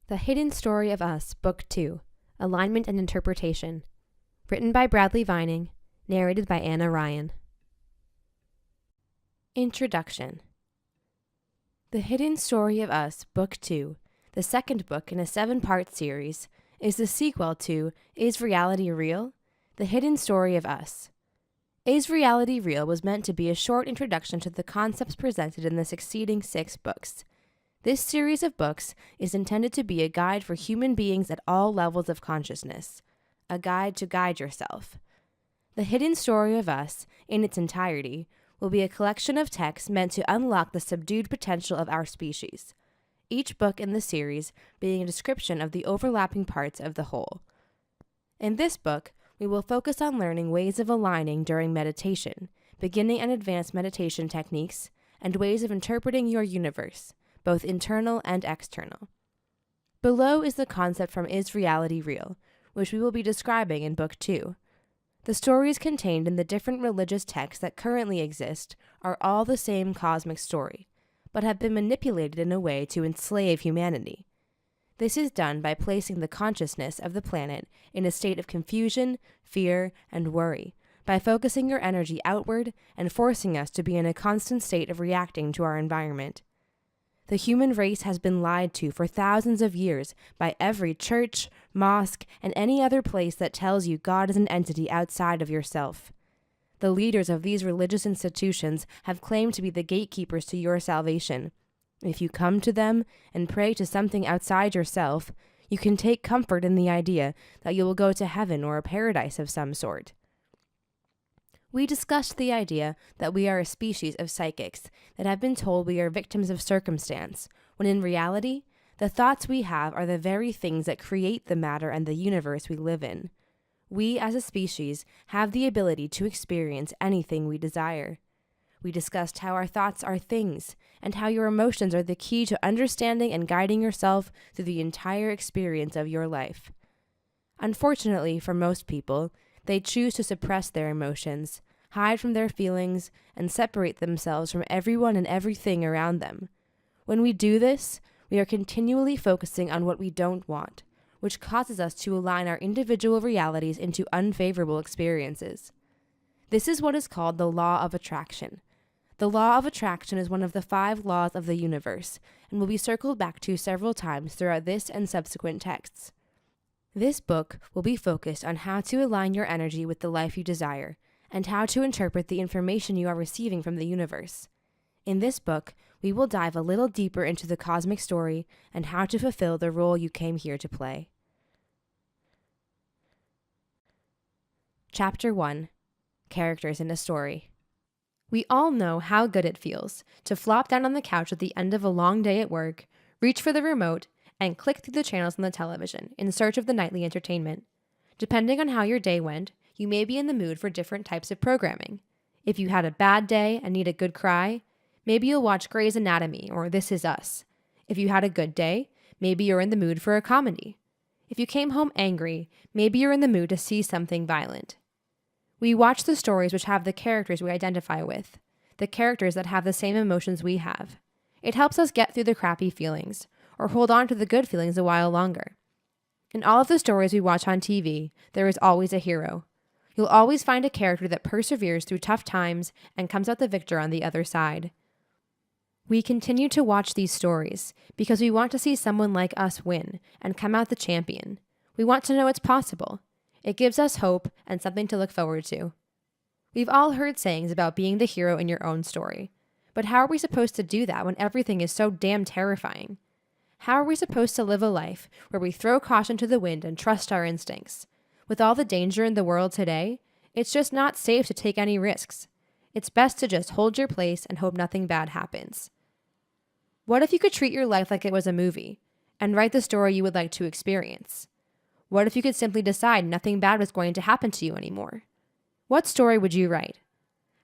The Hidden Story of Us, Book 2, Alignment and Interpretation. Written by Bradley Vining, narrated by Anna Ryan. Introduction. The Hidden Story of Us, Book 2, the second book in a 7-part series, is the sequel to Is Reality Real? The Hidden Story of Us. Is Reality Real was meant to be a short introduction to the concepts presented in the succeeding 6 books. This series of books is intended to be a guide for human beings at all levels of consciousness, a guide to guide yourself. The Hidden Story of Us, in its entirety, will be a collection of texts meant to unlock the subdued potential of our species, each book in the series being a description of the overlapping parts of the whole. In this book, we will focus on learning ways of aligning during meditation, beginning and advanced meditation techniques, and ways of interpreting your universe, both internal and external. Below is the concept from Is Reality Real, which we will be describing in Book 2. The stories contained in the different religious texts that currently exist are all the same cosmic story, but have been manipulated in a way to enslave humanity. This is done by placing the consciousness of the planet in a state of confusion, fear, and worry, by focusing your energy outward and forcing us to be in a constant state of reacting to our environment. The human race has been lied to for thousands of years by every church, mosque, and any other place that tells you God is an entity outside of yourself. The leaders of these religious institutions have claimed to be the gatekeepers to your salvation. If you come to them and pray to something outside yourself, you can take comfort in the idea that you will go to heaven or a paradise of some sort. We discussed the idea that we are a species of psychics that have been told we are victims of circumstance, when in reality, the thoughts we have are the very things that create the matter and the universe we live in. We, as a species, have the ability to experience anything we desire. We discussed how our thoughts are things, and how your emotions are the key to understanding and guiding yourself through the entire experience of your life. Unfortunately, for most people, they choose to suppress their emotions, hide from their feelings, and separate themselves from everyone and everything around them. When we do this, we are continually focusing on what we don't want, which causes us to align our individual realities into unfavorable experiences. This is what is called the law of attraction. The law of attraction is one of the 5 laws of the universe, and will be circled back to several times throughout this and subsequent texts. This book will be focused on how to align your energy with the life you desire, and how to interpret the information you are receiving from the universe. In this book, we will dive a little deeper into the cosmic story and how to fulfill the role you came here to play. Chapter 1. Characters in a Story. We all know how good it feels to flop down on the couch at the end of a long day at work, reach for the remote, and click through the channels on the television in search of the nightly entertainment. Depending on how your day went, you may be in the mood for different types of programming. If you had a bad day and need a good cry, maybe you'll watch Grey's Anatomy or This Is Us. If you had a good day, maybe you're in the mood for a comedy. If you came home angry, maybe you're in the mood to see something violent. We watch the stories which have the characters we identify with, the characters that have the same emotions we have. It helps us get through the crappy feelings, or hold on to the good feelings a while longer. In all of the stories we watch on TV, there is always a hero. You'll always find a character that perseveres through tough times and comes out the victor on the other side. We continue to watch these stories because we want to see someone like us win and come out the champion. We want to know it's possible. It gives us hope and something to look forward to. We've all heard sayings about being the hero in your own story, but how are we supposed to do that when everything is so damn terrifying? How are we supposed to live a life where we throw caution to the wind and trust our instincts? With all the danger in the world today, it's just not safe to take any risks. It's best to just hold your place and hope nothing bad happens. What if you could treat your life like it was a movie and write the story you would like to experience? What if you could simply decide nothing bad was going to happen to you anymore? What story would you write?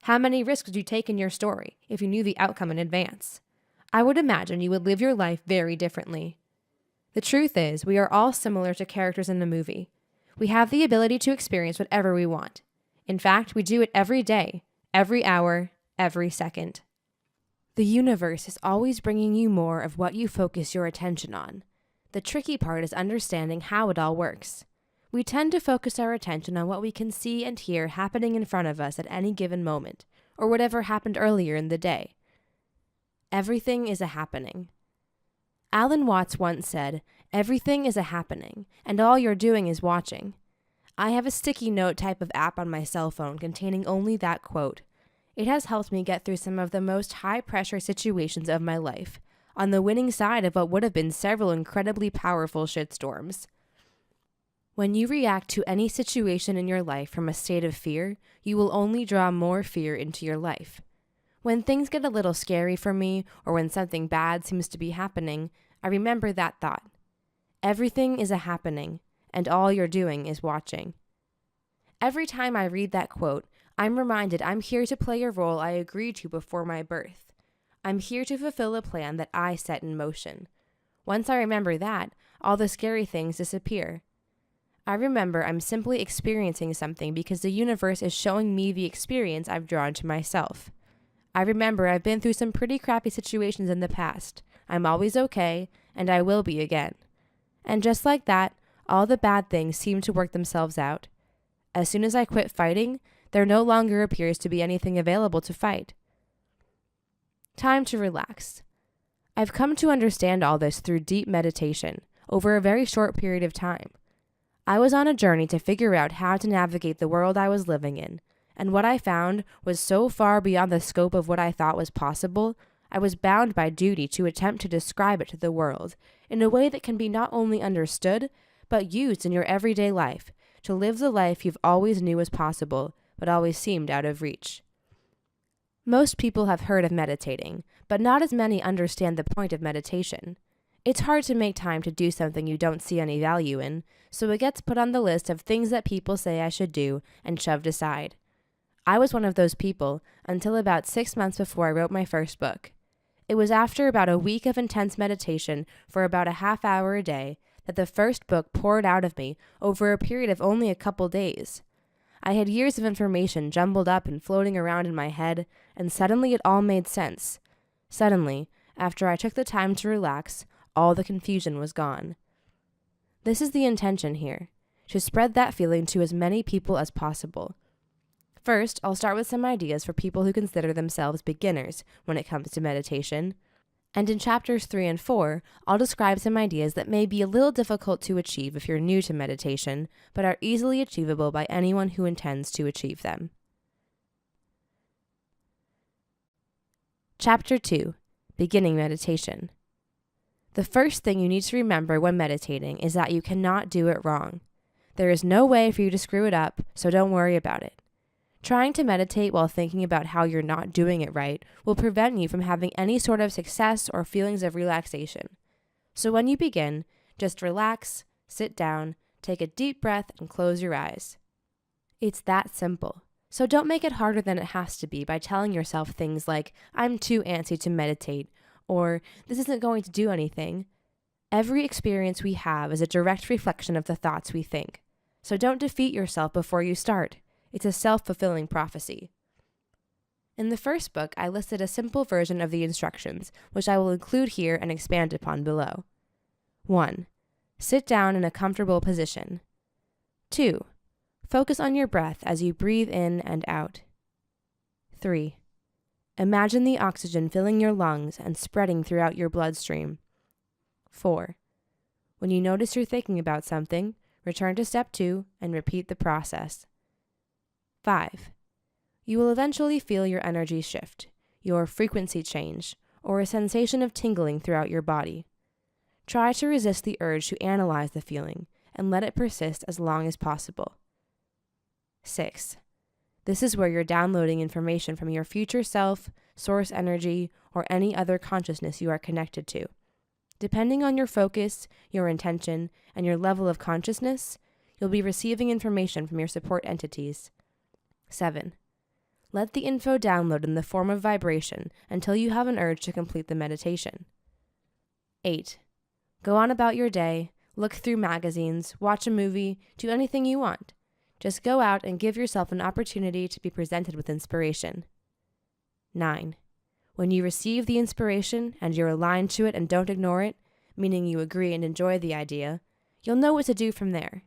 How many risks would you take in your story if you knew the outcome in advance? I would imagine you would live your life very differently. The truth is, we are all similar to characters in a movie. We have the ability to experience whatever we want. In fact, we do it every day, every hour, every second. The universe is always bringing you more of what you focus your attention on. The tricky part is understanding how it all works. We tend to focus our attention on what we can see and hear happening in front of us at any given moment, or whatever happened earlier in the day. Everything is a happening. Alan Watts once said, "Everything is a happening, and all you're doing is watching." I have a sticky note type of app on my cell phone containing only that quote. It has helped me get through some of the most high-pressure situations of my life, on the winning side of what would have been several incredibly powerful shitstorms. When you react to any situation in your life from a state of fear, you will only draw more fear into your life. When things get a little scary for me, or when something bad seems to be happening, I remember that thought. Everything is a happening, and all you're doing is watching. Every time I read that quote, I'm reminded I'm here to play a role I agreed to before my birth. I'm here to fulfill a plan that I set in motion. Once I remember that, all the scary things disappear. I remember I'm simply experiencing something because the universe is showing me the experience I've drawn to myself. I remember I've been through some pretty crappy situations in the past. I'm always okay, and I will be again. And just like that, all the bad things seem to work themselves out. As soon as I quit fighting, there no longer appears to be anything available to fight. Time to relax. I've come to understand all this through deep meditation, over a very short period of time. I was on a journey to figure out how to navigate the world I was living in, and what I found was so far beyond the scope of what I thought was possible, I was bound by duty to attempt to describe it to the world in a way that can be not only understood, but used in your everyday life, to live the life you've always knew was possible, but always seemed out of reach. Most people have heard of meditating, but not as many understand the point of meditation. It's hard to make time to do something you don't see any value in, so it gets put on the list of things that people say I should do and shoved aside. I was one of those people until about 6 months before I wrote my first book. It was after about a week of intense meditation for about a half hour a day that the first book poured out of me over a period of only a couple days. I had years of information jumbled up and floating around in my head, and suddenly it all made sense. Suddenly, after I took the time to relax, all the confusion was gone. This is the intention here, to spread that feeling to as many people as possible. First, I'll start with some ideas for people who consider themselves beginners when it comes to meditation. And in chapters 3 and 4, I'll describe some ideas that may be a little difficult to achieve if you're new to meditation, but are easily achievable by anyone who intends to achieve them. Chapter 2. Beginning Meditation. The first thing you need to remember when meditating is that you cannot do it wrong. There is no way for you to screw it up, so don't worry about it. Trying to meditate while thinking about how you're not doing it right will prevent you from having any sort of success or feelings of relaxation. So when you begin, just relax, sit down, take a deep breath, and close your eyes. It's that simple. So don't make it harder than it has to be by telling yourself things like, "I'm too antsy to meditate," or "this isn't going to do anything." Every experience we have is a direct reflection of the thoughts we think. So don't defeat yourself before you start. It's a self-fulfilling prophecy. In the first book, I listed a simple version of the instructions, which I will include here and expand upon below. 1. Sit down in a comfortable position. 2. Focus on your breath as you breathe in and out. 3. Imagine the oxygen filling your lungs and spreading throughout your bloodstream. 4. When you notice you're thinking about something, return to step 2 and repeat the process. 5. You will eventually feel your energy shift, your frequency change, or a sensation of tingling throughout your body. Try to resist the urge to analyze the feeling and let it persist as long as possible. 6. This is where you're downloading information from your future self, source energy, or any other consciousness you are connected to. Depending on your focus, your intention, and your level of consciousness, you'll be receiving information from your support entities. 7. Let the info download in the form of vibration until you have an urge to complete the meditation. 8. Go on about your day, look through magazines, watch a movie, do anything you want. Just go out and give yourself an opportunity to be presented with inspiration. 9. When you receive the inspiration and you're aligned to it and don't ignore it, meaning you agree and enjoy the idea, you'll know what to do from there.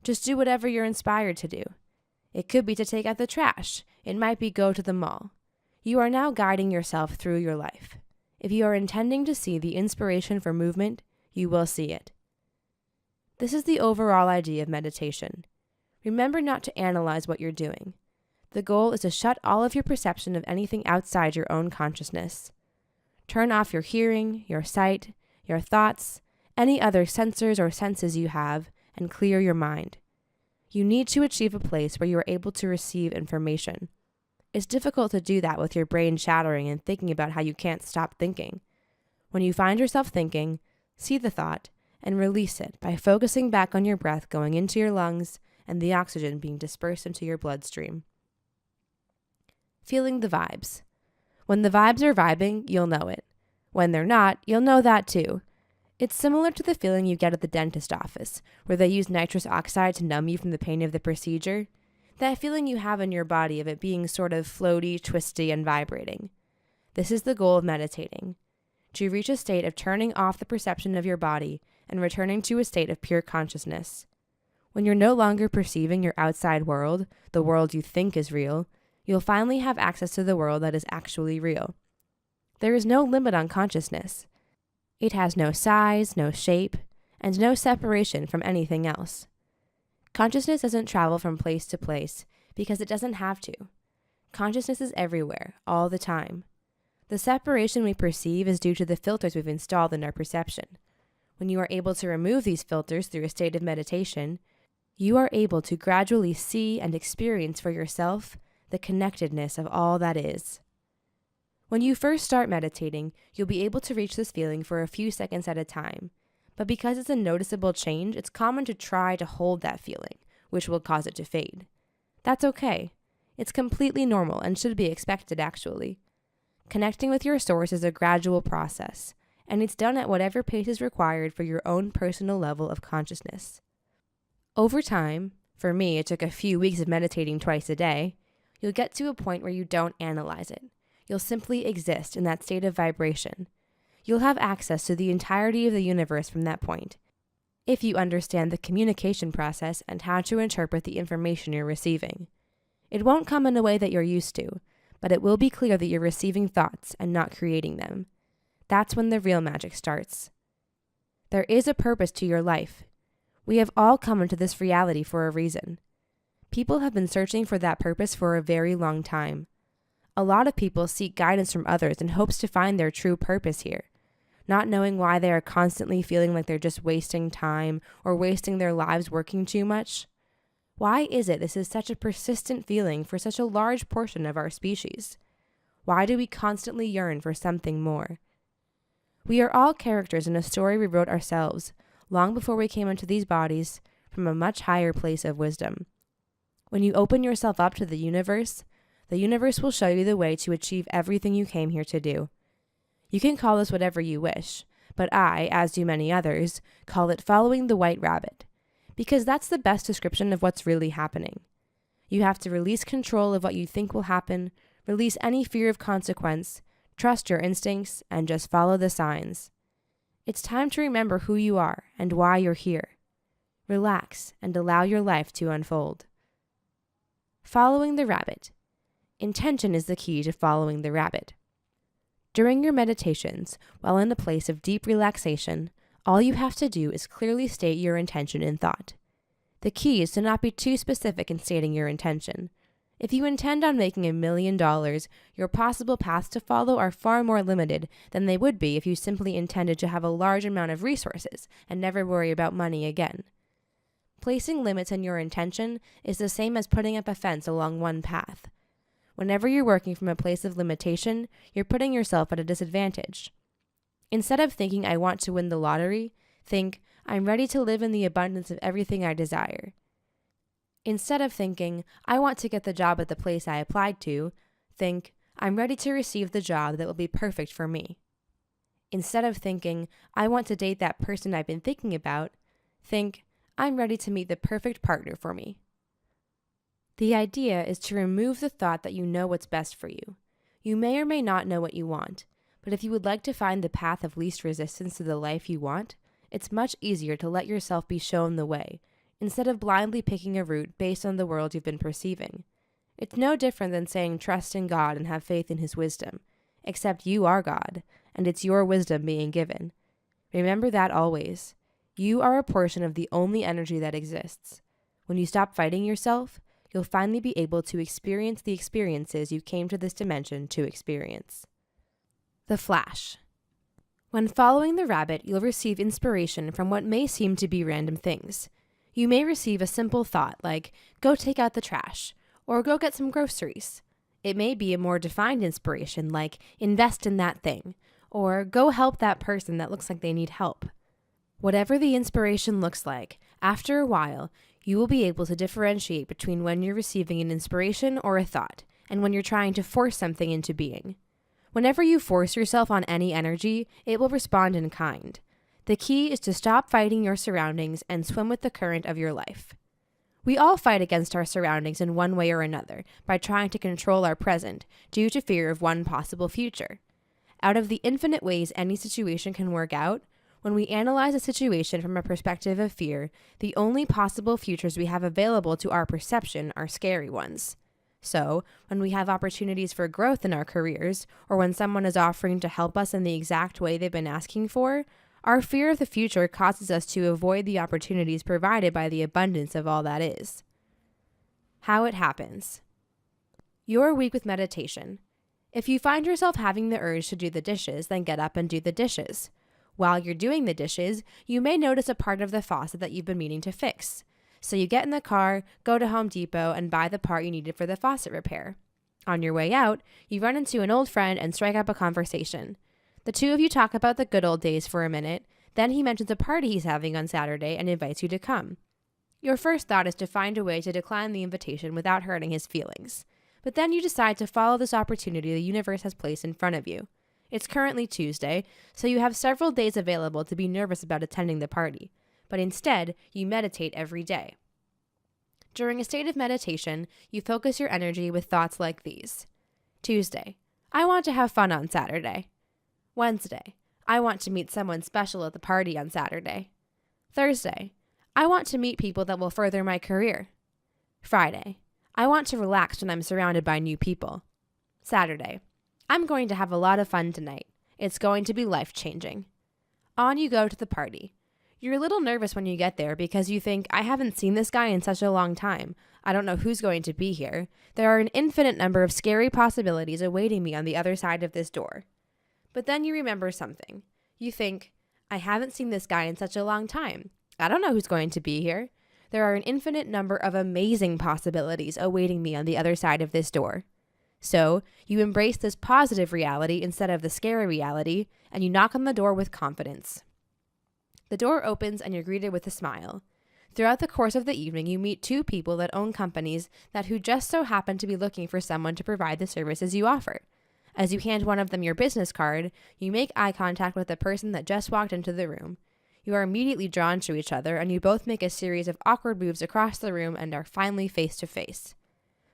Just do whatever you're inspired to do. It could be to take out the trash. It might be go to the mall. You are now guiding yourself through your life. If you are intending to see the inspiration for movement, you will see it. This is the overall idea of meditation. Remember not to analyze what you're doing. The goal is to shut all of your perception of anything outside your own consciousness. Turn off your hearing, your sight, your thoughts, any other sensors or senses you have, and clear your mind. You need to achieve a place where you are able to receive information. It's difficult to do that with your brain chattering and thinking about how you can't stop thinking. When you find yourself thinking, see the thought and release it by focusing back on your breath going into your lungs and the oxygen being dispersed into your bloodstream. Feeling the vibes. When the vibes are vibing, you'll know it. When they're not, you'll know that too. It's similar to the feeling you get at the dentist office, where they use nitrous oxide to numb you from the pain of the procedure. That feeling you have in your body of it being sort of floaty, twisty, and vibrating. This is the goal of meditating. To reach a state of turning off the perception of your body and returning to a state of pure consciousness. When you're no longer perceiving your outside world, the world you think is real, you'll finally have access to the world that is actually real. There is no limit on consciousness. It has no size, no shape, and no separation from anything else. Consciousness doesn't travel from place to place because it doesn't have to. Consciousness is everywhere, all the time. The separation we perceive is due to the filters we've installed in our perception. When you are able to remove these filters through a state of meditation, you are able to gradually see and experience for yourself the connectedness of all that is. When you first start meditating, you'll be able to reach this feeling for a few seconds at a time. But because it's a noticeable change, it's common to try to hold that feeling, which will cause it to fade. That's okay. It's completely normal and should be expected, actually. Connecting with your source is a gradual process, and it's done at whatever pace is required for your own personal level of consciousness. Over time, for me, it took a few weeks of meditating twice a day, you'll get to a point where you don't analyze it. You'll simply exist in that state of vibration. You'll have access to the entirety of the universe from that point, if you understand the communication process and how to interpret the information you're receiving. It won't come in a way that you're used to, but it will be clear that you're receiving thoughts and not creating them. That's when the real magic starts. There is a purpose to your life. We have all come into this reality for a reason. People have been searching for that purpose for a very long time. A lot of people seek guidance from others in hopes to find their true purpose here, not knowing why they are constantly feeling like they're just wasting time or wasting their lives working too much. Why is it this is such a persistent feeling for such a large portion of our species? Why do we constantly yearn for something more? We are all characters in a story we wrote ourselves, long before we came into these bodies, from a much higher place of wisdom. When you open yourself up to the universe will show you the way to achieve everything you came here to do. You can call this whatever you wish, but I, as do many others, call it following the white rabbit, because that's the best description of what's really happening. You have to release control of what you think will happen, release any fear of consequence, trust your instincts, and just follow the signs. It's time to remember who you are and why you're here. Relax and allow your life to unfold. Following the rabbit. Intention is the key to following the rabbit. During your meditations, while in a place of deep relaxation, all you have to do is clearly state your intention in thought. The key is to not be too specific in stating your intention. If you intend on making $1 million, your possible paths to follow are far more limited than they would be if you simply intended to have a large amount of resources and never worry about money again. Placing limits on your intention is the same as putting up a fence along one path. Whenever you're working from a place of limitation, you're putting yourself at a disadvantage. Instead of thinking, I want to win the lottery, think, I'm ready to live in the abundance of everything I desire. Instead of thinking, I want to get the job at the place I applied to, think, I'm ready to receive the job that will be perfect for me. Instead of thinking, I want to date that person I've been thinking about, think, I'm ready to meet the perfect partner for me. The idea is to remove the thought that you know what's best for you. You may or may not know what you want, But if you would like to find the path of least resistance to the life you want, it's much easier to let yourself be shown the way, instead of blindly picking a route based on the world you've been perceiving. It's no different than saying trust in God and have faith in His wisdom, except you are God, and it's your wisdom being given. Remember that always. You are a portion of the only energy that exists. When you stop fighting yourself, you'll finally be able to experience the experiences you came to this dimension to experience. The Flash. When following the rabbit, you'll receive inspiration from what may seem to be random things. You may receive a simple thought like, go take out the trash, or go get some groceries. It may be a more defined inspiration like, invest in that thing, or go help that person that looks like they need help. Whatever the inspiration looks like, after a while, you will be able to differentiate between when you're receiving an inspiration or a thought, and when you're trying to force something into being. Whenever you force yourself on any energy, it will respond in kind. The key is to stop fighting your surroundings and swim with the current of your life. We all fight against our surroundings in one way or another by trying to control our present due to fear of one possible future. Out of the infinite ways any situation can work out, when we analyze a situation from a perspective of fear, the only possible futures we have available to our perception are scary ones. So, when we have opportunities for growth in our careers, or when someone is offering to help us in the exact way they've been asking for, our fear of the future causes us to avoid the opportunities provided by the abundance of all that is. How it happens. You're weak with meditation. If you find yourself having the urge to do the dishes, then get up and do the dishes. While you're doing the dishes, you may notice a part of the faucet that you've been meaning to fix. So you get in the car, go to Home Depot, and buy the part you needed for the faucet repair. On your way out, you run into an old friend and strike up a conversation. The two of you talk about the good old days for a minute, then he mentions a party he's having on Saturday and invites you to come. Your first thought is to find a way to decline the invitation without hurting his feelings. But then you decide to follow this opportunity the universe has placed in front of you. It's currently Tuesday, so you have several days available to be nervous about attending the party, but instead, you meditate every day. During a state of meditation, you focus your energy with thoughts like these. Tuesday, I want to have fun on Saturday. Wednesday, I want to meet someone special at the party on Saturday. Thursday, I want to meet people that will further my career. Friday, I want to relax when I'm surrounded by new people. Saturday, I'm going to have a lot of fun tonight. It's going to be life-changing. On you go to the party. You're a little nervous when you get there because you think, I haven't seen this guy in such a long time. I don't know who's going to be here. There are an infinite number of scary possibilities awaiting me on the other side of this door. But then you remember something. You think, I haven't seen this guy in such a long time. I don't know who's going to be here. There are an infinite number of amazing possibilities awaiting me on the other side of this door. So, you embrace this positive reality instead of the scary reality, and you knock on the door with confidence. The door opens and you're greeted with a smile. Throughout the course of the evening, you meet two people that own companies who just so happen to be looking for someone to provide the services you offer. As you hand one of them your business card, you make eye contact with the person that just walked into the room. You are immediately drawn to each other, and you both make a series of awkward moves across the room and are finally face to face.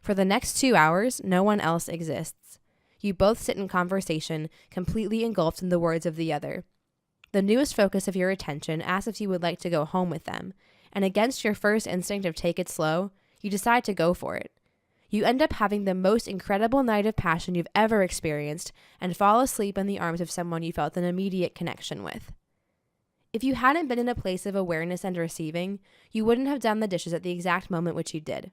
For the next 2 hours, no one else exists. You both sit in conversation, completely engulfed in the words of the other. The newest focus of your attention asks if you would like to go home with them, and against your first instinct of take it slow, you decide to go for it. You end up having the most incredible night of passion you've ever experienced and fall asleep in the arms of someone you felt an immediate connection with. If you hadn't been in a place of awareness and receiving, you wouldn't have done the dishes at the exact moment which you did.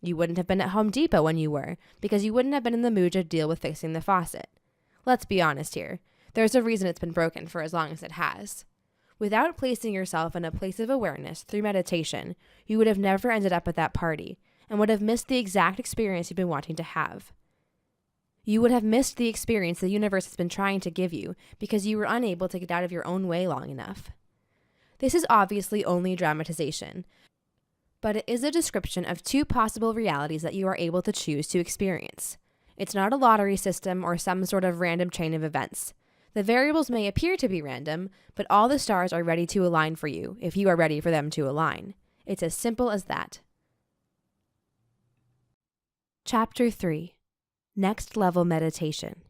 You wouldn't have been at Home Depot when you were, because you wouldn't have been in the mood to deal with fixing the faucet. Let's be honest here. There's a reason it's been broken for as long as it has. Without placing yourself in a place of awareness through meditation, you would have never ended up at that party and would have missed the exact experience you've been wanting to have. You would have missed the experience the universe has been trying to give you because you were unable to get out of your own way long enough. This is obviously only dramatization, but it is a description of two possible realities that you are able to choose to experience. It's not a lottery system or some sort of random chain of events. The variables may appear to be random, but all the stars are ready to align for you if you are ready for them to align. It's as simple as that. Chapter 3. Next Level Meditation.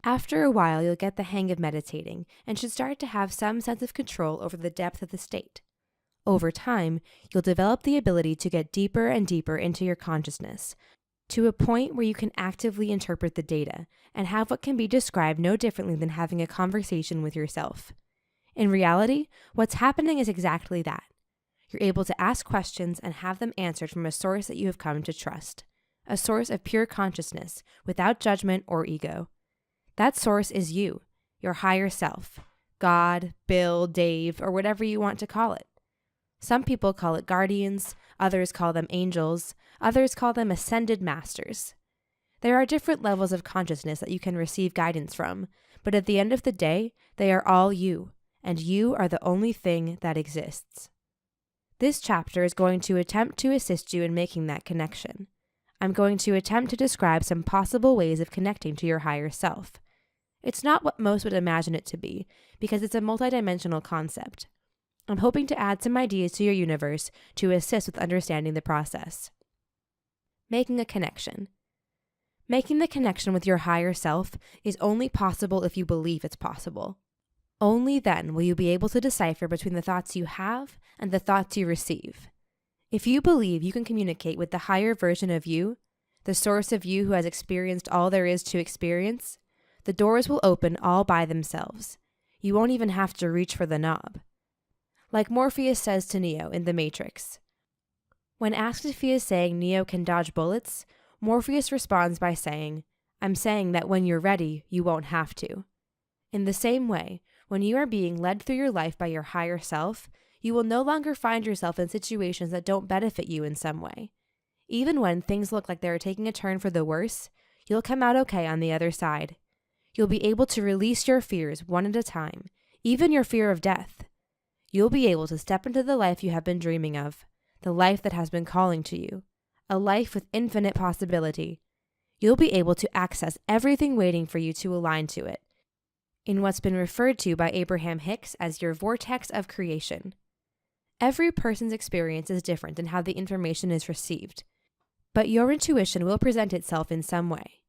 After a while, you'll get the hang of meditating and should start to have some sense of control over the depth of the state. Over time, you'll develop the ability to get deeper and deeper into your consciousness, to a point where you can actively interpret the data and have what can be described no differently than having a conversation with yourself. In reality, what's happening is exactly that. You're able to ask questions and have them answered from a source that you have come to trust, a source of pure consciousness without judgment or ego. That source is you, your higher self, God, Bill, Dave, or whatever you want to call it. Some people call it guardians, others call them angels, others call them ascended masters. There are different levels of consciousness that you can receive guidance from, but at the end of the day, they are all you, and you are the only thing that exists. This chapter is going to attempt to assist you in making that connection. I'm going to attempt to describe some possible ways of connecting to your higher self. It's not what most would imagine it to be, because it's a multidimensional concept. I'm hoping to add some ideas to your universe to assist with understanding the process. Making a connection. Making the connection with your higher self is only possible if you believe it's possible. Only then will you be able to decipher between the thoughts you have and the thoughts you receive. If you believe you can communicate with the higher version of you, the source of you who has experienced all there is to experience, the doors will open all by themselves. You won't even have to reach for the knob. Like Morpheus says to Neo in The Matrix. When asked if he is saying Neo can dodge bullets, Morpheus responds by saying, "I'm saying that when you're ready, you won't have to." In the same way, when you are being led through your life by your higher self, you will no longer find yourself in situations that don't benefit you in some way. Even when things look like they are taking a turn for the worse, you'll come out okay on the other side. You'll be able to release your fears one at a time, even your fear of death. You'll be able to step into the life you have been dreaming of, the life that has been calling to you, a life with infinite possibility. You'll be able to access everything waiting for you to align to it, in what's been referred to by Abraham Hicks as your vortex of creation. Every person's experience is different in how the information is received, but your intuition will present itself in some way.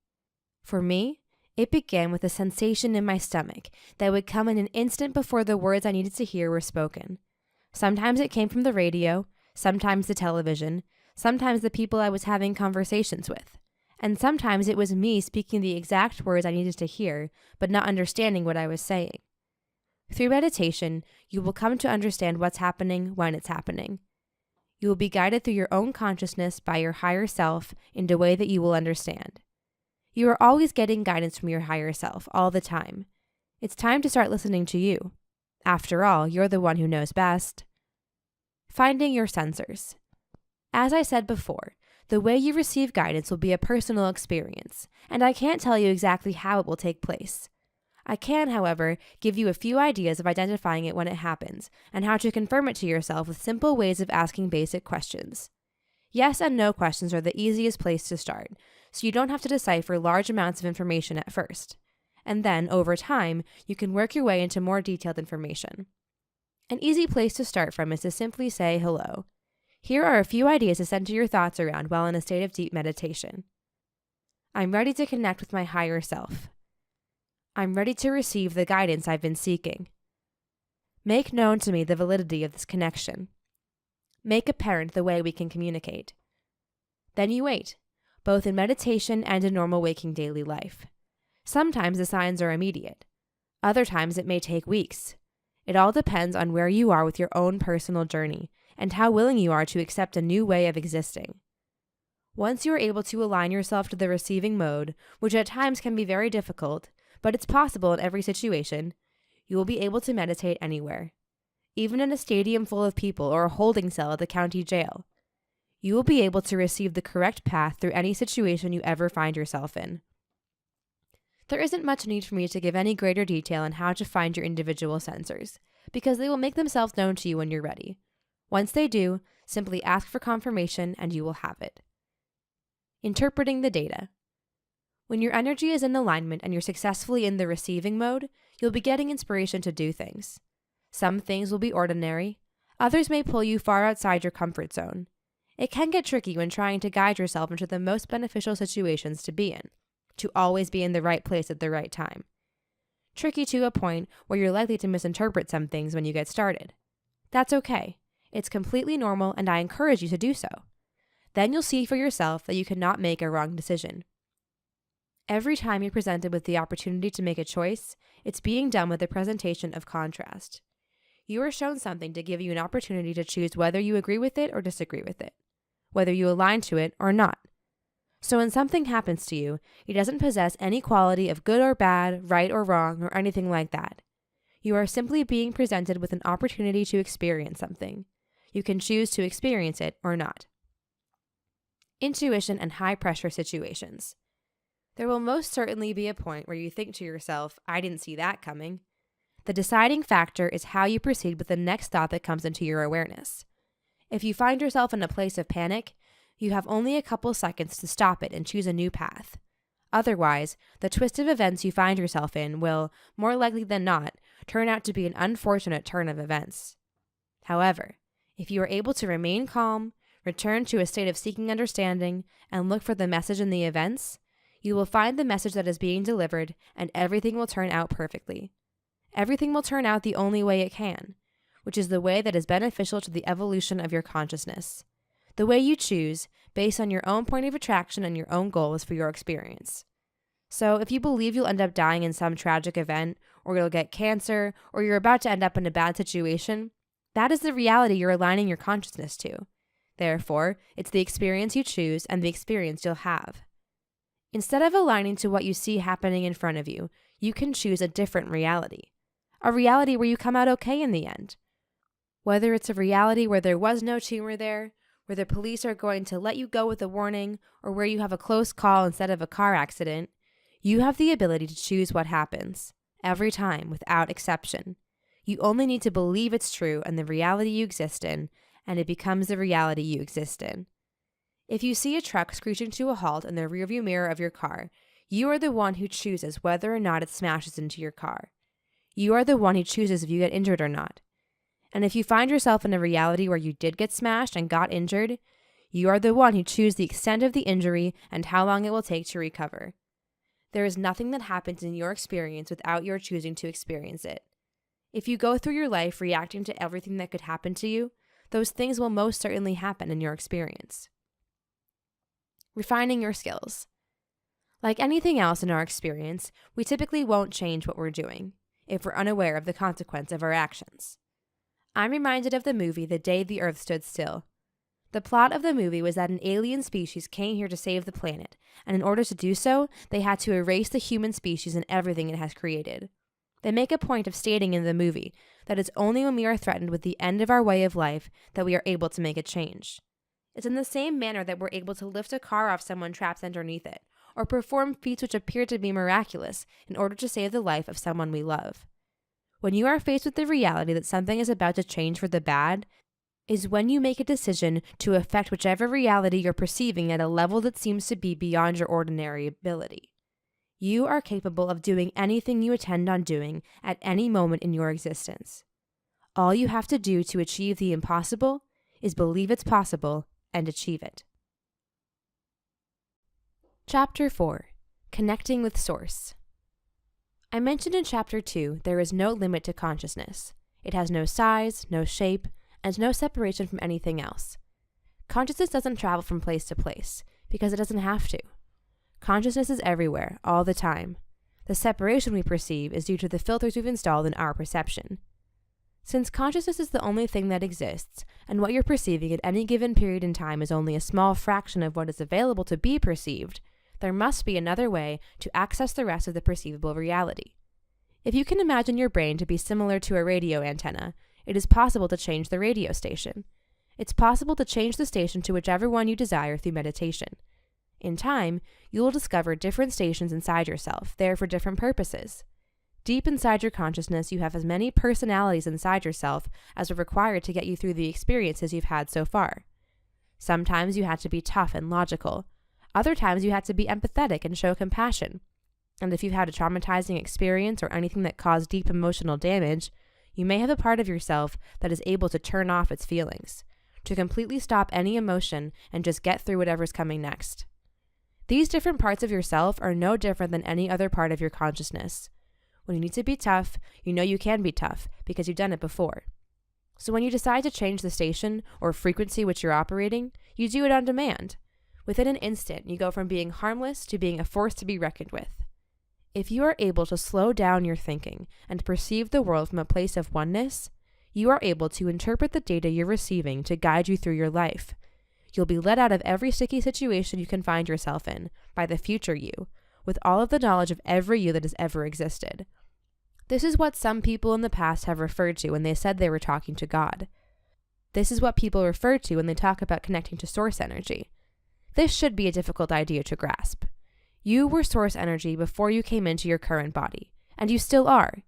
For me, it began with a sensation in my stomach that would come in an instant before the words I needed to hear were spoken. Sometimes it came from the radio, sometimes the television, sometimes the people I was having conversations with, and sometimes it was me speaking the exact words I needed to hear, but not understanding what I was saying. Through meditation, you will come to understand what's happening when it's happening. You will be guided through your own consciousness by your higher self in a way that you will understand. You are always getting guidance from your higher self, all the time. It's time to start listening to you. After all, you're the one who knows best. Finding your sensors. As I said before, the way you receive guidance will be a personal experience, and I can't tell you exactly how it will take place. I can, however, give you a few ideas of identifying it when it happens, and how to confirm it to yourself with simple ways of asking basic questions. Yes and no questions are the easiest place to start, so you don't have to decipher large amounts of information at first. And then, over time, you can work your way into more detailed information. An easy place to start from is to simply say hello. Here are a few ideas to center your thoughts around while in a state of deep meditation. I'm ready to connect with my higher self. I'm ready to receive the guidance I've been seeking. Make known to me the validity of this connection. Make apparent the way we can communicate. Then you wait, both in meditation and in normal waking daily life. Sometimes the signs are immediate. Other times it may take weeks. It all depends on where you are with your own personal journey and how willing you are to accept a new way of existing. Once you are able to align yourself to the receiving mode, which at times can be very difficult, but it's possible in every situation, you will be able to meditate anywhere. Even in a stadium full of people or a holding cell at the county jail. You will be able to receive the correct path through any situation you ever find yourself in. There isn't much need for me to give any greater detail on how to find your individual sensors, because they will make themselves known to you when you're ready. Once they do, simply ask for confirmation and you will have it. Interpreting the data. When your energy is in alignment and you're successfully in the receiving mode, you'll be getting inspiration to do things. Some things will be ordinary, others may pull you far outside your comfort zone. It can get tricky when trying to guide yourself into the most beneficial situations to be in, to always be in the right place at the right time. Tricky to a point where you're likely to misinterpret some things when you get started. That's okay. It's completely normal, and I encourage you to do so. Then you'll see for yourself that you cannot make a wrong decision. Every time you're presented with the opportunity to make a choice, it's being done with a presentation of contrast. You are shown something to give you an opportunity to choose whether you agree with it or disagree with it, whether you align to it or not. So when something happens to you, it doesn't possess any quality of good or bad, right or wrong, or anything like that. You are simply being presented with an opportunity to experience something. You can choose to experience it or not. Intuition and high-pressure situations. There will most certainly be a point where you think to yourself, I didn't see that coming. The deciding factor is how you proceed with the next thought that comes into your awareness. If you find yourself in a place of panic, you have only a couple seconds to stop it and choose a new path. Otherwise, the twist of events you find yourself in will, more likely than not, turn out to be an unfortunate turn of events. However, if you are able to remain calm, return to a state of seeking understanding, and look for the message in the events, you will find the message that is being delivered, and everything will turn out perfectly. Everything will turn out the only way it can, which is the way that is beneficial to the evolution of your consciousness. The way you choose, based on your own point of attraction and your own goals for your experience. So if you believe you'll end up dying in some tragic event, or you'll get cancer, or you're about to end up in a bad situation, that is the reality you're aligning your consciousness to. Therefore, it's the experience you choose and the experience you'll have. Instead of aligning to what you see happening in front of you, you can choose a different reality. A reality where you come out okay in the end. Whether it's a reality where there was no tumor there, where the police are going to let you go with a warning, or where you have a close call instead of a car accident, you have the ability to choose what happens, every time, without exception. You only need to believe it's true and the reality you exist in, and it becomes the reality you exist in. If you see a truck screeching to a halt in the rearview mirror of your car, you are the one who chooses whether or not it smashes into your car. You are the one who chooses if you get injured or not. And if you find yourself in a reality where you did get smashed and got injured, you are the one who chooses the extent of the injury and how long it will take to recover. There is nothing that happens in your experience without your choosing to experience it. If you go through your life reacting to everything that could happen to you, those things will most certainly happen in your experience. Refining your skills. Like anything else in our experience, we typically won't change what we're doing if we're unaware of the consequence of our actions. I'm reminded of the movie The Day the Earth Stood Still. The plot of the movie was that an alien species came here to save the planet, and in order to do so, they had to erase the human species and everything it has created. They make a point of stating in the movie that it's only when we are threatened with the end of our way of life that we are able to make a change. It's in the same manner that we're able to lift a car off someone trapped underneath it, or perform feats which appear to be miraculous in order to save the life of someone we love. When you are faced with the reality that something is about to change for the bad, is when you make a decision to affect whichever reality you're perceiving at a level that seems to be beyond your ordinary ability. You are capable of doing anything you intend on doing at any moment in your existence. All you have to do to achieve the impossible is believe it's possible and achieve it. Chapter 4. Connecting with Source. I mentioned in Chapter 2 there is no limit to consciousness. It has no size, no shape, and no separation from anything else. Consciousness doesn't travel from place to place, because it doesn't have to. Consciousness is everywhere, all the time. The separation we perceive is due to the filters we've installed in our perception. Since consciousness is the only thing that exists, and what you're perceiving at any given period in time is only a small fraction of what is available to be perceived, there must be another way to access the rest of the perceivable reality. If you can imagine your brain to be similar to a radio antenna, it is possible to change the radio station. It's possible to change the station to whichever one you desire through meditation. In time, you will discover different stations inside yourself, there for different purposes. Deep inside your consciousness, you have as many personalities inside yourself as are required to get you through the experiences you've had so far. Sometimes you had to be tough and logical. Other times you had to be empathetic and show compassion. And if you've had a traumatizing experience or anything that caused deep emotional damage, you may have a part of yourself that is able to turn off its feelings, to completely stop any emotion and just get through whatever's coming next. These different parts of yourself are no different than any other part of your consciousness. When you need to be tough, you know you can be tough because you've done it before. So when you decide to change the station or frequency which you're operating, you do it on demand. Within an instant, you go from being harmless to being a force to be reckoned with. If you are able to slow down your thinking and perceive the world from a place of oneness, you are able to interpret the data you're receiving to guide you through your life. You'll be let out of every sticky situation you can find yourself in by the future you, with all of the knowledge of every you that has ever existed. This is what some people in the past have referred to when they said they were talking to God. This is what people refer to when they talk about connecting to source energy. This should be a difficult idea to grasp. You were source energy before you came into your current body, and you still are.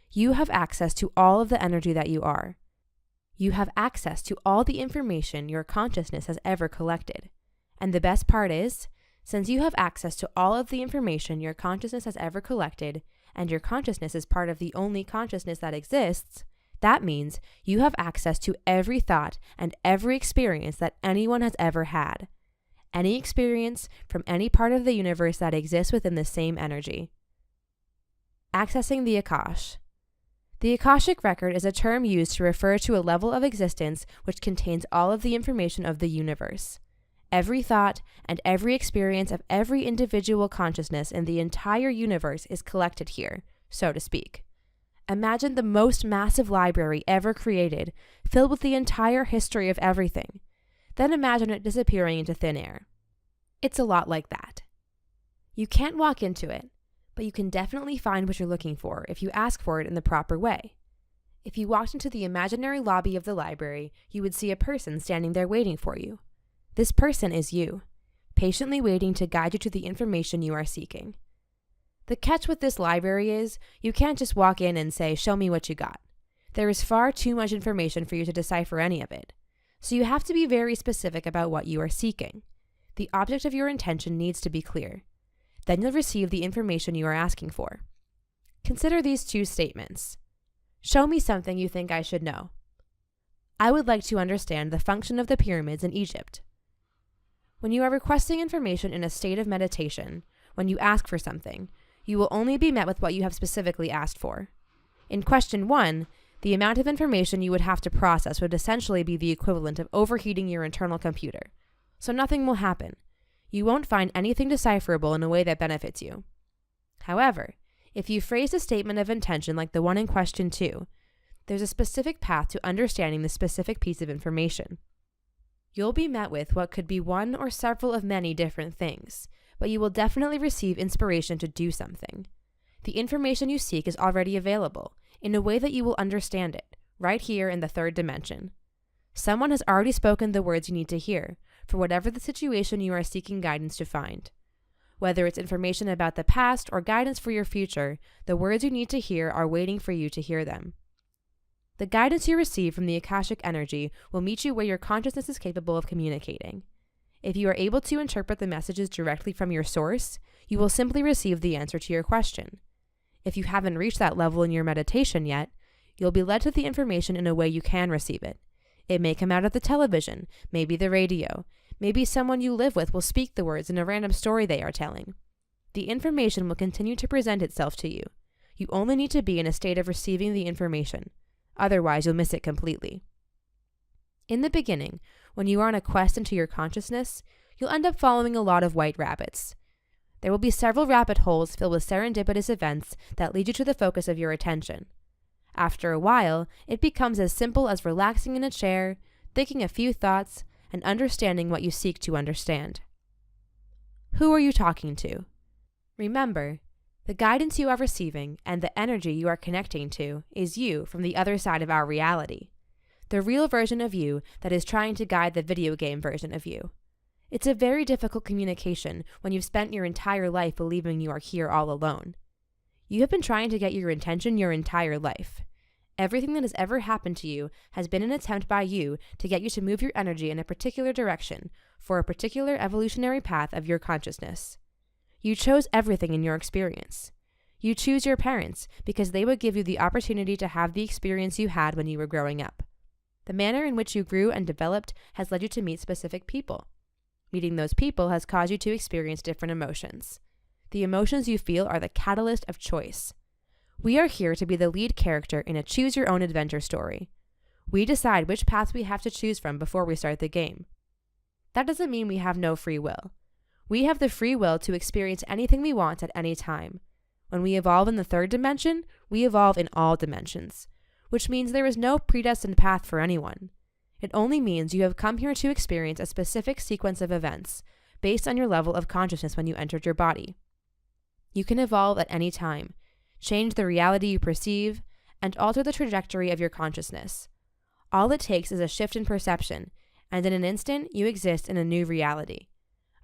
You have access to all of the energy that you are. You have access to all the information your consciousness has ever collected. And the best part is, since you have access to all of the information your consciousness has ever collected, and your consciousness is part of the only consciousness that exists, that means you have access to every thought and every experience that anyone has ever had. Any experience from any part of the universe that exists within the same energy. Accessing the Akash. The Akashic Record is a term used to refer to a level of existence which contains all of the information of the universe. Every thought and every experience of every individual consciousness in the entire universe is collected here, so to speak. Imagine the most massive library ever created, filled with the entire history of everything. Then imagine it disappearing into thin air. It's a lot like that. You can't walk into it, but you can definitely find what you're looking for if you ask for it in the proper way. If you walked into the imaginary lobby of the library, you would see a person standing there waiting for you. This person is you, patiently waiting to guide you to the information you are seeking. The catch with this library is, you can't just walk in and say, "Show me what you got." There is far too much information for you to decipher any of it. So you have to be very specific about what you are seeking. The object of your intention needs to be clear. Then you'll receive the information you are asking for. Consider these two statements. Show me something you think I should know. I would like to understand the function of the pyramids in Egypt. When you are requesting information in a state of meditation, when you ask for something, you will only be met with what you have specifically asked for. In question 1, the amount of information you would have to process would essentially be the equivalent of overheating your internal computer. So nothing will happen. You won't find anything decipherable in a way that benefits you. However, if you phrase a statement of intention like the one in question 2, there's a specific path to understanding the specific piece of information. You'll be met with what could be one or several of many different things, but you will definitely receive inspiration to do something. The information you seek is already available, in a way that you will understand it, right here in the third dimension. Someone has already spoken the words you need to hear, for whatever the situation you are seeking guidance to find. Whether it's information about the past or guidance for your future, the words you need to hear are waiting for you to hear them. The guidance you receive from the Akashic energy will meet you where your consciousness is capable of communicating. If you are able to interpret the messages directly from your source, you will simply receive the answer to your question. If you haven't reached that level in your meditation yet, you'll be led to the information in a way you can receive it. It may come out of the television, maybe the radio, maybe someone you live with will speak the words in a random story they are telling. The information will continue to present itself to you. You only need to be in a state of receiving the information. Otherwise, you'll miss it completely. In the beginning, when you are on a quest into your consciousness, you'll end up following a lot of white rabbits. There will be several rabbit holes filled with serendipitous events that lead you to the focus of your attention. After a while, it becomes as simple as relaxing in a chair, thinking a few thoughts, and understanding what you seek to understand. Who are you talking to? Remember, the guidance you are receiving and the energy you are connecting to is you from the other side of our reality. The real version of you that is trying to guide the video game version of you. It's a very difficult communication when you've spent your entire life believing you are here all alone. You have been trying to get your intention your entire life. Everything that has ever happened to you has been an attempt by you to get you to move your energy in a particular direction for a particular evolutionary path of your consciousness. You chose everything in your experience. You choose your parents because they would give you the opportunity to have the experience you had when you were growing up. The manner in which you grew and developed has led you to meet specific people. meeting those people has caused you to experience different emotions. The emotions you feel are the catalyst of choice. We are here to be the lead character in a choose-your-own-adventure story. We decide which path we have to choose from before we start the game. That doesn't mean we have no free will. We have the free will to experience anything we want at any time. When we evolve in the third dimension, we evolve in all dimensions, which means there is no predestined path for anyone. It only means you have come here to experience a specific sequence of events based on your level of consciousness when you entered your body. You can evolve at any time, change the reality you perceive, and alter the trajectory of your consciousness. All it takes is a shift in perception, and in an instant, you exist in a new reality.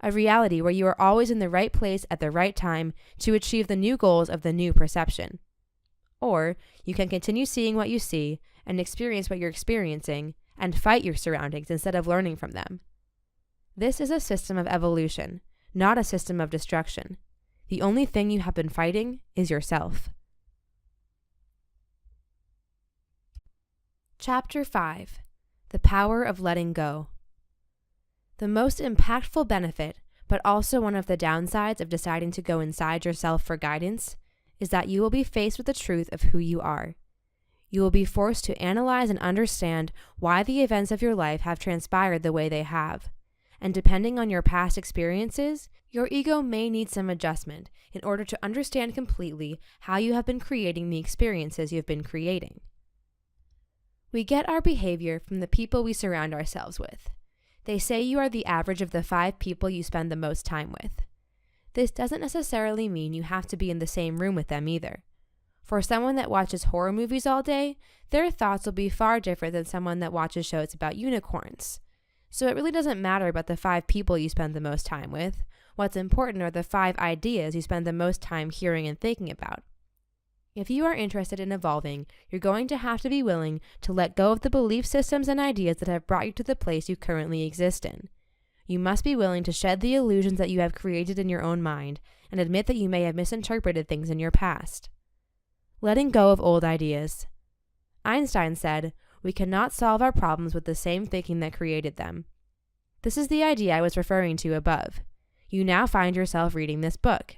A reality where you are always in the right place at the right time to achieve the new goals of the new perception. Or, you can continue seeing what you see and experience what you're experiencing and fight your surroundings instead of learning from them. This is a system of evolution, not a system of destruction. The only thing you have been fighting is yourself. Chapter 5: The Power of Letting Go. The most impactful benefit, but also one of the downsides of deciding to go inside yourself for guidance, is that you will be faced with the truth of who you are. You will be forced to analyze and understand why the events of your life have transpired the way they have. And depending on your past experiences, your ego may need some adjustment in order to understand completely how you have been creating the experiences you've been creating. We get our behavior from the people we surround ourselves with. They say you are the average of the 5 people you spend the most time with. This doesn't necessarily mean you have to be in the same room with them either. For someone that watches horror movies all day, their thoughts will be far different than someone that watches shows about unicorns. So it really doesn't matter about the 5 people you spend the most time with. What's important are the 5 ideas you spend the most time hearing and thinking about. If you are interested in evolving, you're going to have to be willing to let go of the belief systems and ideas that have brought you to the place you currently exist in. You must be willing to shed the illusions that you have created in your own mind and admit that you may have misinterpreted things in your past. Letting go of old ideas. Einstein said, "We cannot solve our problems with the same thinking that created them." This is the idea I was referring to above. You now find yourself reading this book.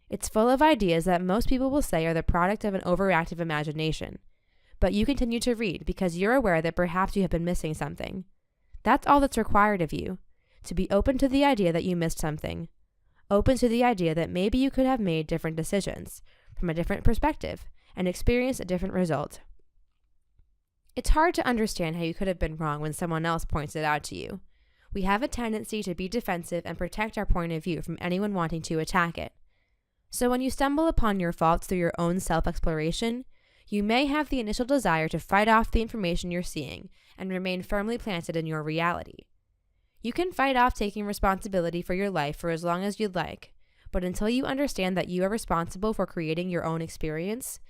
It's full of ideas that most people will say are the product of an overactive imagination. But you continue to read because you're aware that perhaps you have been missing something. That's all that's required of you. To be open to the idea that you missed something. Open to the idea that maybe you could have made different decisions, from a different perspective, and experienced a different result. It's hard to understand how you could have been wrong when someone else points it out to you. We have a tendency to be defensive and protect our point of view from anyone wanting to attack it. So when you stumble upon your faults through your own self-exploration, you may have the initial desire to fight off the information you're seeing and remain firmly planted in your reality. You can fight off taking responsibility for your life for as long as you'd like, but until you understand that you are responsible for creating your own experience,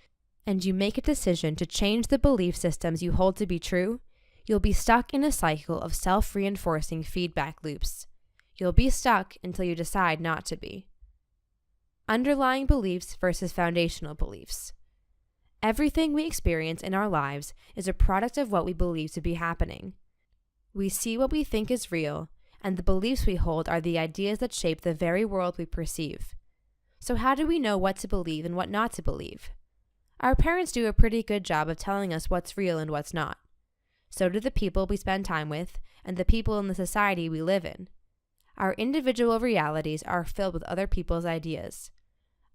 and you make a decision to change the belief systems you hold to be true, you'll be stuck in a cycle of self-reinforcing feedback loops. You'll be stuck until you decide not to be. Underlying beliefs versus foundational beliefs. Everything we experience in our lives is a product of what we believe to be happening. We see what we think is real, and the beliefs we hold are the ideas that shape the very world we perceive. So how do we know what to believe and what not to believe? Our parents do a pretty good job of telling us what's real and what's not. So do the people we spend time with and the people in the society we live in. Our individual realities are filled with other people's ideas.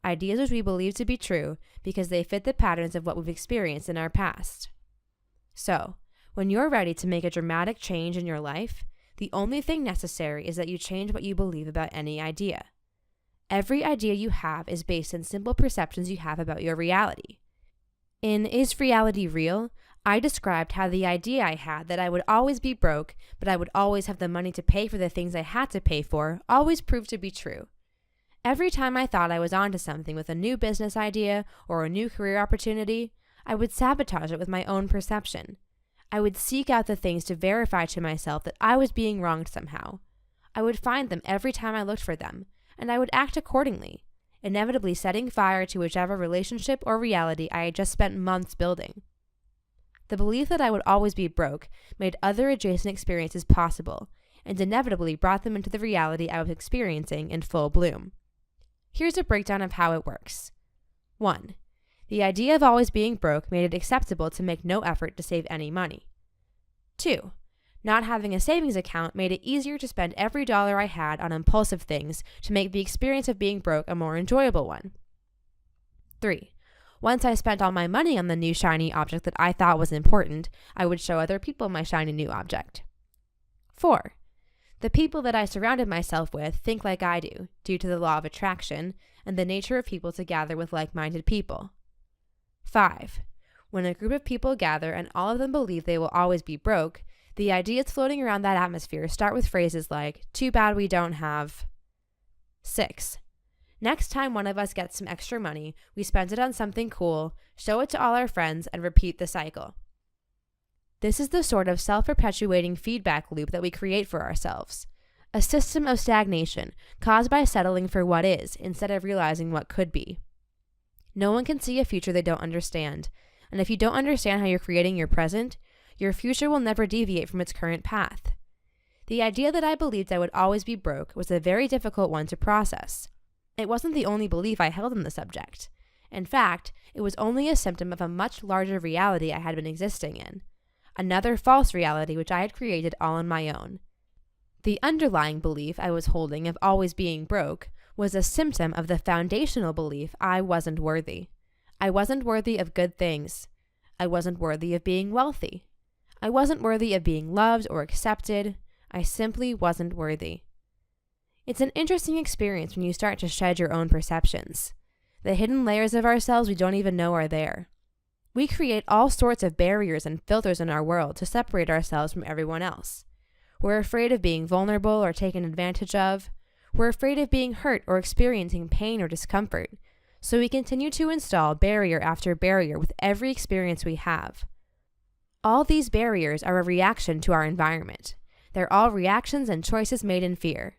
Ideas which we believe to be true because they fit the patterns of what we've experienced in our past. So, when you're ready to make a dramatic change in your life, the only thing necessary is that you change what you believe about any idea. Every idea you have is based on simple perceptions you have about your reality. In Is Reality Real?, I described how the idea I had that I would always be broke, but I would always have the money to pay for the things I had to pay for, always proved to be true. Every time I thought I was onto something with a new business idea or a new career opportunity, I would sabotage it with my own perception. I would seek out the things to verify to myself that I was being wronged somehow. I would find them every time I looked for them, and I would act accordingly, inevitably setting fire to whichever relationship or reality I had just spent months building. The belief that I would always be broke made other adjacent experiences possible, and inevitably brought them into the reality I was experiencing in full bloom. Here's a breakdown of how it works. 1. The idea of always being broke made it acceptable to make no effort to save any money. 2. Not having a savings account made it easier to spend every dollar I had on impulsive things to make the experience of being broke a more enjoyable one. 3. Once I spent all my money on the new shiny object that I thought was important, I would show other people my shiny new object. 4. The people that I surrounded myself with think like I do, due to the law of attraction and the nature of people to gather with like-minded people. 5. When a group of people gather and all of them believe they will always be broke, the ideas floating around that atmosphere start with phrases like, "Too bad we don't have." 6. Next time one of us gets some extra money, we spend it on something cool, show it to all our friends, and repeat the cycle. This is the sort of self-perpetuating feedback loop that we create for ourselves. A system of stagnation caused by settling for what is instead of realizing what could be. No one can see a future they don't understand, and if you don't understand how you're creating your present, your future will never deviate from its current path. The idea that I believed I would always be broke was a very difficult one to process. It wasn't the only belief I held on the subject. In fact, it was only a symptom of a much larger reality I had been existing in. Another false reality which I had created all on my own. The underlying belief I was holding of always being broke was a symptom of the foundational belief I wasn't worthy. I wasn't worthy of good things. I wasn't worthy of being wealthy. I wasn't worthy of being loved or accepted. I simply wasn't worthy. It's an interesting experience when you start to shed your own perceptions. The hidden layers of ourselves we don't even know are there. We create all sorts of barriers and filters in our world to separate ourselves from everyone else. We're afraid of being vulnerable or taken advantage of. We're afraid of being hurt or experiencing pain or discomfort. So we continue to install barrier after barrier with every experience we have. All these barriers are a reaction to our environment. They're all reactions and choices made in fear.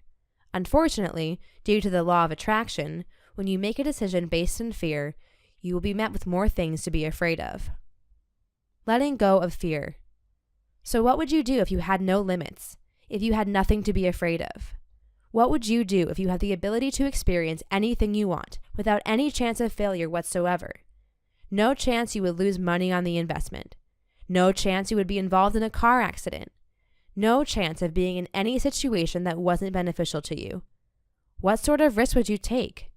Unfortunately, due to the law of attraction, when you make a decision based in fear, you will be met with more things to be afraid of. Letting go of fear. So what would you do if you had no limits, if you had nothing to be afraid of? What would you do if you had the ability to experience anything you want without any chance of failure whatsoever? No chance you would lose money on the investment. No chance you would be involved in a car accident. No chance of being in any situation that wasn't beneficial to you. What sort of risks would you take?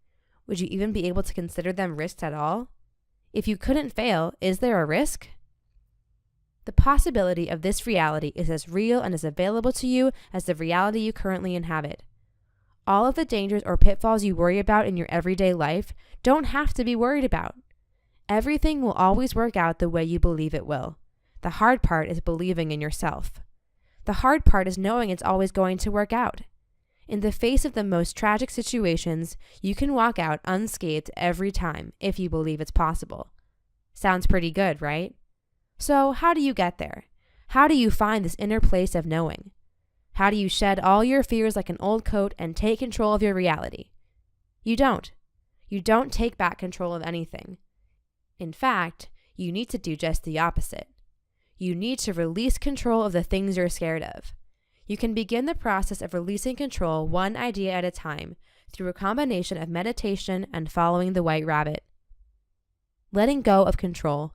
Would you even be able to consider them risks at all? If you couldn't fail, is there a risk? The possibility of this reality is as real and as available to you as the reality you currently inhabit. All of the dangers or pitfalls you worry about in your everyday life don't have to be worried about. Everything will always work out the way you believe it will. The hard part is believing in yourself. The hard part is knowing it's always going to work out. In the face of the most tragic situations, you can walk out unscathed every time if you believe it's possible. Sounds pretty good, right? So how do you get there? How do you find this inner place of knowing? How do you shed all your fears like an old coat and take control of your reality? You don't. You don't take back control of anything. In fact, you need to do just the opposite. You need to release control of the things you're scared of. You can begin the process of releasing control one idea at a time through a combination of meditation and following the white rabbit. Letting go of control.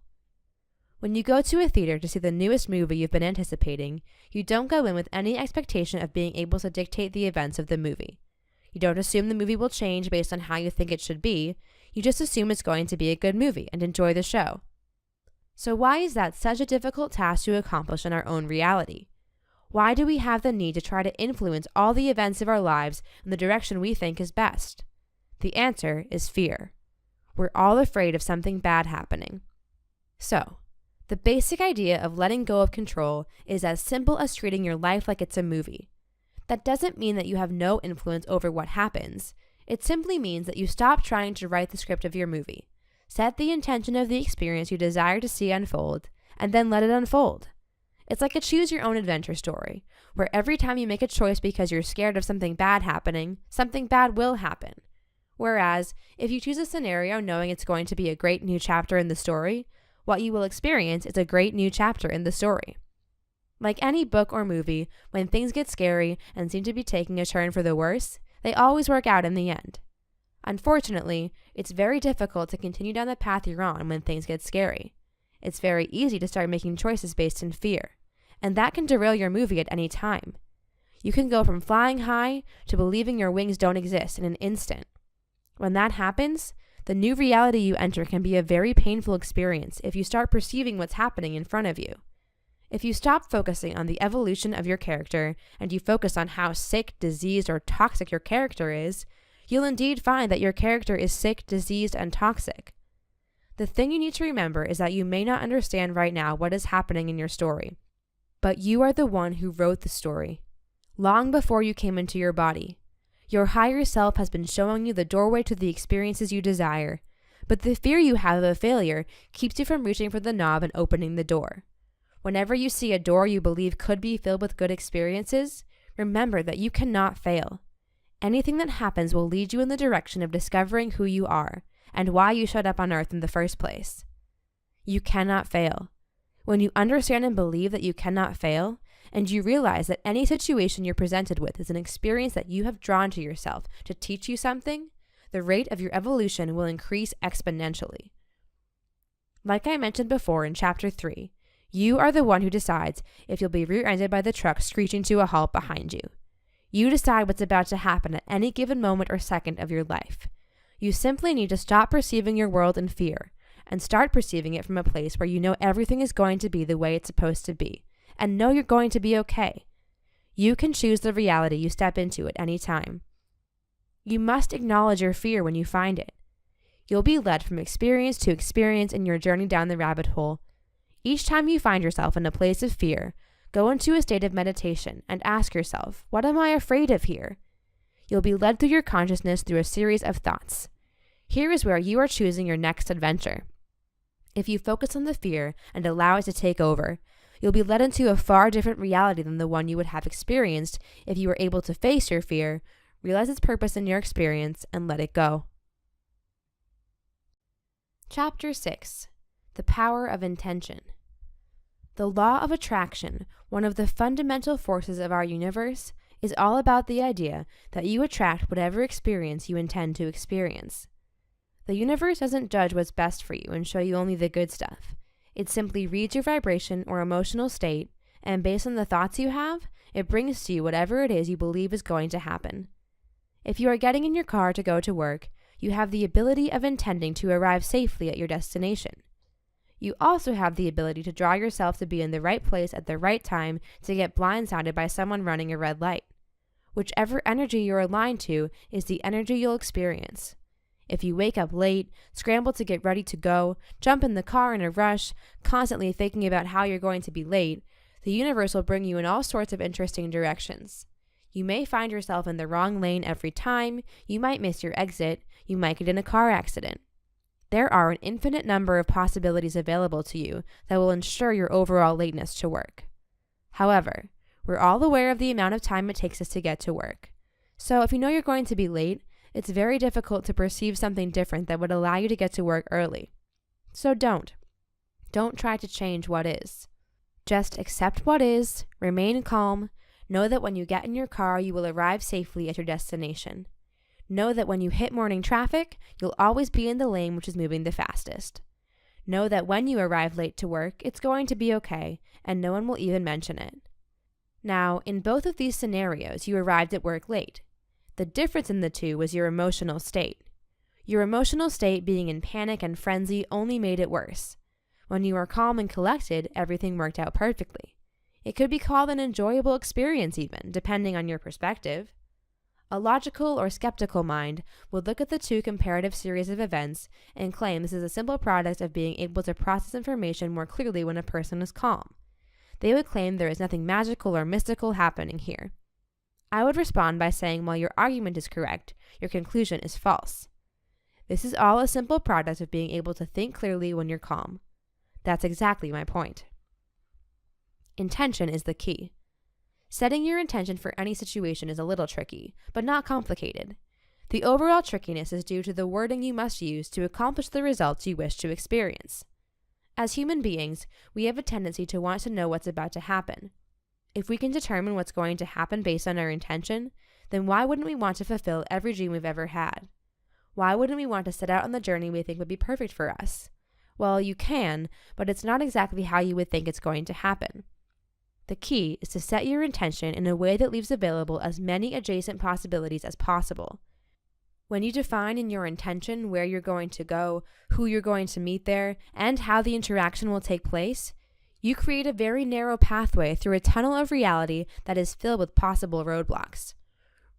When you go to a theater to see the newest movie you've been anticipating, you don't go in with any expectation of being able to dictate the events of the movie. You don't assume the movie will change based on how you think it should be. You just assume it's going to be a good movie and enjoy the show. So why is that such a difficult task to accomplish in our own reality? Why do we have the need to try to influence all the events of our lives in the direction we think is best? The answer is fear. We're all afraid of something bad happening. So, the basic idea of letting go of control is as simple as treating your life like it's a movie. That doesn't mean that you have no influence over what happens. It simply means that you stop trying to write the script of your movie. Set the intention of the experience you desire to see unfold, and then let it unfold. It's like a choose-your-own-adventure story, where every time you make a choice because you're scared of something bad happening, something bad will happen. Whereas, if you choose a scenario knowing it's going to be a great new chapter in the story, what you will experience is a great new chapter in the story. Like any book or movie, when things get scary and seem to be taking a turn for the worse, they always work out in the end. Unfortunately, it's very difficult to continue down the path you're on when things get scary. It's very easy to start making choices based in fear, and that can derail your movie at any time. You can go from flying high to believing your wings don't exist in an instant. When that happens, the new reality you enter can be a very painful experience if you start perceiving what's happening in front of you. If you stop focusing on the evolution of your character and you focus on how sick, diseased, or toxic your character is, you'll indeed find that your character is sick, diseased, and toxic. The thing you need to remember is that you may not understand right now what is happening in your story, but you are the one who wrote the story. Long before you came into your body, your higher self has been showing you the doorway to the experiences you desire, but the fear you have of a failure keeps you from reaching for the knob and opening the door. Whenever you see a door you believe could be filled with good experiences, remember that you cannot fail. Anything that happens will lead you in the direction of discovering who you are and why you showed up on Earth in the first place. You cannot fail. When you understand and believe that you cannot fail, and you realize that any situation you're presented with is an experience that you have drawn to yourself to teach you something, the rate of your evolution will increase exponentially. Like I mentioned before in Chapter 3, you are the one who decides if you'll be rear-ended by the truck screeching to a halt behind you. You decide what's about to happen at any given moment or second of your life. You simply need to stop perceiving your world in fear and start perceiving it from a place where you know everything is going to be the way it's supposed to be, and know you're going to be okay. You can choose the reality you step into at any time. You must acknowledge your fear when you find it. You'll be led from experience to experience in your journey down the rabbit hole. Each time you find yourself in a place of fear, go into a state of meditation and ask yourself, what am I afraid of here? You'll be led through your consciousness through a series of thoughts. Here is where you are choosing your next adventure. If you focus on the fear and allow it to take over, you'll be led into a far different reality than the one you would have experienced if you were able to face your fear, realize its purpose in your experience, and let it go. Chapter 6. The Power of Intention. The law of attraction, one of the fundamental forces of our universe, is all about the idea that you attract whatever experience you intend to experience. The universe doesn't judge what's best for you and show you only the good stuff. It simply reads your vibration or emotional state, and based on the thoughts you have, it brings to you whatever it is you believe is going to happen. If you are getting in your car to go to work, you have the ability of intending to arrive safely at your destination. You also have the ability to draw yourself to be in the right place at the right time to get blindsided by someone running a red light. Whichever energy you're aligned to is the energy you'll experience. If you wake up late, scramble to get ready to go, jump in the car in a rush, constantly thinking about how you're going to be late, the universe will bring you in all sorts of interesting directions. You may find yourself in the wrong lane every time, you might miss your exit, you might get in a car accident. There are an infinite number of possibilities available to you that will ensure your overall lateness to work. However, we're all aware of the amount of time it takes us to get to work. So if you know you're going to be late, it's very difficult to perceive something different that would allow you to get to work early. So don't. Don't try to change what is. Just accept what is, remain calm, know that when you get in your car, you will arrive safely at your destination. Know that when you hit morning traffic, you'll always be in the lane which is moving the fastest. Know that when you arrive late to work, it's going to be okay, and no one will even mention it. Now, in both of these scenarios, you arrived at work late. The difference in the two was your emotional state. Your emotional state being in panic and frenzy only made it worse. When you were calm and collected, everything worked out perfectly. It could be called an enjoyable experience even, depending on your perspective. A logical or skeptical mind would look at the two comparative series of events and claim this is a simple product of being able to process information more clearly when a person is calm. They would claim there is nothing magical or mystical happening here. I would respond by saying while your argument is correct, your conclusion is false. This is all a simple product of being able to think clearly when you're calm. That's exactly my point. Intention is the key. Setting your intention for any situation is a little tricky, but not complicated. The overall trickiness is due to the wording you must use to accomplish the results you wish to experience. As human beings, we have a tendency to want to know what's about to happen. If we can determine what's going to happen based on our intention, then why wouldn't we want to fulfill every dream we've ever had? Why wouldn't we want to set out on the journey we think would be perfect for us? Well, you can, but it's not exactly how you would think it's going to happen. The key is to set your intention in a way that leaves available as many adjacent possibilities as possible. When you define in your intention where you're going to go, who you're going to meet there, and how the interaction will take place, you create a very narrow pathway through a tunnel of reality that is filled with possible roadblocks.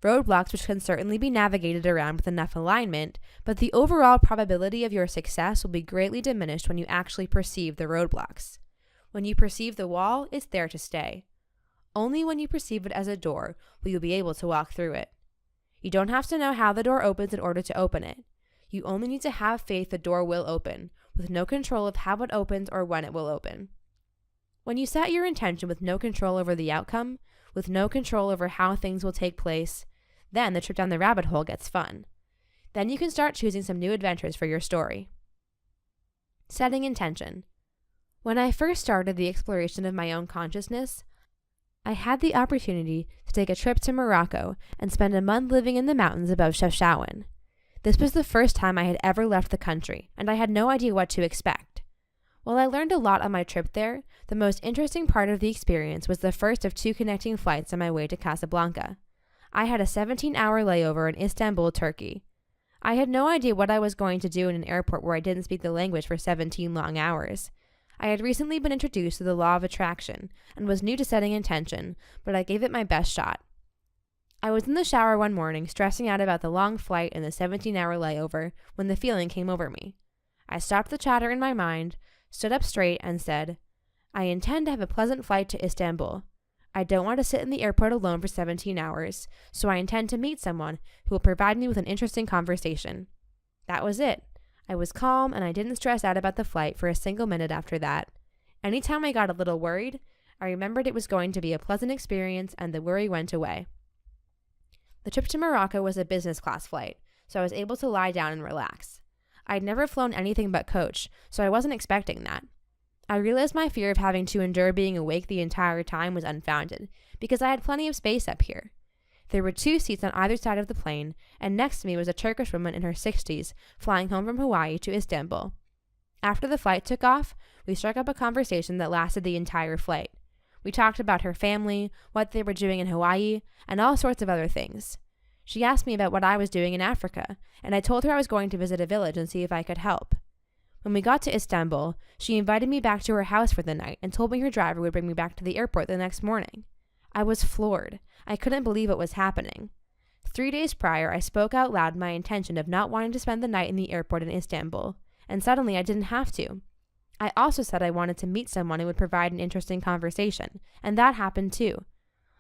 Roadblocks which can certainly be navigated around with enough alignment, but the overall probability of your success will be greatly diminished when you actually perceive the roadblocks. When you perceive the wall, it's there to stay. Only when you perceive it as a door will you be able to walk through it. You don't have to know how the door opens in order to open it. You only need to have faith the door will open, with no control of how it opens or when it will open. When you set your intention with no control over the outcome, with no control over how things will take place, then the trip down the rabbit hole gets fun. Then you can start choosing some new adventures for your story. Setting intention. When I first started the exploration of my own consciousness, I had the opportunity to take a trip to Morocco and spend a month living in the mountains above Chefchaouen. This was the first time I had ever left the country, and I had no idea what to expect. While I learned a lot on my trip there, the most interesting part of the experience was the first of 2 connecting flights on my way to Casablanca. I had a 17-hour layover in Istanbul, Turkey. I had no idea what I was going to do in an airport where I didn't speak the language for 17 long hours. I had recently been introduced to the law of attraction and was new to setting intention, but I gave it my best shot. I was in the shower one morning, stressing out about the long flight and the 17-hour layover, when the feeling came over me. I stopped the chatter in my mind, stood up straight, and said, I intend to have a pleasant flight to Istanbul. I don't want to sit in the airport alone for 17 hours, so I intend to meet someone who will provide me with an interesting conversation. That was it. I was calm, and I didn't stress out about the flight for a single minute after that. Anytime I got a little worried, I remembered it was going to be a pleasant experience, and the worry went away. The trip to Morocco was a business class flight, so I was able to lie down and relax. I'd never flown anything but coach, so I wasn't expecting that. I realized my fear of having to endure being awake the entire time was unfounded, because I had plenty of space up here. There were 2 seats on either side of the plane, and next to me was a Turkish woman in her 60s, flying home from Hawaii to Istanbul. After the flight took off, we struck up a conversation that lasted the entire flight. We talked about her family, what they were doing in Hawaii, and all sorts of other things. She asked me about what I was doing in Africa, and I told her I was going to visit a village and see if I could help. When we got to Istanbul, she invited me back to her house for the night and told me her driver would bring me back to the airport the next morning. I was floored. I couldn't believe what was happening. 3 days prior, I spoke out loud my intention of not wanting to spend the night in the airport in Istanbul, and suddenly I didn't have to. I also said I wanted to meet someone who would provide an interesting conversation, and that happened too.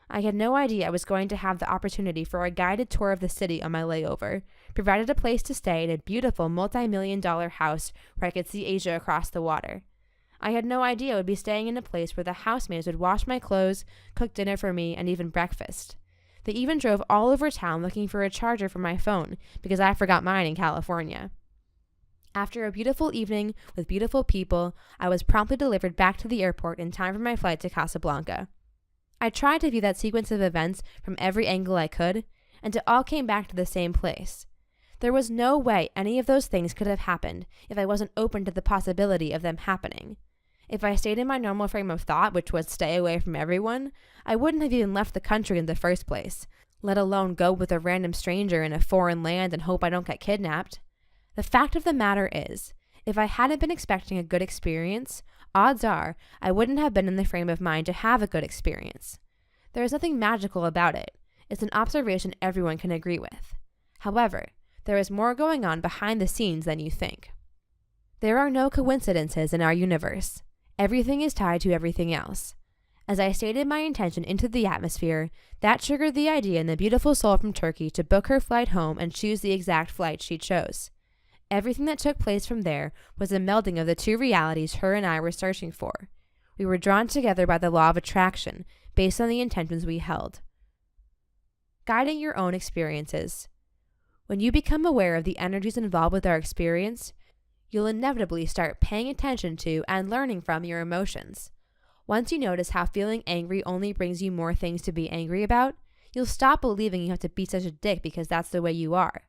I had no idea I was going to have the opportunity for a guided tour of the city on my layover, provided a place to stay in a beautiful multi-million-dollar house where I could see Asia across the water. I had no idea I would be staying in a place where the housemaids would wash my clothes, cook dinner for me, and even breakfast. They even drove all over town looking for a charger for my phone because I forgot mine in California. After a beautiful evening with beautiful people, I was promptly delivered back to the airport in time for my flight to Casablanca. I tried to view that sequence of events from every angle I could, and it all came back to the same place. There was no way any of those things could have happened if I wasn't open to the possibility of them happening. If I stayed in my normal frame of thought, which was stay away from everyone, I wouldn't have even left the country in the first place, let alone go with a random stranger in a foreign land and hope I don't get kidnapped. The fact of the matter is, if I hadn't been expecting a good experience, odds are I wouldn't have been in the frame of mind to have a good experience. There is nothing magical about it. It's an observation everyone can agree with. However, there is more going on behind the scenes than you think. There are no coincidences in our universe. Everything is tied to everything else. As I stated my intention into the atmosphere, that triggered the idea in the beautiful soul from Turkey to book her flight home and choose the exact flight she chose. Everything that took place from there was a melding of the 2 realities her and I were searching for. We were drawn together by the law of attraction, based on the intentions we held. Guiding your own experiences. When you become aware of the energies involved with our experience, you'll inevitably start paying attention to and learning from your emotions. Once you notice how feeling angry only brings you more things to be angry about, you'll stop believing you have to be such a dick because that's the way you are.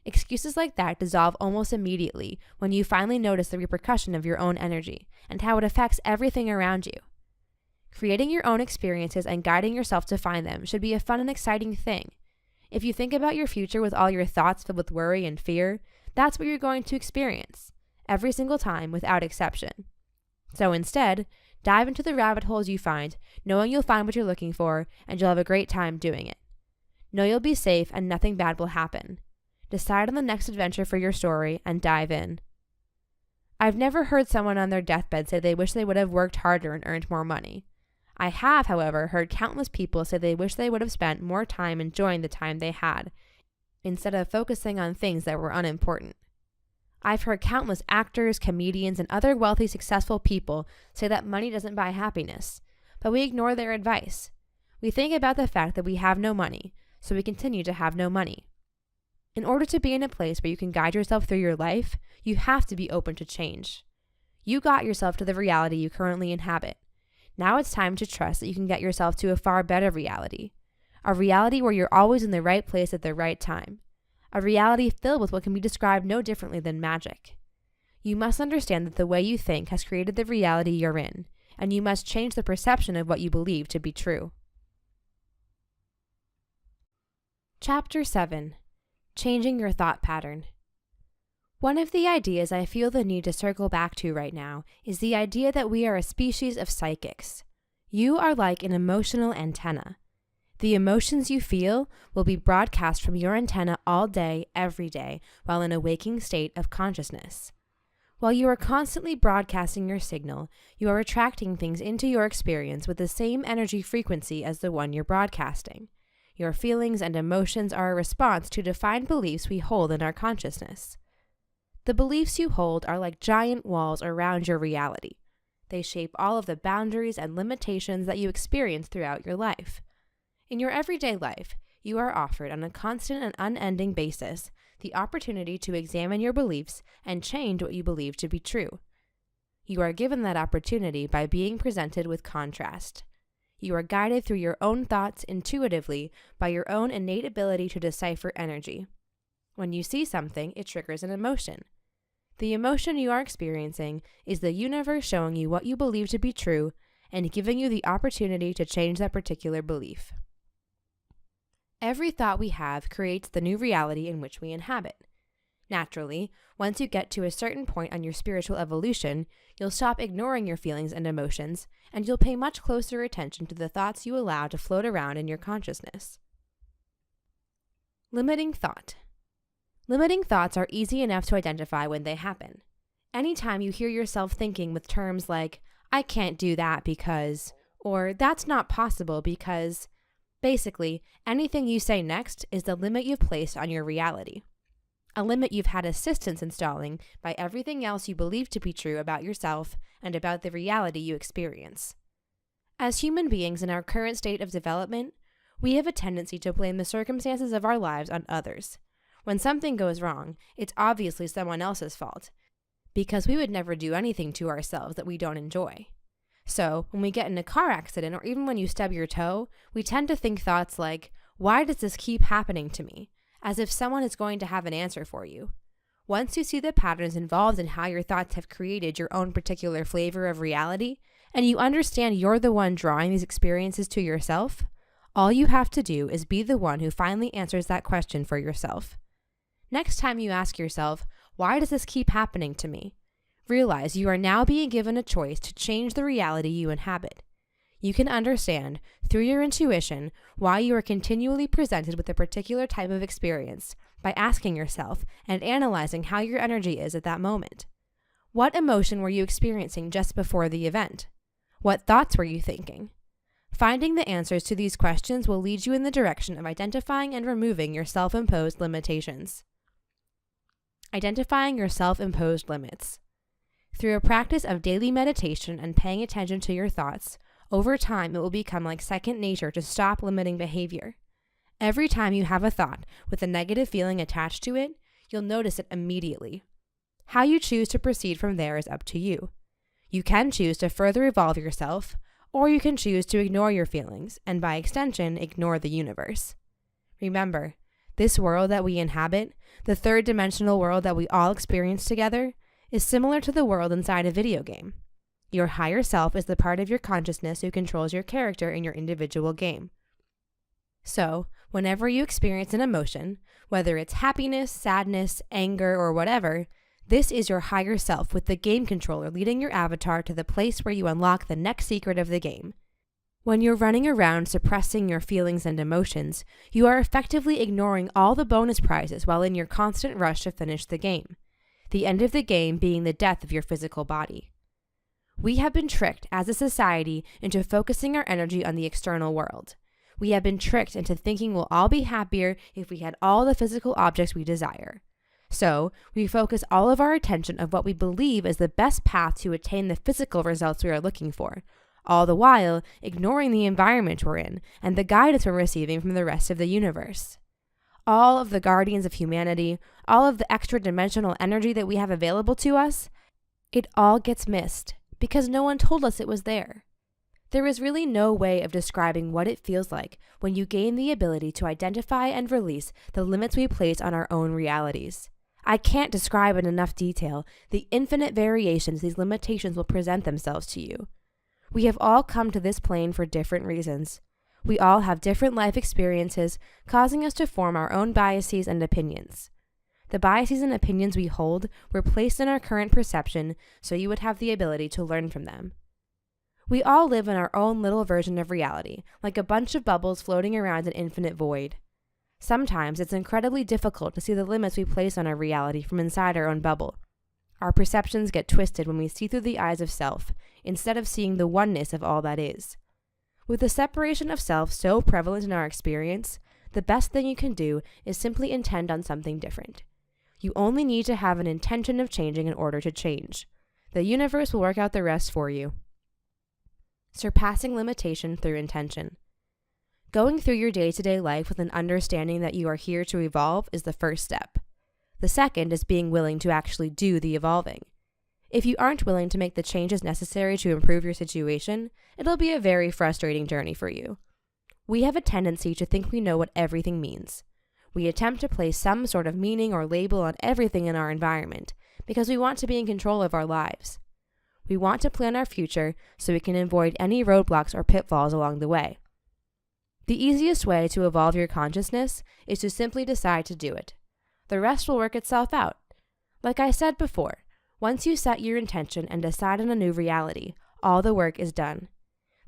Excuses like that dissolve almost immediately when you finally notice the repercussion of your own energy and how it affects everything around you. Creating your own experiences and guiding yourself to find them should be a fun and exciting thing. If you think about your future with all your thoughts filled with worry and fear, that's what you're going to experience, every single time without exception. So instead, dive into the rabbit holes you find, knowing you'll find what you're looking for, and you'll have a great time doing it. Know you'll be safe and nothing bad will happen. Decide on the next adventure for your story and dive in. I've never heard someone on their deathbed say they wish they would have worked harder and earned more money. I have, however, heard countless people say they wish they would have spent more time enjoying the time they had, instead of focusing on things that were unimportant. I've heard countless actors, comedians, and other wealthy, successful people say that money doesn't buy happiness, but we ignore their advice. We think about the fact that we have no money, so we continue to have no money. In order to be in a place where you can guide yourself through your life, you have to be open to change. You got yourself to the reality you currently inhabit. Now it's time to trust that you can get yourself to a far better reality. A reality where you're always in the right place at the right time. A reality filled with what can be described no differently than magic. You must understand that the way you think has created the reality you're in, and you must change the perception of what you believe to be true. Chapter 7. Changing your thought pattern. One of the ideas I feel the need to circle back to right now is the idea that we are a species of psychics. You are like an emotional antenna. The emotions you feel will be broadcast from your antenna all day, every day, while in a waking state of consciousness. While you are constantly broadcasting your signal, you are attracting things into your experience with the same energy frequency as the one you're broadcasting. Your feelings and emotions are a response to defined beliefs we hold in our consciousness. The beliefs you hold are like giant walls around your reality. They shape all of the boundaries and limitations that you experience throughout your life. In your everyday life, you are offered on a constant and unending basis the opportunity to examine your beliefs and change what you believe to be true. You are given that opportunity by being presented with contrast. You are guided through your own thoughts intuitively by your own innate ability to decipher energy. When you see something, it triggers an emotion. The emotion you are experiencing is the universe showing you what you believe to be true and giving you the opportunity to change that particular belief. Every thought we have creates the new reality in which we inhabit. Naturally, once you get to a certain point on your spiritual evolution, you'll stop ignoring your feelings and emotions, and you'll pay much closer attention to the thoughts you allow to float around in your consciousness. Limiting thought. Limiting thoughts are easy enough to identify when they happen. Anytime you hear yourself thinking with terms like, I can't do that because, or that's not possible because, basically, anything you say next is the limit you've placed on your reality. A limit you've had assistance installing by everything else you believe to be true about yourself and about the reality you experience. As human beings in our current state of development, we have a tendency to blame the circumstances of our lives on others. When something goes wrong, it's obviously someone else's fault, because we would never do anything to ourselves that we don't enjoy. So, when we get in a car accident or even when you stub your toe, we tend to think thoughts like, why does this keep happening to me? As if someone is going to have an answer for you. Once you see the patterns involved in how your thoughts have created your own particular flavor of reality, and you understand you're the one drawing these experiences to yourself, all you have to do is be the one who finally answers that question for yourself. Next time you ask yourself, why does this keep happening to me? Realize you are now being given a choice to change the reality you inhabit. You can understand, through your intuition, why you are continually presented with a particular type of experience by asking yourself and analyzing how your energy is at that moment. What emotion were you experiencing just before the event? What thoughts were you thinking? Finding the answers to these questions will lead you in the direction of identifying and removing your self-imposed limitations. Identifying your self-imposed limits. Through a practice of daily meditation and paying attention to your thoughts, over time it will become like second nature to stop limiting behavior. Every time you have a thought with a negative feeling attached to it, you'll notice it immediately. How you choose to proceed from there is up to you. You can choose to further evolve yourself, or you can choose to ignore your feelings and, by extension, ignore the universe. Remember, this world that we inhabit, the third-dimensional world that we all experience together, is similar to the world inside a video game. Your higher self is the part of your consciousness who controls your character in your individual game. So, whenever you experience an emotion, whether it's happiness, sadness, anger, or whatever, this is your higher self with the game controller leading your avatar to the place where you unlock the next secret of the game. When you're running around suppressing your feelings and emotions, you are effectively ignoring all the bonus prizes while in your constant rush to finish the game, the end of the game being the death of your physical body. We have been tricked as a society into focusing our energy on the external world. We have been tricked into thinking we'll all be happier if we had all the physical objects we desire. So, we focus all of our attention on what we believe is the best path to attain the physical results we are looking for, all the while ignoring the environment we're in and the guidance we're receiving from the rest of the universe. All of the guardians of humanity, all of the extra-dimensional energy that we have available to us, it all gets missed because no one told us it was there. There is really no way of describing what it feels like when you gain the ability to identify and release the limits we place on our own realities. I can't describe in enough detail the infinite variations these limitations will present themselves to you. We have all come to this plane for different reasons. We all have different life experiences, causing us to form our own biases and opinions. The biases and opinions we hold were placed in our current perception so you would have the ability to learn from them. We all live in our own little version of reality, like a bunch of bubbles floating around an infinite void. Sometimes it's incredibly difficult to see the limits we place on our reality from inside our own bubble. Our perceptions get twisted when we see through the eyes of self, instead of seeing the oneness of all that is. With the separation of self so prevalent in our experience, the best thing you can do is simply intend on something different. You only need to have an intention of changing in order to change. The universe will work out the rest for you. Surpassing limitation through intention. Going through your day-to-day life with an understanding that you are here to evolve is the first step. The second is being willing to actually do the evolving. If you aren't willing to make the changes necessary to improve your situation, it'll be a very frustrating journey for you. We have a tendency to think we know what everything means. We attempt to place some sort of meaning or label on everything in our environment because we want to be in control of our lives. We want to plan our future so we can avoid any roadblocks or pitfalls along the way. The easiest way to evolve your consciousness is to simply decide to do it. The rest will work itself out. Like I said before, once you set your intention and decide on a new reality, all the work is done.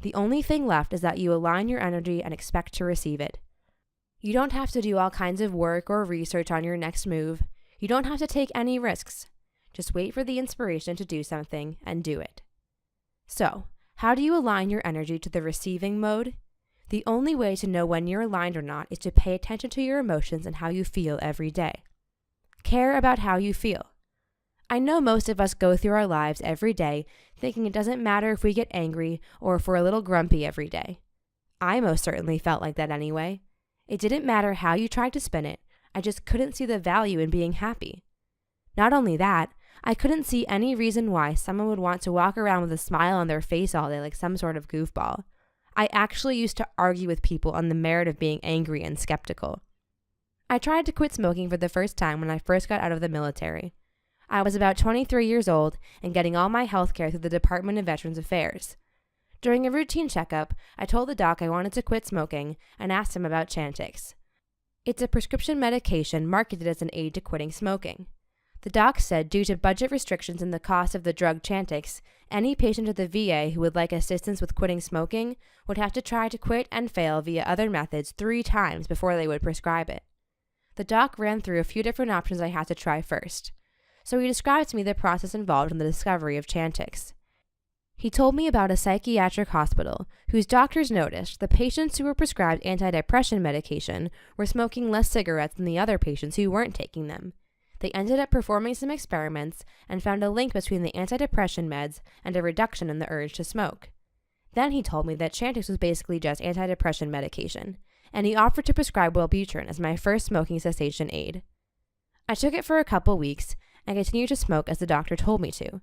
The only thing left is that you align your energy and expect to receive it. You don't have to do all kinds of work or research on your next move. You don't have to take any risks. Just wait for the inspiration to do something and do it. So, how do you align your energy to the receiving mode? The only way to know when you're aligned or not is to pay attention to your emotions and how you feel every day. Care about how you feel. I know most of us go through our lives every day thinking it doesn't matter if we get angry or if we're a little grumpy every day. I most certainly felt like that anyway. It didn't matter how you tried to spin it, I just couldn't see the value in being happy. Not only that, I couldn't see any reason why someone would want to walk around with a smile on their face all day like some sort of goofball. I actually used to argue with people on the merit of being angry and skeptical. I tried to quit smoking for the first time when I first got out of the military. I was about 23 years old and getting all my health care through the Department of Veterans Affairs. During a routine checkup, I told the doc I wanted to quit smoking and asked him about Chantix. It's a prescription medication marketed as an aid to quitting smoking. The doc said due to budget restrictions and the cost of the drug Chantix, any patient at the VA who would like assistance with quitting smoking would have to try to quit and fail via other methods 3 times before they would prescribe it. The doc ran through a few different options I had to try first. So he described to me the process involved in the discovery of Chantix. He told me about a psychiatric hospital whose doctors noticed the patients who were prescribed antidepressant medication were smoking less cigarettes than the other patients who weren't taking them. They ended up performing some experiments and found a link between the antidepressant meds and a reduction in the urge to smoke. Then he told me that Chantix was basically just antidepressant medication, and he offered to prescribe Wellbutrin as my first smoking cessation aid. I took it for a couple weeks and continued to smoke as the doctor told me to.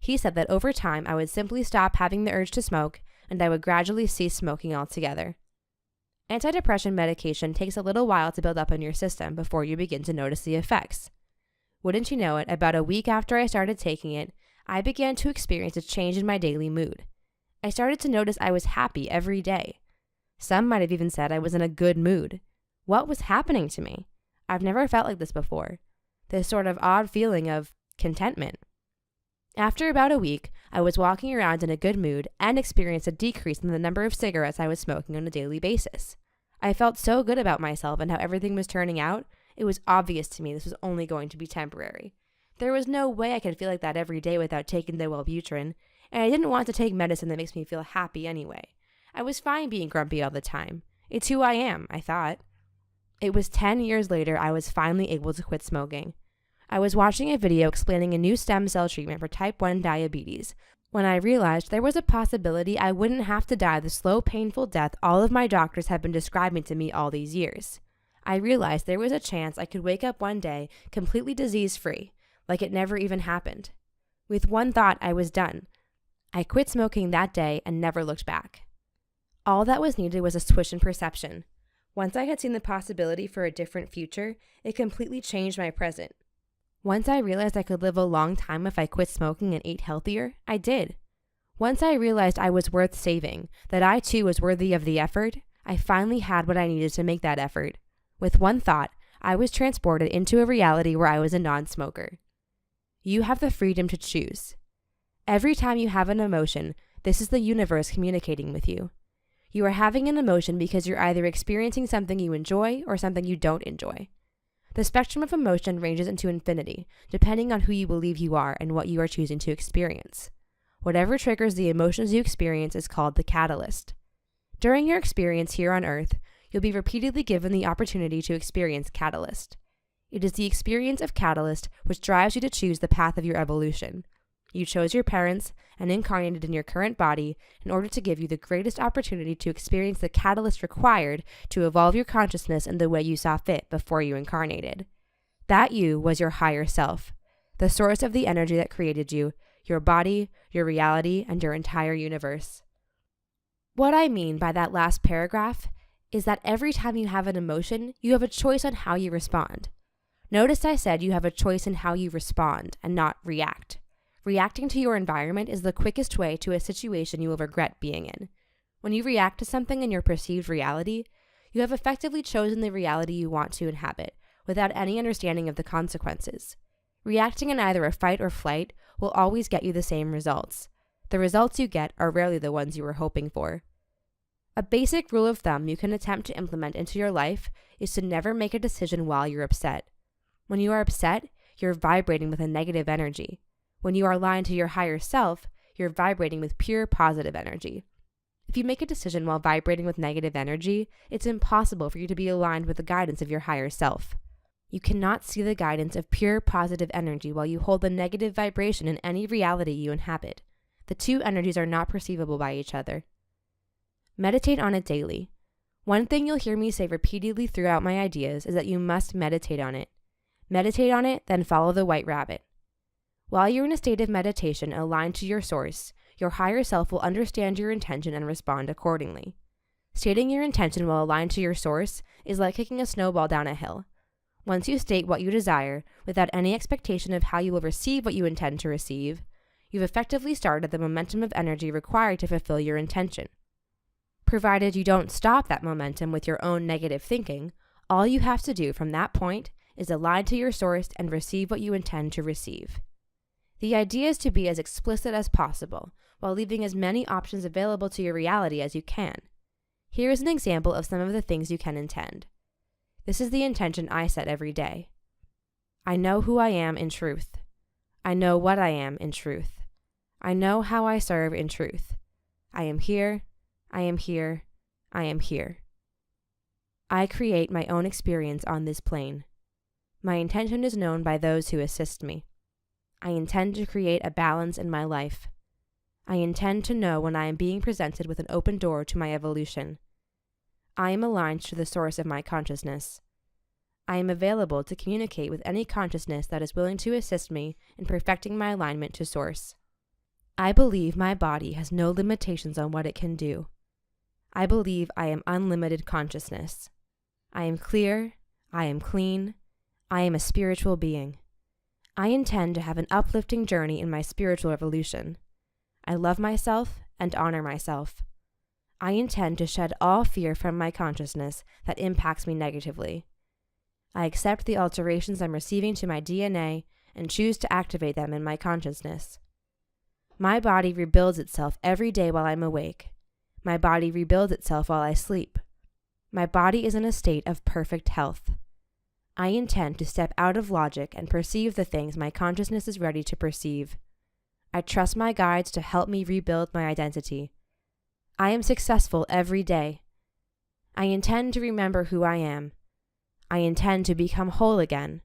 He said that over time I would simply stop having the urge to smoke and I would gradually cease smoking altogether. Antidepressant medication takes a little while to build up in your system before you begin to notice the effects. Wouldn't you know it, about a week after I started taking it, I began to experience a change in my daily mood. I started to notice I was happy every day. Some might have even said I was in a good mood. What was happening to me? I've never felt like this before. This sort of odd feeling of contentment. After about a week, I was walking around in a good mood and experienced a decrease in the number of cigarettes I was smoking on a daily basis. I felt so good about myself and how everything was turning out, it was obvious to me this was only going to be temporary. There was no way I could feel like that every day without taking the Wellbutrin, and I didn't want to take medicine that makes me feel happy anyway. I was fine being grumpy all the time. It's who I am, I thought. It was 10 years later I was finally able to quit smoking. I was watching a video explaining a new stem cell treatment for type 1 diabetes when I realized there was a possibility I wouldn't have to die the slow, painful death all of my doctors had been describing to me all these years. I realized there was a chance I could wake up one day completely disease-free, like it never even happened. With one thought, I was done. I quit smoking that day and never looked back. All that was needed was a switch in perception. Once I had seen the possibility for a different future, it completely changed my present. Once I realized I could live a long time if I quit smoking and ate healthier, I did. Once I realized I was worth saving, that I too was worthy of the effort, I finally had what I needed to make that effort. With one thought, I was transported into a reality where I was a non-smoker. You have the freedom to choose. Every time you have an emotion, this is the universe communicating with you. You are having an emotion because you're either experiencing something you enjoy or something you don't enjoy. The spectrum of emotion ranges into infinity, depending on who you believe you are and what you are choosing to experience. Whatever triggers the emotions you experience is called the catalyst. During your experience here on Earth, you'll be repeatedly given the opportunity to experience catalyst. It is the experience of catalyst which drives you to choose the path of your evolution. You chose your parents and incarnated in your current body in order to give you the greatest opportunity to experience the catalyst required to evolve your consciousness in the way you saw fit before you incarnated. That you was your higher self, the source of the energy that created you, your body, your reality, and your entire universe. What I mean by that last paragraph is that every time you have an emotion, you have a choice on how you respond. Notice I said you have a choice in how you respond and not react. Reacting to your environment is the quickest way to a situation you will regret being in. When you react to something in your perceived reality, you have effectively chosen the reality you want to inhabit, without any understanding of the consequences. Reacting in either a fight or flight will always get you the same results. The results you get are rarely the ones you were hoping for. A basic rule of thumb you can attempt to implement into your life is to never make a decision while you're upset. When you are upset, you're vibrating with a negative energy. When you are aligned to your higher self, you're vibrating with pure positive energy. If you make a decision while vibrating with negative energy, it's impossible for you to be aligned with the guidance of your higher self. You cannot see the guidance of pure positive energy while you hold the negative vibration in any reality you inhabit. The two energies are not perceivable by each other. Meditate on it daily. One thing you'll hear me say repeatedly throughout my ideas is that you must meditate on it. Meditate on it, then follow the white rabbit. While you're in a state of meditation aligned to your source, your higher self will understand your intention and respond accordingly. Stating your intention while aligned to your source is like kicking a snowball down a hill. Once you state what you desire, without any expectation of how you will receive what you intend to receive, you've effectively started the momentum of energy required to fulfill your intention. Provided you don't stop that momentum with your own negative thinking, all you have to do from that point is align to your source and receive what you intend to receive. The idea is to be as explicit as possible, while leaving as many options available to your reality as you can. Here is an example of some of the things you can intend. This is the intention I set every day. I know who I am in truth. I know what I am in truth. I know how I serve in truth. I am here. I am here. I am here. I create my own experience on this plane. My intention is known by those who assist me. I intend to create a balance in my life. I intend to know when I am being presented with an open door to my evolution. I am aligned to the source of my consciousness. I am available to communicate with any consciousness that is willing to assist me in perfecting my alignment to source. I believe my body has no limitations on what it can do. I believe I am unlimited consciousness. I am clear. I am clean. I am a spiritual being. I intend to have an uplifting journey in my spiritual evolution. I love myself and honor myself. I intend to shed all fear from my consciousness that impacts me negatively. I accept the alterations I'm receiving to my DNA and choose to activate them in my consciousness. My body rebuilds itself every day while I'm awake. My body rebuilds itself while I sleep. My body is in a state of perfect health. I intend to step out of logic and perceive the things my consciousness is ready to perceive. I trust my guides to help me rebuild my identity. I am successful every day. I intend to remember who I am. I intend to become whole again.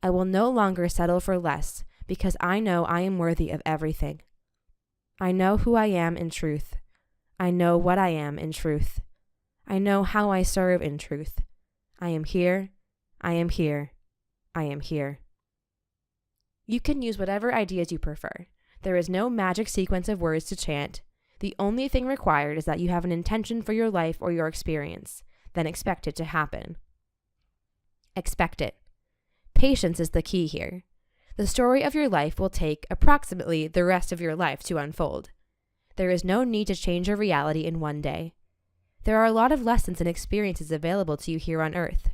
I will no longer settle for less because I know I am worthy of everything. I know who I am in truth. I know what I am in truth. I know how I serve in truth. I am here. I am here. I am here. You can use whatever ideas you prefer. There is no magic sequence of words to chant. The only thing required is that you have an intention for your life or your experience, then expect it to happen. Expect it. Patience is the key here. The story of your life will take approximately the rest of your life to unfold. There is no need to change your reality in one day. There are a lot of lessons and experiences available to you here on Earth.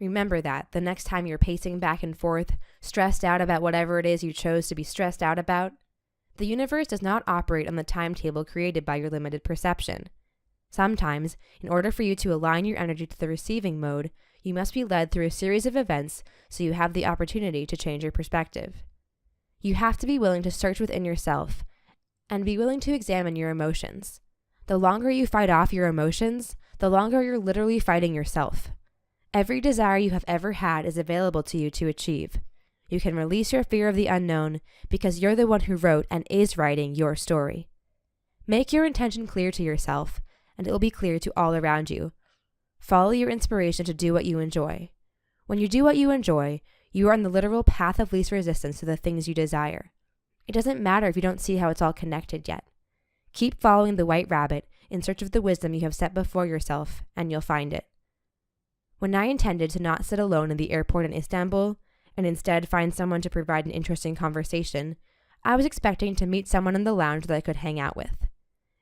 Remember that the next time you're pacing back and forth, stressed out about whatever it is you chose to be stressed out about, the universe does not operate on the timetable created by your limited perception. Sometimes, in order for you to align your energy to the receiving mode, you must be led through a series of events so you have the opportunity to change your perspective. You have to be willing to search within yourself and be willing to examine your emotions. The longer you fight off your emotions, the longer you're literally fighting yourself. Every desire you have ever had is available to you to achieve. You can release your fear of the unknown because you're the one who wrote and is writing your story. Make your intention clear to yourself, and it will be clear to all around you. Follow your inspiration to do what you enjoy. When you do what you enjoy, you are on the literal path of least resistance to the things you desire. It doesn't matter if you don't see how it's all connected yet. Keep following the white rabbit in search of the wisdom you have set before yourself, and you'll find it. When I intended to not sit alone in the airport in Istanbul, and instead find someone to provide an interesting conversation, I was expecting to meet someone in the lounge that I could hang out with.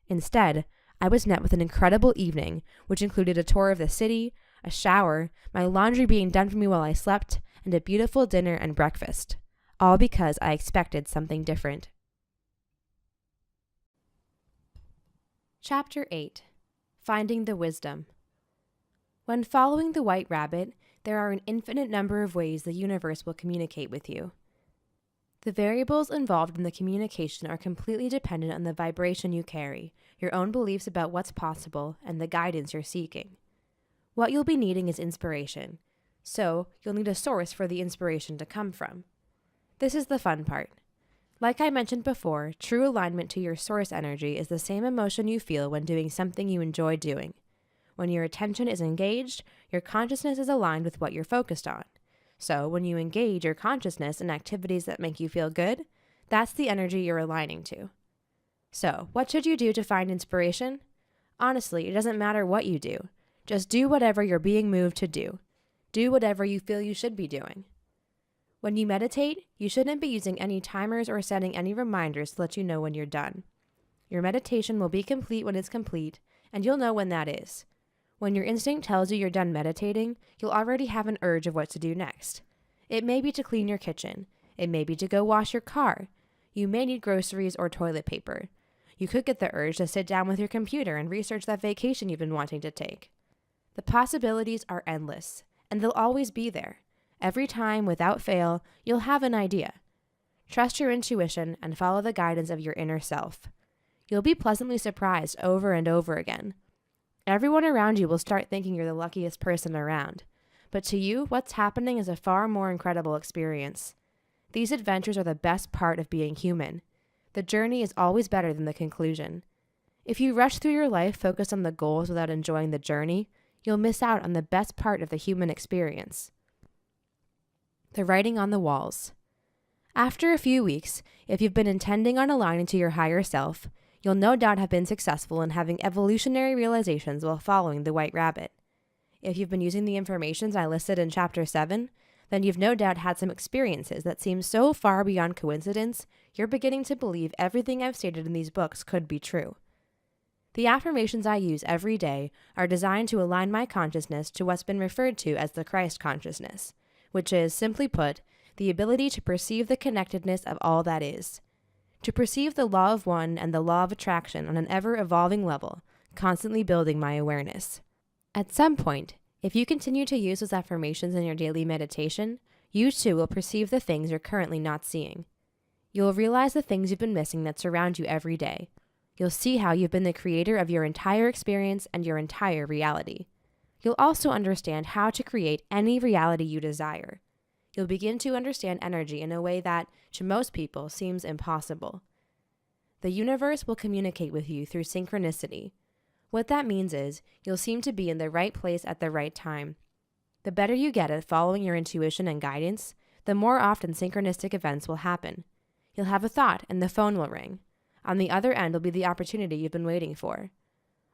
Instead, I was met with an incredible evening, which included a tour of the city, a shower, my laundry being done for me while I slept, and a beautiful dinner and breakfast. All because I expected something different. Chapter 8. Finding the Wisdom. When following the white rabbit, there are an infinite number of ways the universe will communicate with you. The variables involved in the communication are completely dependent on the vibration you carry, your own beliefs about what's possible, and the guidance you're seeking. What you'll be needing is inspiration, so you'll need a source for the inspiration to come from. This is the fun part. Like I mentioned before, true alignment to your source energy is the same emotion you feel when doing something you enjoy doing. When your attention is engaged, your consciousness is aligned with what you're focused on. So when you engage your consciousness in activities that make you feel good, that's the energy you're aligning to. So, what should you do to find inspiration? Honestly, it doesn't matter what you do. Just do whatever you're being moved to do. Do whatever you feel you should be doing. When you meditate, you shouldn't be using any timers or setting any reminders to let you know when you're done. Your meditation will be complete when it's complete, and you'll know when that is. When your instinct tells you you're done meditating, you'll already have an urge of what to do next. It may be to clean your kitchen. It may be to go wash your car. You may need groceries or toilet paper. You could get the urge to sit down with your computer and research that vacation you've been wanting to take. The possibilities are endless, and they'll always be there. Every time, without fail, you'll have an idea. Trust your intuition and follow the guidance of your inner self. You'll be pleasantly surprised over and over again. Everyone around you will start thinking you're the luckiest person around. But to you, what's happening is a far more incredible experience. These adventures are the best part of being human. The journey is always better than the conclusion. If you rush through your life focused on the goals without enjoying the journey, you'll miss out on the best part of the human experience. The writing on the walls. After a few weeks, if you've been intending on aligning to your higher self, you'll no doubt have been successful in having evolutionary realizations while following the white rabbit. If you've been using the information I listed in Chapter 7, then you've no doubt had some experiences that seem so far beyond coincidence, you're beginning to believe everything I've stated in these books could be true. The affirmations I use every day are designed to align my consciousness to what's been referred to as the Christ consciousness, which is, simply put, the ability to perceive the connectedness of all that is. To perceive the law of one and the law of attraction on an ever-evolving level, constantly building my awareness. At some point, if you continue to use those affirmations in your daily meditation, you too will perceive the things you're currently not seeing. You'll realize the things you've been missing that surround you every day. You'll see how you've been the creator of your entire experience and your entire reality. You'll also understand how to create any reality you desire. You'll begin to understand energy in a way that, to most people, seems impossible. The universe will communicate with you through synchronicity. What that means is, you'll seem to be in the right place at the right time. The better you get at following your intuition and guidance, the more often synchronistic events will happen. You'll have a thought and the phone will ring. On the other end will be the opportunity you've been waiting for.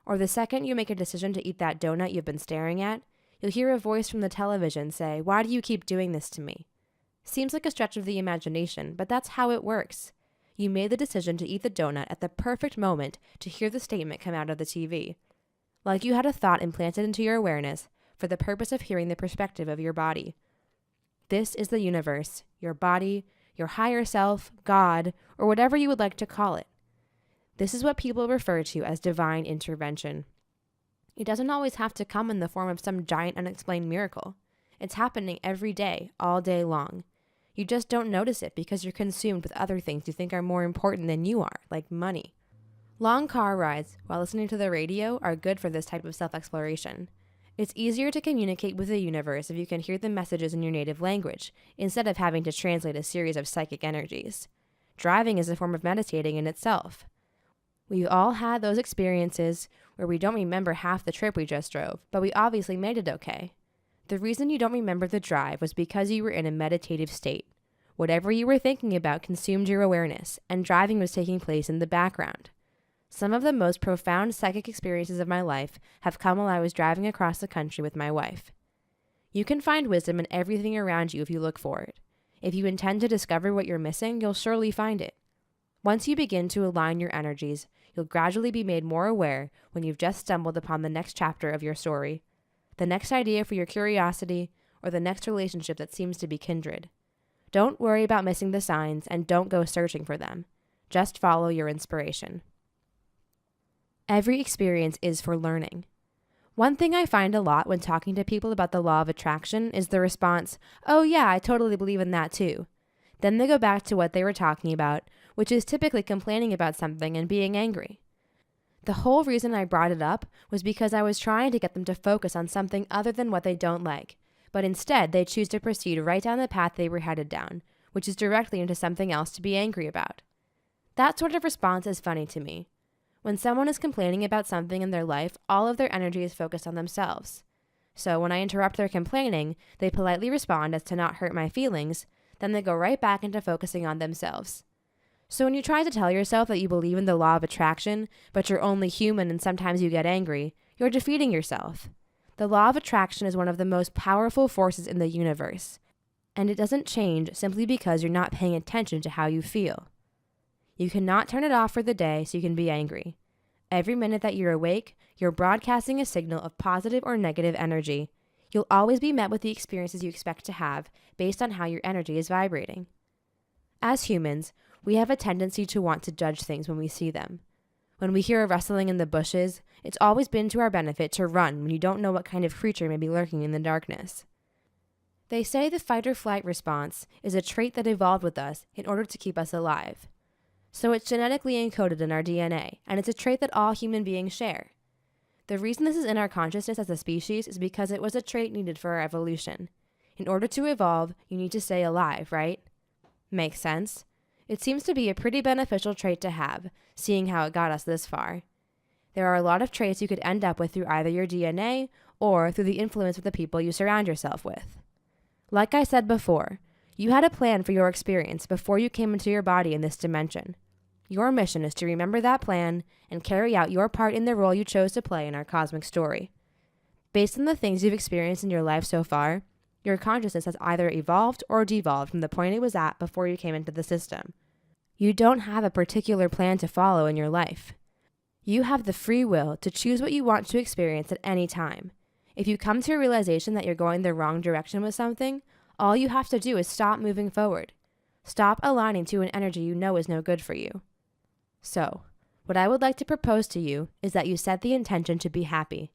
Or the second you make a decision to eat that donut you've been staring at, you'll hear a voice from the television say, "Why do you keep doing this to me?" Seems like a stretch of the imagination, but that's how it works. You made the decision to eat the donut at the perfect moment to hear the statement come out of the TV. Like you had a thought implanted into your awareness for the purpose of hearing the perspective of your body. This is the universe, your body, your higher self, God, or whatever you would like to call it. This is what people refer to as divine intervention. It doesn't always have to come in the form of some giant unexplained miracle. It's happening every day, all day long. You just don't notice it because you're consumed with other things you think are more important than you are, like money. Long car rides while listening to the radio are good for this type of self-exploration. It's easier to communicate with the universe if you can hear the messages in your native language, instead of having to translate a series of psychic energies. Driving is a form of meditating in itself. We've all had those experiences where we don't remember half the trip we just drove, but we obviously made it okay. The reason you don't remember the drive was because you were in a meditative state. Whatever you were thinking about consumed your awareness, and driving was taking place in the background. Some of the most profound psychic experiences of my life have come while I was driving across the country with my wife. You can find wisdom in everything around you if you look for it. If you intend to discover what you're missing, you'll surely find it. Once you begin to align your energies, you'll gradually be made more aware when you've just stumbled upon the next chapter of your story, the next idea for your curiosity, or the next relationship that seems to be kindred. Don't worry about missing the signs and don't go searching for them. Just follow your inspiration. Every experience is for learning. One thing I find a lot when talking to people about the law of attraction is the response, "Oh yeah, I totally believe in that too." Then they go back to what they were talking about, which is typically complaining about something and being angry. The whole reason I brought it up was because I was trying to get them to focus on something other than what they don't like, but instead they choose to proceed right down the path they were headed down, which is directly into something else to be angry about. That sort of response is funny to me. When someone is complaining about something in their life, all of their energy is focused on themselves. So when I interrupt their complaining, they politely respond as to not hurt my feelings, then they go right back into focusing on themselves. So when you try to tell yourself that you believe in the law of attraction, but you're only human and sometimes you get angry, you're defeating yourself. The law of attraction is one of the most powerful forces in the universe, and it doesn't change simply because you're not paying attention to how you feel. You cannot turn it off for the day so you can be angry. Every minute that you're awake, you're broadcasting a signal of positive or negative energy. You'll always be met with the experiences you expect to have based on how your energy is vibrating. As humans, we have a tendency to want to judge things when we see them. When we hear a rustling in the bushes, it's always been to our benefit to run when you don't know what kind of creature may be lurking in the darkness. They say the fight or flight response is a trait that evolved with us in order to keep us alive. So it's genetically encoded in our DNA, and it's a trait that all human beings share. The reason this is in our consciousness as a species is because it was a trait needed for our evolution. In order to evolve, you need to stay alive, right? Makes sense. It seems to be a pretty beneficial trait to have, seeing how it got us this far. There are a lot of traits you could end up with through either your DNA or through the influence of the people you surround yourself with. Like I said before, You had a plan for your experience before you came into your body in this dimension. Your mission is to remember that plan and carry out your part in the role you chose to play in our cosmic story. Based on the things you've experienced in your life so far, your consciousness has either evolved or devolved from the point it was at before you came into the system. You don't have a particular plan to follow in your life. You have the free will to choose what you want to experience at any time. If you come to a realization that you're going the wrong direction with something, all you have to do is stop moving forward. Stop aligning to an energy you know is no good for you. So, what I would like to propose to you is that you set the intention to be happy.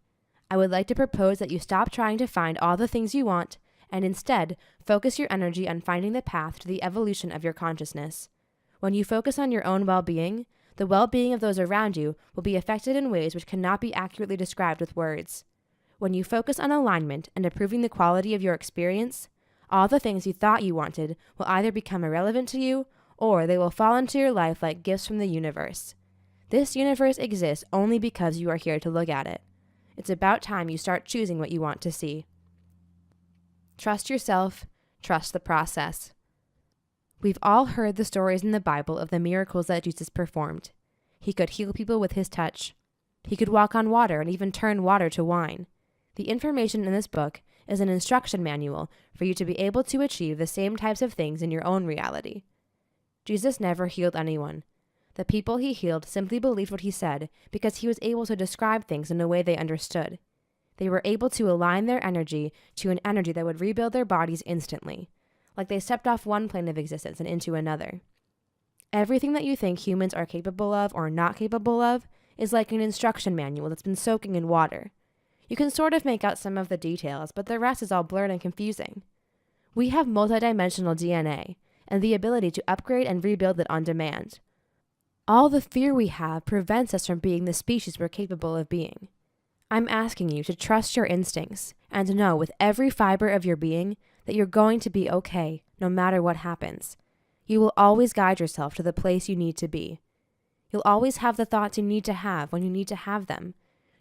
I would like to propose that you stop trying to find all the things you want and instead focus your energy on finding the path to the evolution of your consciousness. When you focus on your own well-being, the well-being of those around you will be affected in ways which cannot be accurately described with words. When you focus on alignment and improving the quality of your experience, all the things you thought you wanted will either become irrelevant to you or they will fall into your life like gifts from the universe. This universe exists only because you are here to look at it. It's about time you start choosing what you want to see. Trust yourself, trust the process. We've all heard the stories in the Bible of the miracles that Jesus performed. He could heal people with his touch. He could walk on water and even turn water to wine. The information in this book is an instruction manual for you to be able to achieve the same types of things in your own reality. Jesus never healed anyone. The people he healed simply believed what he said because he was able to describe things in a way they understood. They were able to align their energy to an energy that would rebuild their bodies instantly, like they stepped off one plane of existence and into another. Everything that you think humans are capable of or not capable of is like an instruction manual that's been soaking in water. You can sort of make out some of the details, but the rest is all blurred and confusing. We have multidimensional DNA and the ability to upgrade and rebuild it on demand. All the fear we have prevents us from being the species we're capable of being. I'm asking you to trust your instincts and to know with every fiber of your being that you're going to be okay no matter what happens. You will always guide yourself to the place you need to be. You'll always have the thoughts you need to have when you need to have them.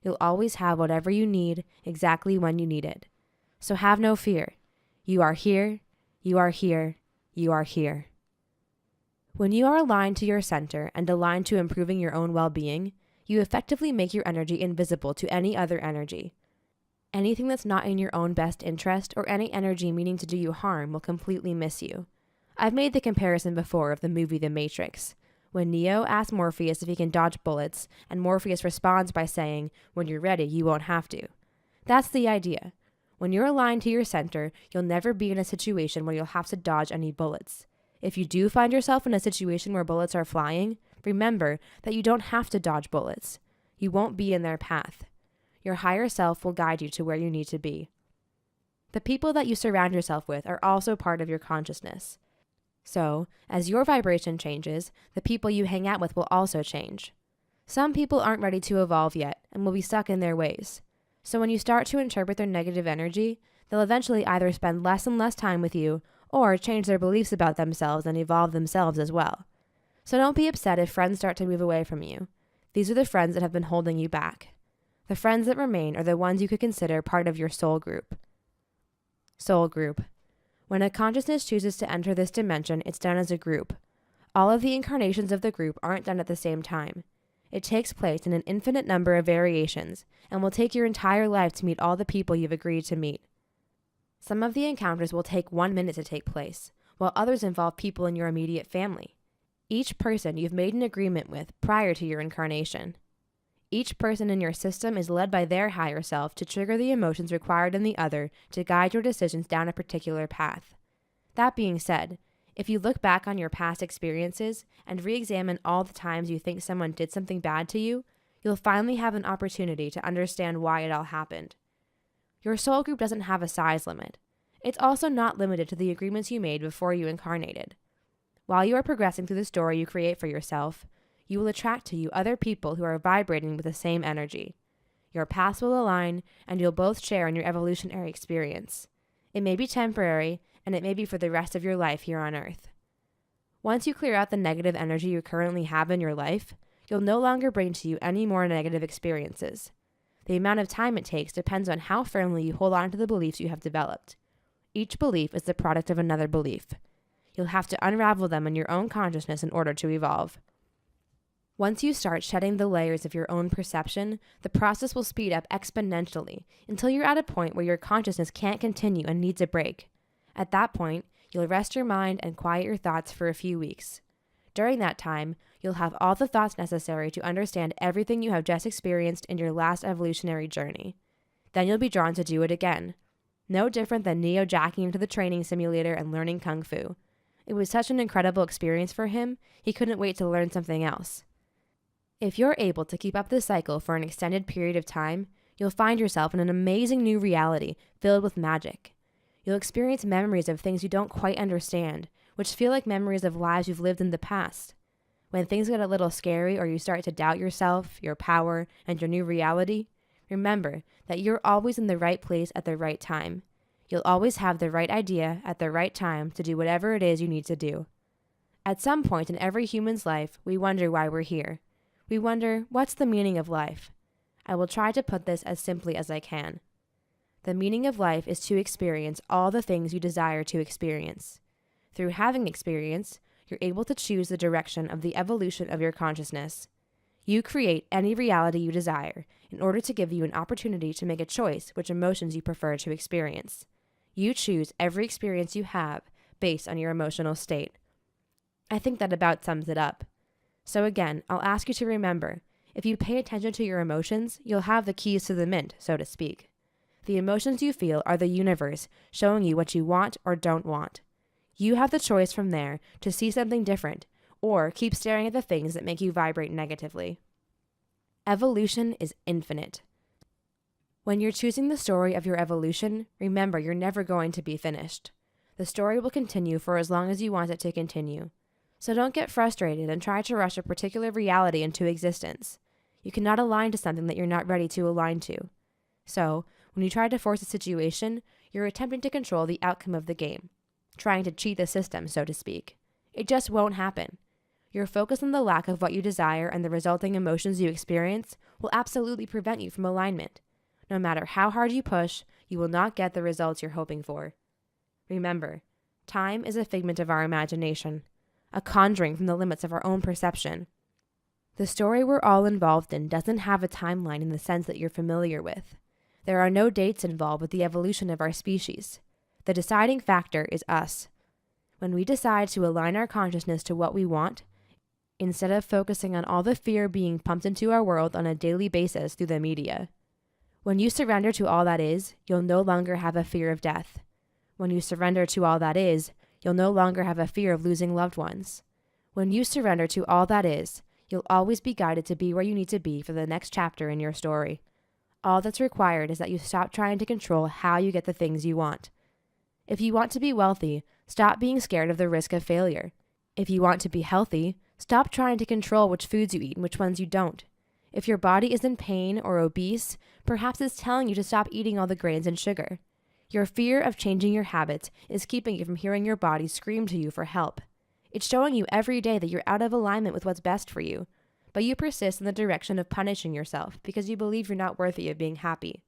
You'll always have whatever you need exactly when you need it. So have no fear. You are here, you are here, you are here. When you are aligned to your center and aligned to improving your own well-being, you effectively make your energy invisible to any other energy. Anything that's not in your own best interest or any energy meaning to do you harm will completely miss you. I've made the comparison before of the movie The Matrix. When Neo asks Morpheus if he can dodge bullets, and Morpheus responds by saying, "When you're ready, you won't have to." That's the idea. When you're aligned to your center, you'll never be in a situation where you'll have to dodge any bullets. If you do find yourself in a situation where bullets are flying, remember that you don't have to dodge bullets. You won't be in their path. Your higher self will guide you to where you need to be. The people that you surround yourself with are also part of your consciousness. So, as your vibration changes, the people you hang out with will also change. Some people aren't ready to evolve yet and will be stuck in their ways. So when you start to interpret their negative energy, they'll eventually either spend less and less time with you or change their beliefs about themselves and evolve themselves as well. So don't be upset if friends start to move away from you. These are the friends that have been holding you back. The friends that remain are the ones you could consider part of your soul group. Soul group. When a consciousness chooses to enter this dimension, it's done as a group. All of the incarnations of the group aren't done at the same time. It takes place in an infinite number of variations and will take your entire life to meet all the people you've agreed to meet. Some of the encounters will take 1 minute to take place, while others involve people in your immediate family. Each person you've made an agreement with prior to your incarnation. Each person in your system is led by their higher self to trigger the emotions required in the other to guide your decisions down a particular path. That being said, if you look back on your past experiences and re-examine all the times you think someone did something bad to you, you'll finally have an opportunity to understand why it all happened. Your soul group doesn't have a size limit. It's also not limited to the agreements you made before you incarnated. While you are progressing through the story you create for yourself, you will attract to you other people who are vibrating with the same energy. Your paths will align, and you'll both share in your evolutionary experience. It may be temporary, and it may be for the rest of your life here on Earth. Once you clear out the negative energy you currently have in your life, you'll no longer bring to you any more negative experiences. The amount of time it takes depends on how firmly you hold on to the beliefs you have developed. Each belief is the product of another belief. You'll have to unravel them in your own consciousness in order to evolve. Once you start shedding the layers of your own perception, the process will speed up exponentially until you're at a point where your consciousness can't continue and needs a break. At that point, you'll rest your mind and quiet your thoughts for a few weeks. During that time, you'll have all the thoughts necessary to understand everything you have just experienced in your last evolutionary journey. Then you'll be drawn to do it again. No different than Neo jacking into the training simulator and learning Kung Fu. It was such an incredible experience for him, he couldn't wait to learn something else. If you're able to keep up this cycle for an extended period of time, you'll find yourself in an amazing new reality filled with magic. You'll experience memories of things you don't quite understand, which feel like memories of lives you've lived in the past. When things get a little scary or you start to doubt yourself, your power, and your new reality, remember that you're always in the right place at the right time. You'll always have the right idea at the right time to do whatever it is you need to do. At some point in every human's life, we wonder why we're here. We wonder, what's the meaning of life? I will try to put this as simply as I can. The meaning of life is to experience all the things you desire to experience. Through having experience, you're able to choose the direction of the evolution of your consciousness. You create any reality you desire in order to give you an opportunity to make a choice which emotions you prefer to experience. You choose every experience you have based on your emotional state. I think that about sums it up. So again, I'll ask you to remember, if you pay attention to your emotions, you'll have the keys to the mint, so to speak. The emotions you feel are the universe showing you what you want or don't want. You have the choice from there to see something different, or keep staring at the things that make you vibrate negatively. Evolution is infinite. When you're choosing the story of your evolution, remember you're never going to be finished. The story will continue for as long as you want it to continue. So don't get frustrated and try to rush a particular reality into existence. You cannot align to something that you're not ready to align to. So, when you try to force a situation, you're attempting to control the outcome of the game, trying to cheat the system, so to speak. It just won't happen. Your focus on the lack of what you desire and the resulting emotions you experience will absolutely prevent you from alignment. No matter how hard you push, you will not get the results you're hoping for. Remember, time is a figment of our imagination, a conjuring from the limits of our own perception. The story we're all involved in doesn't have a timeline in the sense that you're familiar with. There are no dates involved with the evolution of our species. The deciding factor is us. When we decide to align our consciousness to what we want, instead of focusing on all the fear being pumped into our world on a daily basis through the media. When you surrender to all that is, you'll no longer have a fear of death. When you surrender to all that is, you'll no longer have a fear of losing loved ones. When you surrender to all that is, you'll always be guided to be where you need to be for the next chapter in your story. All that's required is that you stop trying to control how you get the things you want. If you want to be wealthy, stop being scared of the risk of failure. If you want to be healthy, stop trying to control which foods you eat and which ones you don't. If your body is in pain or obese, perhaps it's telling you to stop eating all the grains and sugar. Your fear of changing your habits is keeping you from hearing your body scream to you for help. It's showing you every day that you're out of alignment with what's best for you, but you persist in the direction of punishing yourself because you believe you're not worthy of being happy.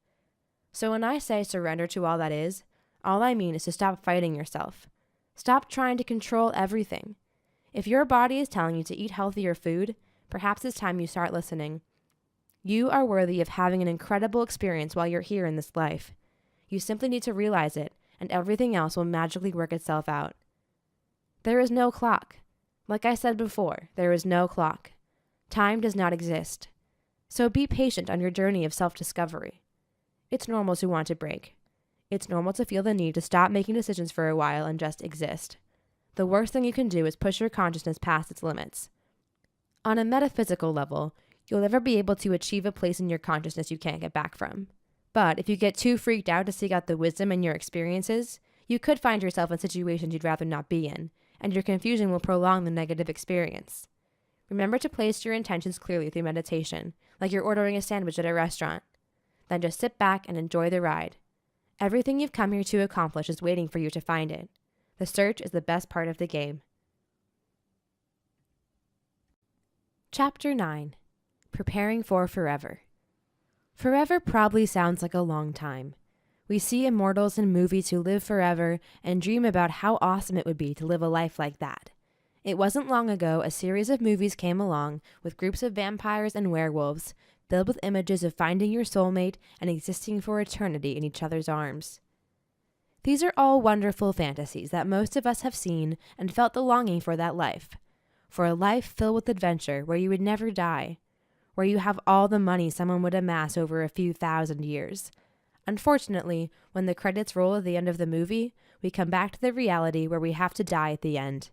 So when I say surrender to all that is, all I mean is to stop fighting yourself. Stop trying to control everything. If your body is telling you to eat healthier food, perhaps it's time you start listening. You are worthy of having an incredible experience while you're here in this life. You simply need to realize it, and everything else will magically work itself out. There is no clock. Like I said before, there is no clock. Time does not exist. So be patient on your journey of self-discovery. It's normal to want to break. It's normal to feel the need to stop making decisions for a while and just exist. The worst thing you can do is push your consciousness past its limits. On a metaphysical level, you'll never be able to achieve a place in your consciousness you can't get back from. But if you get too freaked out to seek out the wisdom in your experiences, you could find yourself in situations you'd rather not be in, and your confusion will prolong the negative experience. Remember to place your intentions clearly through meditation, like you're ordering a sandwich at a restaurant. Then just sit back and enjoy the ride. Everything you've come here to accomplish is waiting for you to find it. The search is the best part of the game. Chapter 9. Preparing for Forever. Forever probably sounds like a long time. We see immortals in movies who live forever and dream about how awesome it would be to live a life like that. It wasn't long ago a series of movies came along with groups of vampires and werewolves filled with images of finding your soulmate and existing for eternity in each other's arms. These are all wonderful fantasies that most of us have seen and felt the longing for that life. For a life filled with adventure where you would never die, where you have all the money someone would amass over a few thousand years. Unfortunately, when the credits roll at the end of the movie, we come back to the reality where we have to die at the end.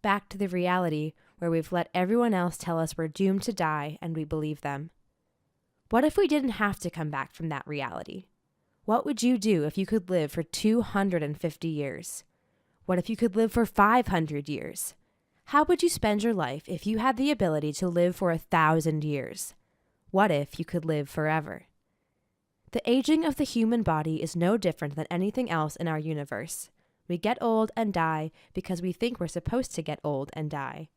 Back to the reality where we've let everyone else tell us we're doomed to die and we believe them. What if we didn't have to come back from that reality? What would you do if you could live for 250 years? What if you could live for 500 years? How would you spend your life if you had the ability to live for 1,000 years? What if you could live forever? The aging of the human body is no different than anything else in our universe. We get old and die because we think we're supposed to get old and die.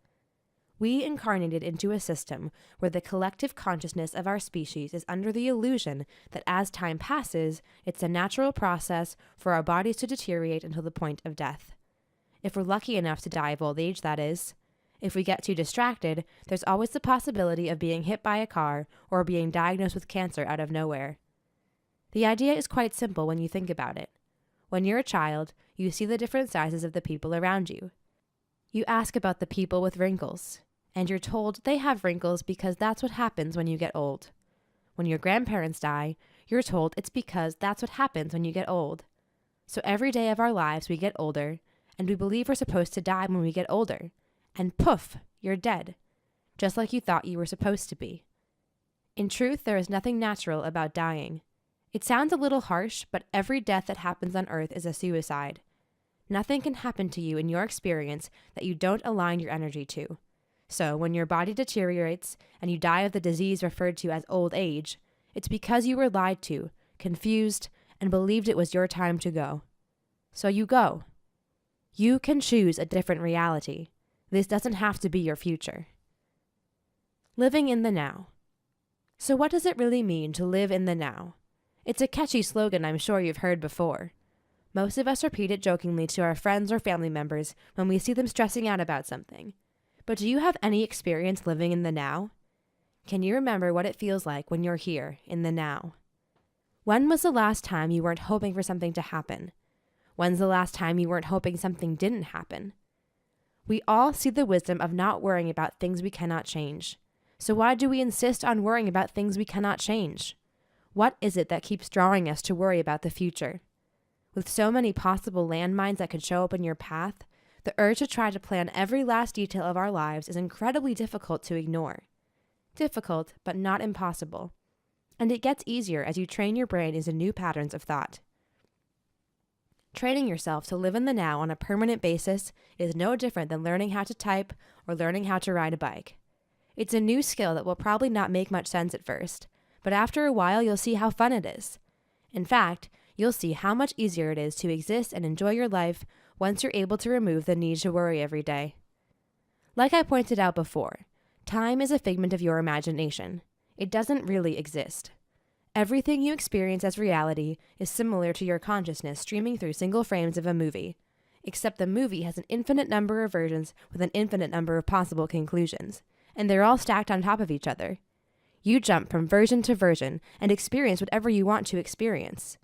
We incarnated into a system where the collective consciousness of our species is under the illusion that as time passes, it's a natural process for our bodies to deteriorate until the point of death. If we're lucky enough to die of old age, that is. If we get too distracted, there's always the possibility of being hit by a car or being diagnosed with cancer out of nowhere. The idea is quite simple when you think about it. When you're a child, you see the different sizes of the people around you. You ask about the people with wrinkles, and you're told they have wrinkles because that's what happens when you get old. When your grandparents die, you're told it's because that's what happens when you get old. So every day of our lives we get older, and we believe we're supposed to die when we get older. And poof, you're dead, just like you thought you were supposed to be. In truth, there is nothing natural about dying. It sounds a little harsh, but every death that happens on Earth is a suicide. Nothing can happen to you in your experience that you don't align your energy to. So when your body deteriorates and you die of the disease referred to as old age, it's because you were lied to, confused, and believed it was your time to go. So you go. You can choose a different reality. This doesn't have to be your future. Living in the now. So what does it really mean to live in the now? It's a catchy slogan I'm sure you've heard before. Most of us repeat it jokingly to our friends or family members when we see them stressing out about something. But do you have any experience living in the now? Can you remember what it feels like when you're here, in the now? When was the last time you weren't hoping for something to happen? When's the last time you weren't hoping something didn't happen? We all see the wisdom of not worrying about things we cannot change. So why do we insist on worrying about things we cannot change? What is it that keeps drawing us to worry about the future? With so many possible landmines that could show up in your path, the urge to try to plan every last detail of our lives is incredibly difficult to ignore. Difficult, but not impossible. And it gets easier as you train your brain into new patterns of thought. Training yourself to live in the now on a permanent basis is no different than learning how to type or learning how to ride a bike. It's a new skill that will probably not make much sense at first, but after a while you'll see how fun it is. In fact, you'll see how much easier it is to exist and enjoy your life once you're able to remove the need to worry every day. Like I pointed out before, time is a figment of your imagination. It doesn't really exist. Everything you experience as reality is similar to your consciousness streaming through single frames of a movie, except the movie has an infinite number of versions with an infinite number of possible conclusions, and they're all stacked on top of each other. You jump from version to version and experience whatever you want to experience.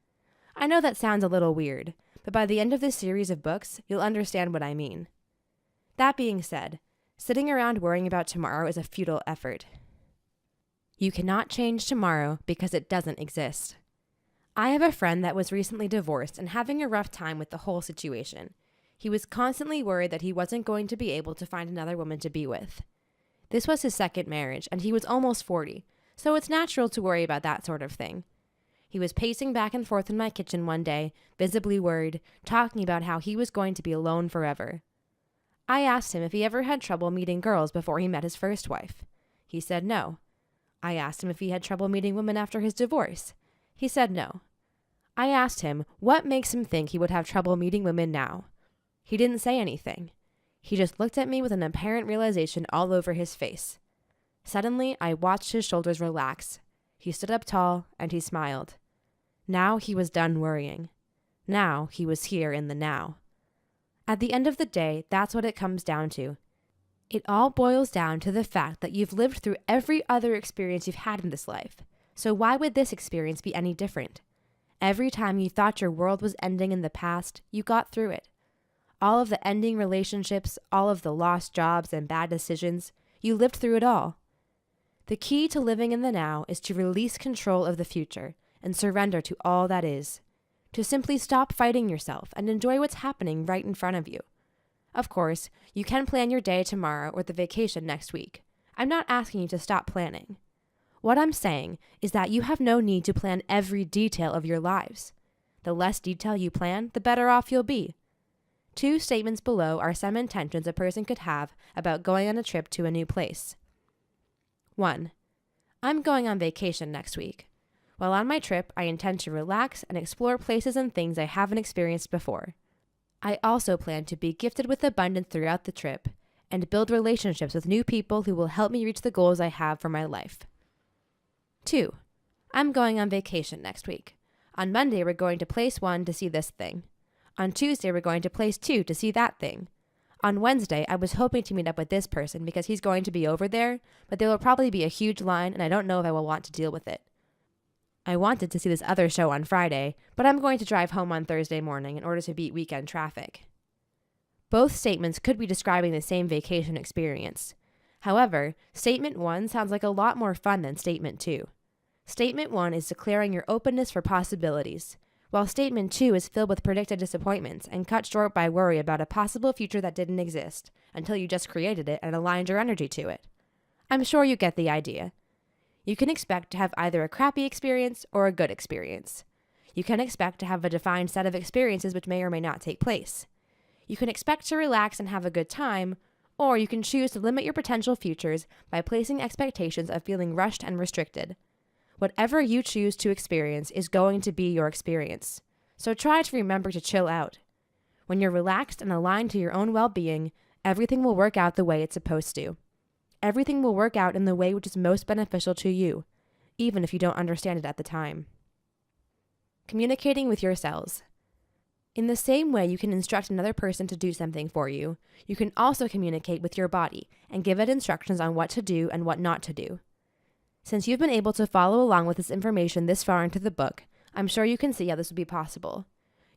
I know that sounds a little weird, but by the end of this series of books, you'll understand what I mean. That being said, sitting around worrying about tomorrow is a futile effort. You cannot change tomorrow because it doesn't exist. I have a friend that was recently divorced and having a rough time with the whole situation. He was constantly worried that he wasn't going to be able to find another woman to be with. This was his second marriage, and he was almost 40, so it's natural to worry about that sort of thing. He was pacing back and forth in my kitchen one day, visibly worried, talking about how he was going to be alone forever. I asked him if he ever had trouble meeting girls before he met his first wife. He said no. I asked him if he had trouble meeting women after his divorce. He said no. I asked him what makes him think he would have trouble meeting women now. He didn't say anything. He just looked at me with an apparent realization all over his face. Suddenly, I watched his shoulders relax. He stood up tall, and he smiled. Now he was done worrying. Now he was here in the now. At the end of the day, that's what it comes down to. It all boils down to the fact that you've lived through every other experience you've had in this life. So why would this experience be any different? Every time you thought your world was ending in the past, you got through it. All of the ending relationships, all of the lost jobs and bad decisions, you lived through it all. The key to living in the now is to release control of the future and surrender to all that is. To simply stop fighting yourself and enjoy what's happening right in front of you. Of course, you can plan your day tomorrow or the vacation next week. I'm not asking you to stop planning. What I'm saying is that you have no need to plan every detail of your lives. The less detail you plan, the better off you'll be. 2 statements below are some intentions a person could have about going on a trip to a new place. 1. I'm going on vacation next week. While on my trip, I intend to relax and explore places and things I haven't experienced before. I also plan to be gifted with abundance throughout the trip and build relationships with new people who will help me reach the goals I have for my life. 2. I'm going on vacation next week. On Monday, we're going to place 1 to see this thing. On Tuesday, we're going to place 2 to see that thing. On Wednesday, I was hoping to meet up with this person because he's going to be over there, but there will probably be a huge line and I don't know if I will want to deal with it. I wanted to see this other show on Friday, but I'm going to drive home on Thursday morning in order to beat weekend traffic. Both statements could be describing the same vacation experience. However, Statement 1 sounds like a lot more fun than Statement 2. Statement 1 is declaring your openness for possibilities, while Statement 2 is filled with predicted disappointments and cut short by worry about a possible future that didn't exist until you just created it and aligned your energy to it. I'm sure you get the idea. You can expect to have either a crappy experience or a good experience. You can expect to have a defined set of experiences which may or may not take place. You can expect to relax and have a good time, or you can choose to limit your potential futures by placing expectations of feeling rushed and restricted. Whatever you choose to experience is going to be your experience. So try to remember to chill out. When you're relaxed and aligned to your own well-being, everything will work out the way it's supposed to. Everything will work out in the way which is most beneficial to you, even if you don't understand it at the time. Communicating with your cells. In the same way you can instruct another person to do something for you, you can also communicate with your body and give it instructions on what to do and what not to do. Since you've been able to follow along with this information this far into the book, I'm sure you can see how this would be possible.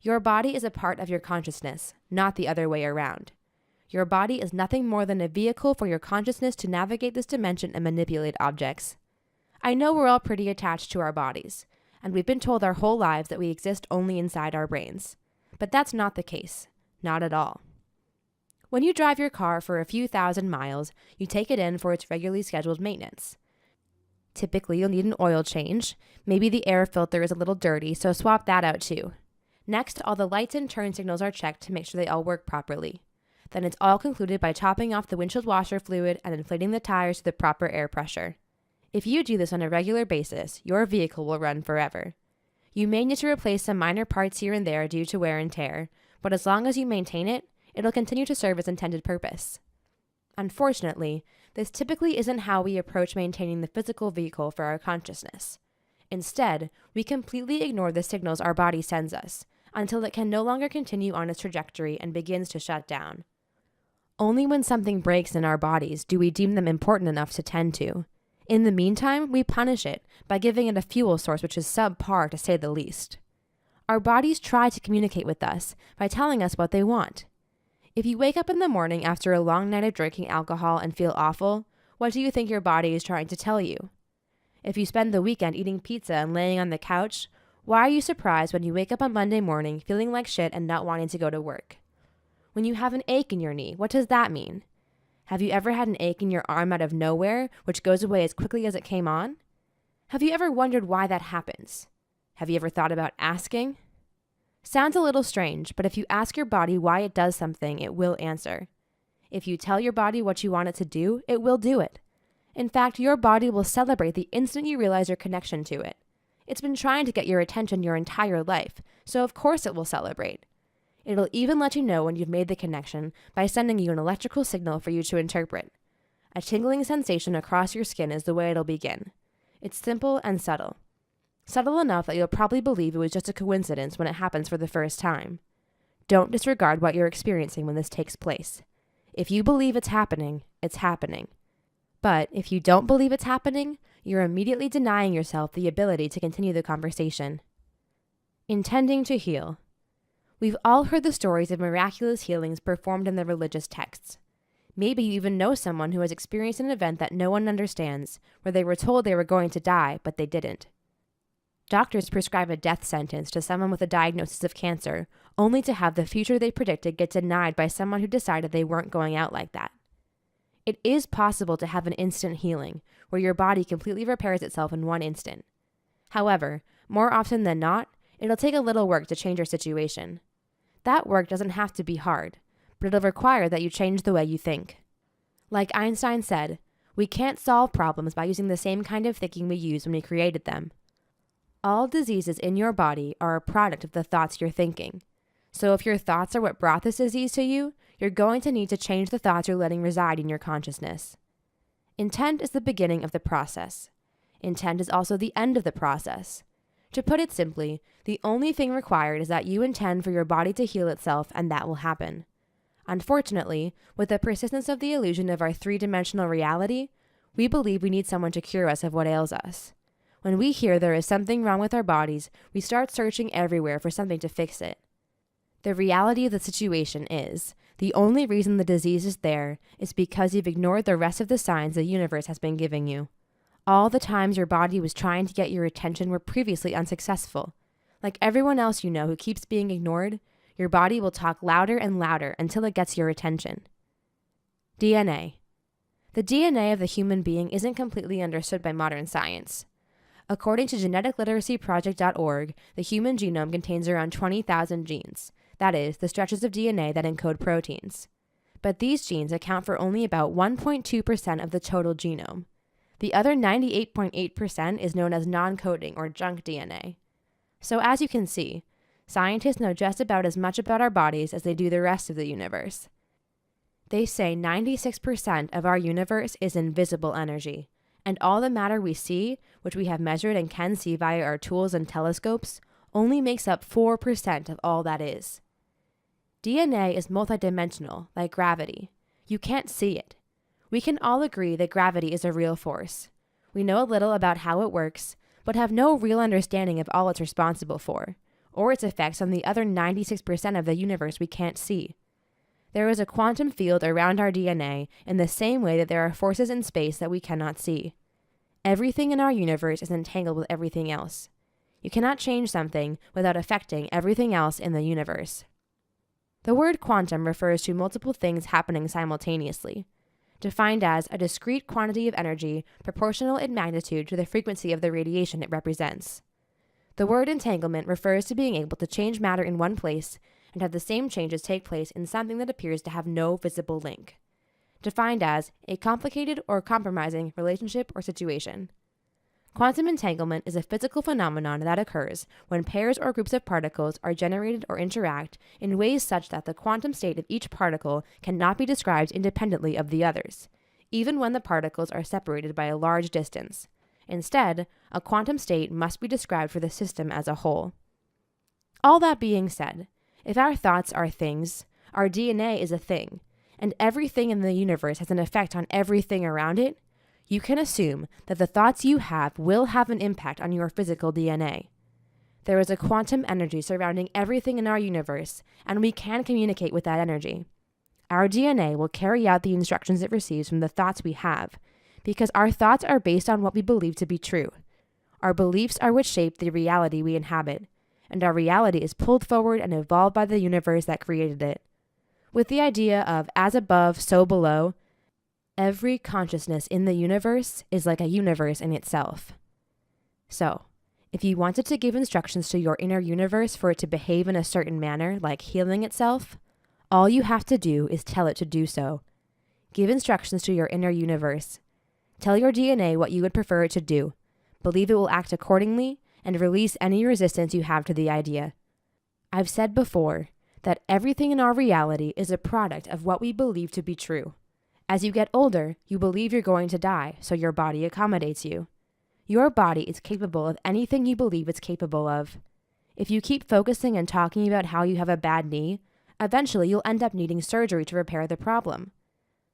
Your body is a part of your consciousness, not the other way around. Your body is nothing more than a vehicle for your consciousness to navigate this dimension and manipulate objects. I know we're all pretty attached to our bodies, and we've been told our whole lives that we exist only inside our brains. But that's not the case. Not at all. When you drive your car for a few thousand miles, you take it in for its regularly scheduled maintenance. Typically, you'll need an oil change. Maybe the air filter is a little dirty, so swap that out too. Next, all the lights and turn signals are checked to make sure they all work properly. Then it's all concluded by topping off the windshield washer fluid and inflating the tires to the proper air pressure. If you do this on a regular basis, your vehicle will run forever. You may need to replace some minor parts here and there due to wear and tear, but as long as you maintain it, it'll continue to serve its intended purpose. Unfortunately, this typically isn't how we approach maintaining the physical vehicle for our consciousness. Instead, we completely ignore the signals our body sends us until it can no longer continue on its trajectory and begins to shut down. Only when something breaks in our bodies do we deem them important enough to tend to. In the meantime, we punish it by giving it a fuel source which is subpar to say the least. Our bodies try to communicate with us by telling us what they want. If you wake up in the morning after a long night of drinking alcohol and feel awful, what do you think your body is trying to tell you? If you spend the weekend eating pizza and laying on the couch, why are you surprised when you wake up on Monday morning feeling like shit and not wanting to go to work? When you have an ache in your knee, what does that mean? Have you ever had an ache in your arm out of nowhere, which goes away as quickly as it came on? Have you ever wondered why that happens? Have you ever thought about asking? Sounds a little strange, but if you ask your body why it does something, it will answer. If you tell your body what you want it to do, it will do it. In fact, your body will celebrate the instant you realize your connection to it. It's been trying to get your attention your entire life, so of course it will celebrate. It'll even let you know when you've made the connection by sending you an electrical signal for you to interpret. A tingling sensation across your skin is the way it'll begin. It's simple and subtle. Subtle enough that you'll probably believe it was just a coincidence when it happens for the first time. Don't disregard what you're experiencing when this takes place. If you believe it's happening, it's happening. But if you don't believe it's happening, you're immediately denying yourself the ability to continue the conversation. Intending to heal. We've all heard the stories of miraculous healings performed in the religious texts. Maybe you even know someone who has experienced an event that no one understands, where they were told they were going to die, but they didn't. Doctors prescribe a death sentence to someone with a diagnosis of cancer, only to have the future they predicted get denied by someone who decided they weren't going out like that. It is possible to have an instant healing, where your body completely repairs itself in one instant. However, more often than not, it'll take a little work to change your situation. That work doesn't have to be hard, but it'll require that you change the way you think. Like Einstein said, we can't solve problems by using the same kind of thinking we used when we created them. All diseases in your body are a product of the thoughts you're thinking. So if your thoughts are what brought this disease to you, you're going to need to change the thoughts you're letting reside in your consciousness. Intent is the beginning of the process. Intent is also the end of the process. To put it simply, the only thing required is that you intend for your body to heal itself, and that will happen. Unfortunately, with the persistence of the illusion of our three-dimensional reality, we believe we need someone to cure us of what ails us. When we hear there is something wrong with our bodies, we start searching everywhere for something to fix it. The reality of the situation is, the only reason the disease is there is because you've ignored the rest of the signs the universe has been giving you. All the times your body was trying to get your attention were previously unsuccessful. Like everyone else you know who keeps being ignored, your body will talk louder and louder until it gets your attention. DNA. The DNA of the human being isn't completely understood by modern science. According to geneticliteracyproject.org, the human genome contains around 20,000 genes. That is, the stretches of DNA that encode proteins. But these genes account for only about 1.2% of the total genome. The other 98.8% is known as non-coding or junk DNA. So as you can see, scientists know just about as much about our bodies as they do the rest of the universe. They say 96% of our universe is invisible energy, and all the matter we see, which we have measured and can see via our tools and telescopes, only makes up 4% of all that is. DNA is multidimensional, like gravity. You can't see it. We can all agree that gravity is a real force. We know a little about how it works, but have no real understanding of all it's responsible for, or its effects on the other 96% of the universe we can't see. There is a quantum field around our DNA in the same way that there are forces in space that we cannot see. Everything in our universe is entangled with everything else. You cannot change something without affecting everything else in the universe. The word quantum refers to multiple things happening simultaneously, defined as a discrete quantity of energy proportional in magnitude to the frequency of the radiation it represents. The word entanglement refers to being able to change matter in one place and have the same changes take place in something that appears to have no visible link, defined as a complicated or compromising relationship or situation. Quantum entanglement is a physical phenomenon that occurs when pairs or groups of particles are generated or interact in ways such that the quantum state of each particle cannot be described independently of the others, even when the particles are separated by a large distance. Instead, a quantum state must be described for the system as a whole. All that being said, if our thoughts are things, our DNA is a thing, and everything in the universe has an effect on everything around it, you can assume that the thoughts you have will have an impact on your physical DNA. There is a quantum energy surrounding everything in our universe, and we can communicate with that energy. Our DNA will carry out the instructions it receives from the thoughts we have, because our thoughts are based on what we believe to be true. Our beliefs are what shape the reality we inhabit, and our reality is pulled forward and evolved by the universe that created it. With the idea of as above, so below, every consciousness in the universe is like a universe in itself. So, if you wanted to give instructions to your inner universe for it to behave in a certain manner, like healing itself, all you have to do is tell it to do so. Give instructions to your inner universe. Tell your DNA what you would prefer it to do. Believe it will act accordingly, and release any resistance you have to the idea. I've said before that everything in our reality is a product of what we believe to be true. As you get older, you believe you're going to die, so your body accommodates you. Your body is capable of anything you believe it's capable of. If you keep focusing and talking about how you have a bad knee, eventually you'll end up needing surgery to repair the problem.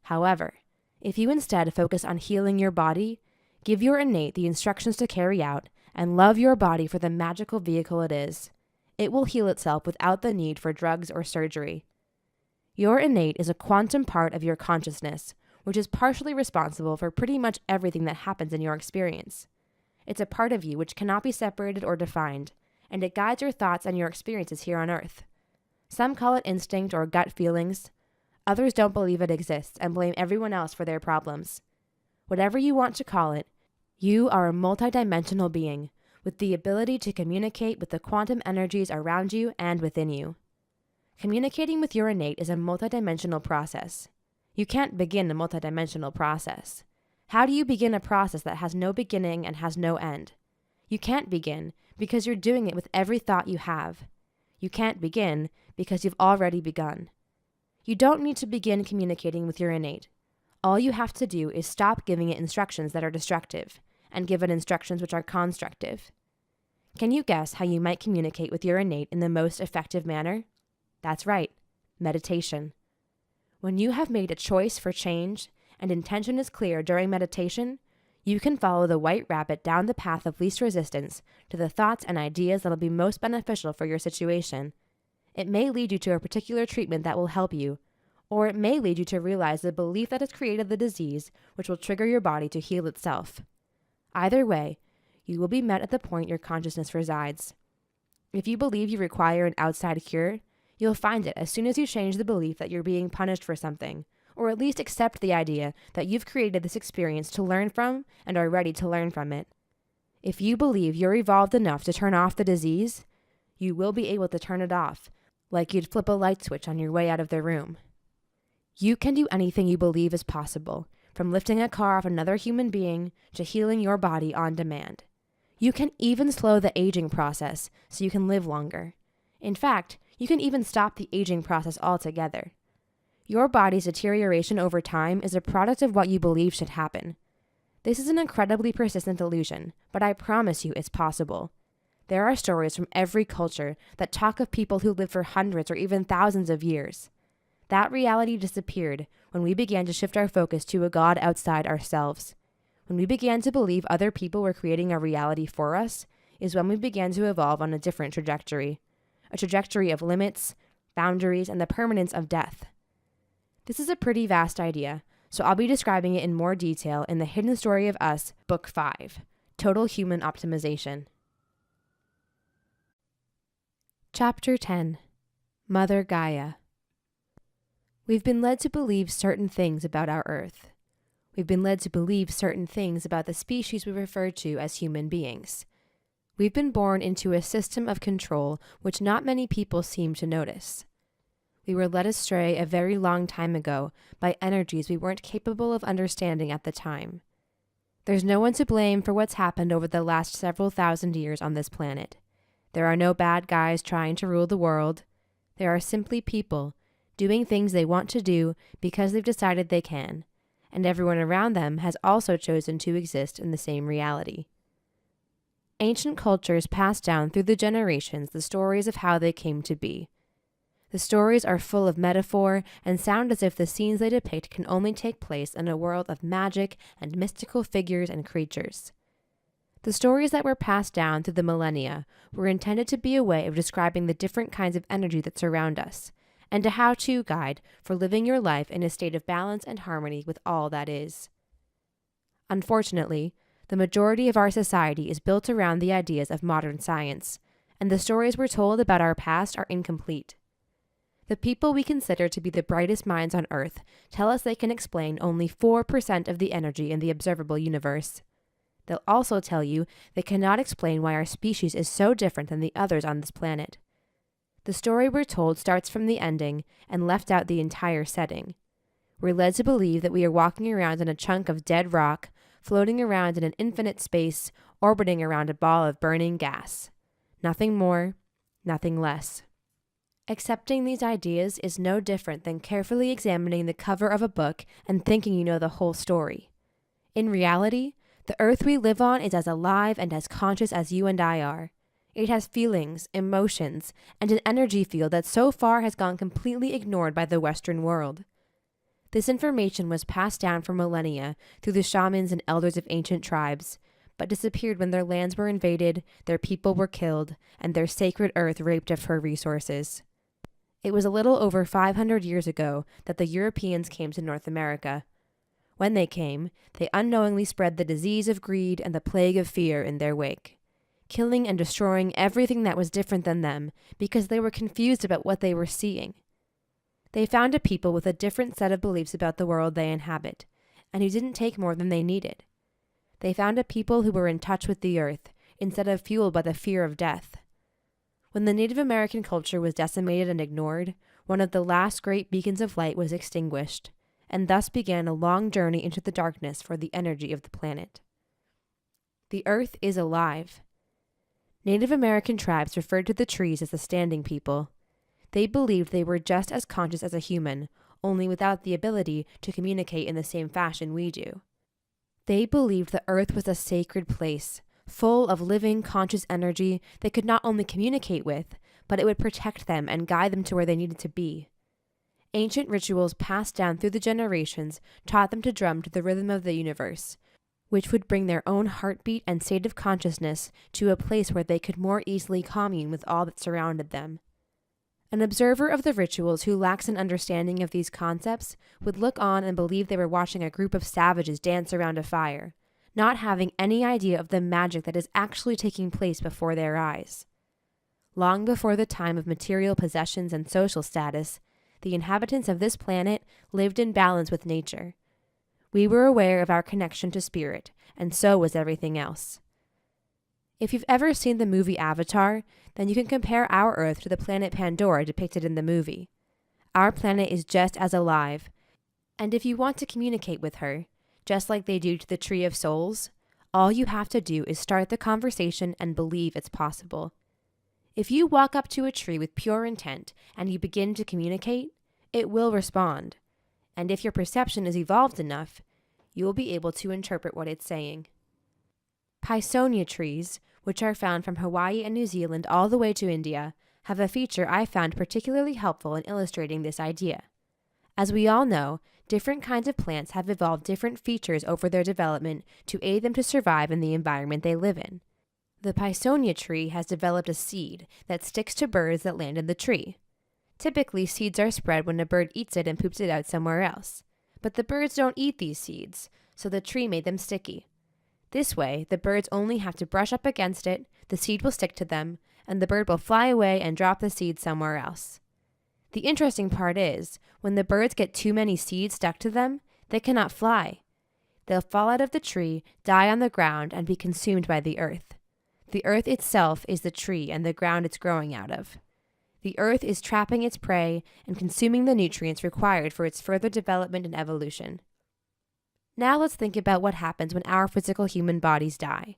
However, if you instead focus on healing your body, give your innate the instructions to carry out, and love your body for the magical vehicle it is, it will heal itself without the need for drugs or surgery. Your innate is a quantum part of your consciousness, which is partially responsible for pretty much everything that happens in your experience. It's a part of you which cannot be separated or defined, and it guides your thoughts and your experiences here on Earth. Some call it instinct or gut feelings. Others don't believe it exists and blame everyone else for their problems. Whatever you want to call it, you are a multidimensional being with the ability to communicate with the quantum energies around you and within you. Communicating with your innate is a multidimensional process. You can't begin a multidimensional process. How do you begin a process that has no beginning and has no end? You can't begin because you're doing it with every thought you have. You can't begin because you've already begun. You don't need to begin communicating with your innate. All you have to do is stop giving it instructions that are destructive and give it instructions which are constructive. Can you guess how you might communicate with your innate in the most effective manner? That's right, meditation. When you have made a choice for change and intention is clear during meditation, you can follow the white rabbit down the path of least resistance to the thoughts and ideas that will be most beneficial for your situation. It may lead you to a particular treatment that will help you, or it may lead you to realize the belief that has created the disease, which will trigger your body to heal itself. Either way, you will be met at the point your consciousness resides. If you believe you require an outside cure, you'll find it as soon as you change the belief that you're being punished for something, or at least accept the idea that you've created this experience to learn from and are ready to learn from it. If you believe you're evolved enough to turn off the disease, you will be able to turn it off, like you'd flip a light switch on your way out of the room. You can do anything you believe is possible, from lifting a car off another human being to healing your body on demand. You can even slow the aging process so you can live longer. In fact, you can even stop the aging process altogether. Your body's deterioration over time is a product of what you believe should happen. This is an incredibly persistent illusion, but I promise you it's possible. There are stories from every culture that talk of people who lived for hundreds or even thousands of years. That reality disappeared when we began to shift our focus to a God outside ourselves. When we began to believe other people were creating a reality for us, is when we began to evolve on a different trajectory. A trajectory of limits, boundaries, and the permanence of death. This is a pretty vast idea, so I'll be describing it in more detail in The Hidden Story of Us, Book 5, Total Human Optimization. Chapter 10, Mother Gaia. We've been led to believe certain things about our Earth. We've been led to believe certain things about the species we refer to as human beings. We've been born into a system of control which not many people seem to notice. We were led astray a very long time ago by energies we weren't capable of understanding at the time. There's no one to blame for what's happened over the last several thousand years on this planet. There are no bad guys trying to rule the world. There are simply people doing things they want to do because they've decided they can, and everyone around them has also chosen to exist in the same reality. Ancient cultures passed down through the generations the stories of how they came to be. The stories are full of metaphor and sound as if the scenes they depict can only take place in a world of magic and mystical figures and creatures. The stories that were passed down through the millennia were intended to be a way of describing the different kinds of energy that surround us, and a how-to guide for living your life in a state of balance and harmony with all that is. Unfortunately, the majority of our society is built around the ideas of modern science, and the stories we're told about our past are incomplete. The people we consider to be the brightest minds on Earth tell us they can explain only 4% of the energy in the observable universe. They'll also tell you they cannot explain why our species is so different than the others on this planet. The story we're told starts from the ending and left out the entire setting. We're led to believe that we are walking around in a chunk of dead rock, floating around in an infinite space, orbiting around a ball of burning gas. Nothing more, nothing less. Accepting these ideas is no different than carefully examining the cover of a book and thinking you know the whole story. In reality, The earth we live on is as alive and as conscious as you and I are. It has feelings, emotions, and an energy field that so far has gone completely ignored by the Western world. This information was passed down for millennia through the shamans and elders of ancient tribes, but disappeared when their lands were invaded, their people were killed, and their sacred earth raped of her resources. It was a little over 500 years ago that the Europeans came to North America. When they came, they unknowingly spread the disease of greed and the plague of fear in their wake, killing and destroying everything that was different than them because they were confused about what they were seeing. They found a people with a different set of beliefs about the world they inhabit, and who didn't take more than they needed. They found a people who were in touch with the earth, instead of fueled by the fear of death. When the Native American culture was decimated and ignored, one of the last great beacons of light was extinguished, and thus began a long journey into the darkness for the energy of the planet. The earth is alive. Native American tribes referred to the trees as the standing people. They believed they were just as conscious as a human, only without the ability to communicate in the same fashion we do. They believed the earth was a sacred place, full of living, conscious energy they could not only communicate with, but it would protect them and guide them to where they needed to be. Ancient rituals passed down through the generations taught them to drum to the rhythm of the universe, which would bring their own heartbeat and state of consciousness to a place where they could more easily commune with all that surrounded them. An observer of the rituals who lacks an understanding of these concepts would look on and believe they were watching a group of savages dance around a fire, not having any idea of the magic that is actually taking place before their eyes. Long before the time of material possessions and social status, the inhabitants of this planet lived in balance with nature. We were aware of our connection to spirit, and so was everything else. If you've ever seen the movie Avatar, then you can compare our Earth to the planet Pandora depicted in the movie. Our planet is just as alive, and if you want to communicate with her, just like they do to the Tree of Souls, all you have to do is start the conversation and believe it's possible. If you walk up to a tree with pure intent and you begin to communicate, it will respond, and if your perception is evolved enough, you will be able to interpret what it's saying. Pisonia trees, which are found from Hawaii and New Zealand all the way to India, have a feature I found particularly helpful in illustrating this idea. As we all know, different kinds of plants have evolved different features over their development to aid them to survive in the environment they live in. The Pisonia tree has developed a seed that sticks to birds that land in the tree. Typically, seeds are spread when a bird eats it and poops it out somewhere else. But the birds don't eat these seeds, so the tree made them sticky. This way, the birds only have to brush up against it, the seed will stick to them, and the bird will fly away and drop the seed somewhere else. The interesting part is, when the birds get too many seeds stuck to them, they cannot fly. They'll fall out of the tree, die on the ground, and be consumed by the earth. The earth itself is the tree and the ground it's growing out of. The earth is trapping its prey and consuming the nutrients required for its further development and evolution. Now let's think about what happens when our physical human bodies die.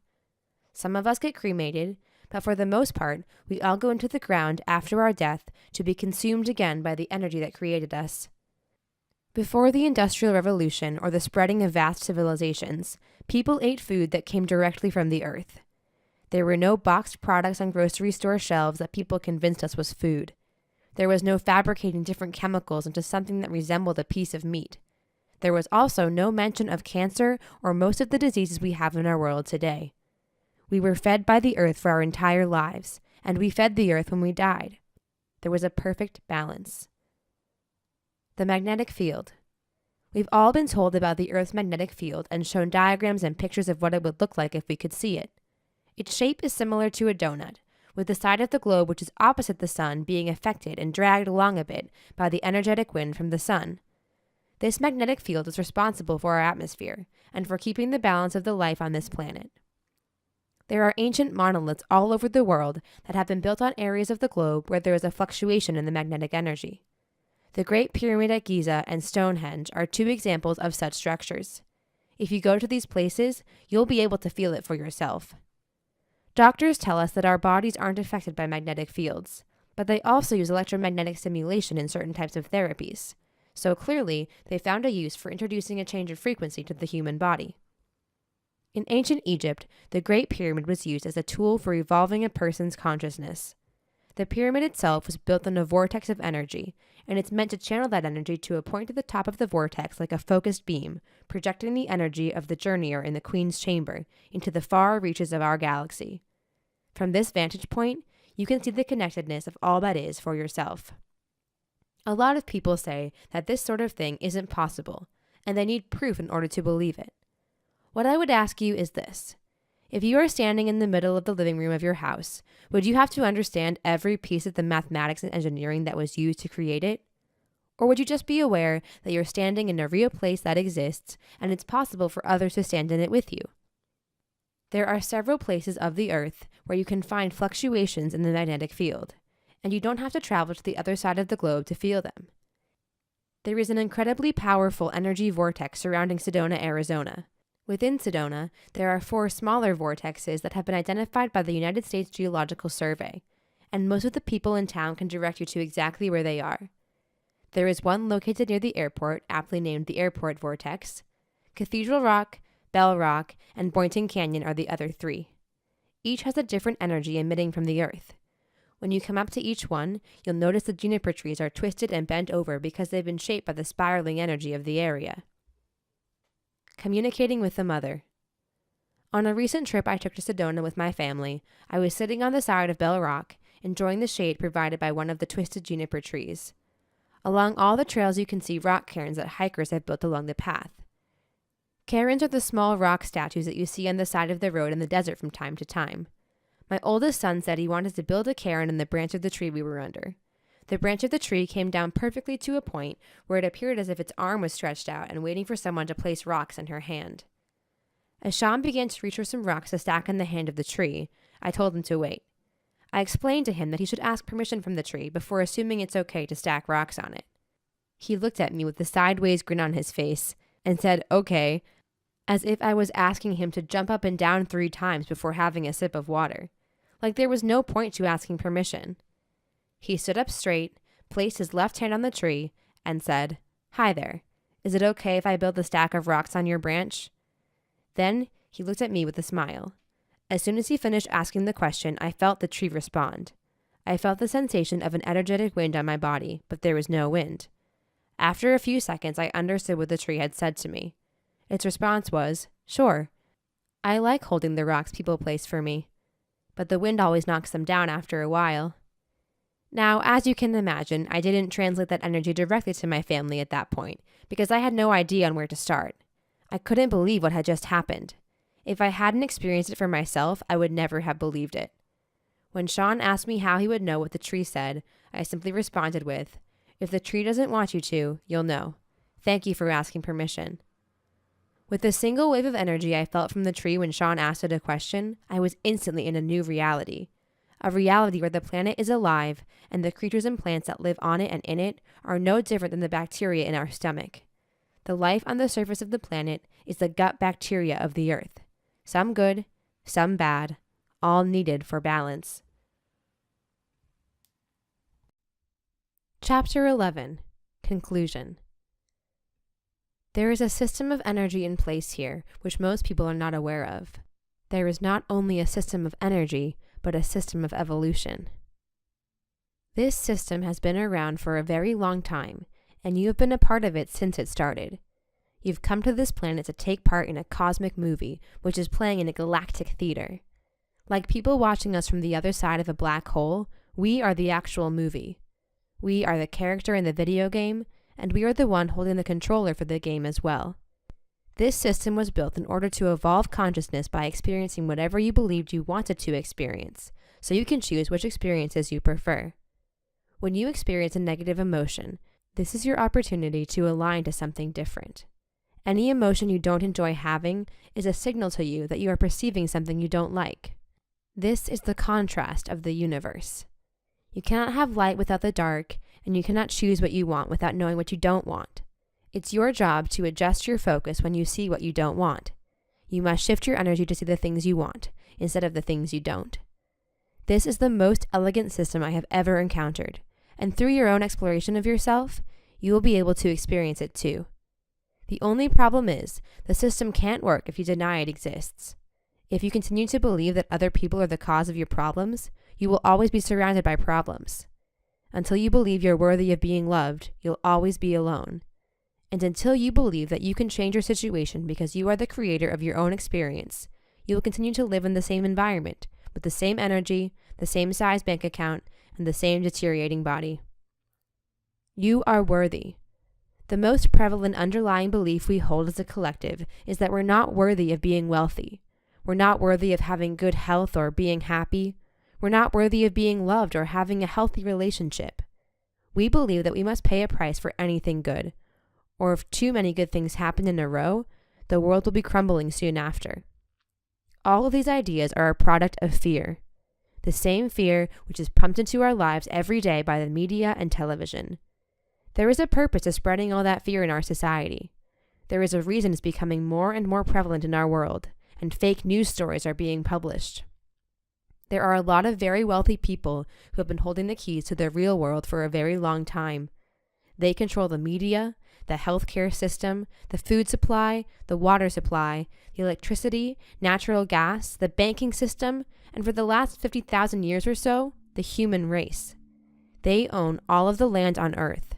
Some of us get cremated, but for the most part, we all go into the ground after our death to be consumed again by the energy that created us. Before the Industrial Revolution or the spreading of vast civilizations, people ate food that came directly from the earth. There were no boxed products on grocery store shelves that people convinced us was food. There was no fabricating different chemicals into something that resembled a piece of meat. There was also no mention of cancer or most of the diseases we have in our world today. We were fed by the earth for our entire lives, and we fed the earth when we died. There was a perfect balance. The magnetic field. We've all been told about the Earth's magnetic field and shown diagrams and pictures of what it would look like if we could see it. Its shape is similar to a donut, with the side of the globe which is opposite the sun being affected and dragged along a bit by the energetic wind from the sun. This magnetic field is responsible for our atmosphere and for keeping the balance of the life on this planet. There are ancient monoliths all over the world that have been built on areas of the globe where there is a fluctuation in the magnetic energy. The Great Pyramid at Giza and Stonehenge are two examples of such structures. If you go to these places, you'll be able to feel it for yourself. Doctors tell us that our bodies aren't affected by magnetic fields, but they also use electromagnetic stimulation in certain types of therapies. So clearly, they found a use for introducing a change of frequency to the human body. In ancient Egypt, the Great Pyramid was used as a tool for evolving a person's consciousness. The pyramid itself was built on a vortex of energy, and it's meant to channel that energy to a point at the top of the vortex like a focused beam, projecting the energy of the journeyer in the Queen's chamber into the far reaches of our galaxy. From this vantage point, you can see the connectedness of all that is for yourself. A lot of people say that this sort of thing isn't possible, and they need proof in order to believe it. What I would ask you is this. If you are standing in the middle of the living room of your house, would you have to understand every piece of the mathematics and engineering that was used to create it? Or would you just be aware that you're standing in a real place that exists and it's possible for others to stand in it with you? There are several places of the Earth where you can find fluctuations in the magnetic field, and you don't have to travel to the other side of the globe to feel them. There is an incredibly powerful energy vortex surrounding Sedona, Arizona. Within Sedona, there are 4 smaller vortexes that have been identified by the United States Geological Survey, and most of the people in town can direct you to exactly where they are. There is one located near the airport, aptly named the Airport Vortex. Cathedral Rock, Bell Rock, and Boynton Canyon are the other 3. Each has a different energy emitting from the Earth. When you come up to each one, you'll notice the juniper trees are twisted and bent over because they've been shaped by the spiraling energy of the area. Communicating with the Mother. On a recent trip I took to Sedona with my family, I was sitting on the side of Bell Rock, enjoying the shade provided by one of the twisted juniper trees. Along all the trails you can see rock cairns that hikers have built along the path. Cairns are the small rock statues that you see on the side of the road in the desert from time to time. My oldest son said he wanted to build a cairn in the branch of the tree we were under. The branch of the tree came down perfectly to a point where it appeared as if its arm was stretched out and waiting for someone to place rocks in her hand. As Sean began to reach for some rocks to stack in the hand of the tree, I told him to wait. I explained to him that he should ask permission from the tree before assuming it's okay to stack rocks on it. He looked at me with a sideways grin on his face and said, "Okay," as if I was asking him to jump up and down 3 times before having a sip of water. Like there was no point to asking permission. He stood up straight, placed his left hand on the tree, and said, "Hi there. Is it okay if I build a stack of rocks on your branch?" Then he looked at me with a smile. As soon as he finished asking the question, I felt the tree respond. I felt the sensation of an energetic wind on my body, but there was no wind. After a few seconds, I understood what the tree had said to me. Its response was, "Sure. I like holding the rocks people place for me, but the wind always knocks them down after a while." Now, as you can imagine, I didn't translate that energy directly to my family at that point, because I had no idea on where to start. I couldn't believe what had just happened. If I hadn't experienced it for myself, I would never have believed it. When Sean asked me how he would know what the tree said, I simply responded with, "If the tree doesn't want you to, you'll know. Thank you for asking permission." With the single wave of energy I felt from the tree when Sean asked it a question, I was instantly in a new reality. A reality where the planet is alive and the creatures and plants that live on it and in it are no different than the bacteria in our stomach. The life on the surface of the planet is the gut bacteria of the Earth. Some good, some bad, all needed for balance. Chapter 11. Conclusion. There is a system of energy in place here which most people are not aware of. There is not only a system of energy, but a system of evolution. This system has been around for a very long time, and you have been a part of it since it started. You've come to this planet to take part in a cosmic movie, which is playing in a galactic theater. Like people watching us from the other side of a black hole, we are the actual movie. We are the character in the video game, and we are the one holding the controller for the game as well. This system was built in order to evolve consciousness by experiencing whatever you believed you wanted to experience, so you can choose which experiences you prefer. When you experience a negative emotion, this is your opportunity to align to something different. Any emotion you don't enjoy having is a signal to you that you are perceiving something you don't like. This is the contrast of the universe. You cannot have light without the dark, and you cannot choose what you want without knowing what you don't want. It's your job to adjust your focus when you see what you don't want. You must shift your energy to see the things you want, instead of the things you don't. This is the most elegant system I have ever encountered, and through your own exploration of yourself, you will be able to experience it too. The only problem is, the system can't work if you deny it exists. If you continue to believe that other people are the cause of your problems, you will always be surrounded by problems. Until you believe you're worthy of being loved, you'll always be alone. And until you believe that you can change your situation because you are the creator of your own experience, you will continue to live in the same environment, with the same energy, the same size bank account, and the same deteriorating body. You are worthy. The most prevalent underlying belief we hold as a collective is that we're not worthy of being wealthy. We're not worthy of having good health or being happy. We're not worthy of being loved or having a healthy relationship. We believe that we must pay a price for anything good, or if too many good things happen in a row, the world will be crumbling soon after. All of these ideas are a product of fear, the same fear which is pumped into our lives every day by the media and television. There is a purpose to spreading all that fear in our society. There is a reason it's becoming more and more prevalent in our world, and fake news stories are being published. There are a lot of very wealthy people who have been holding the keys to the real world for a very long time. They control the media, the healthcare system, the food supply, the water supply, the electricity, natural gas, the banking system, and for the last 50,000 years or so, the human race. They own all of the land on Earth.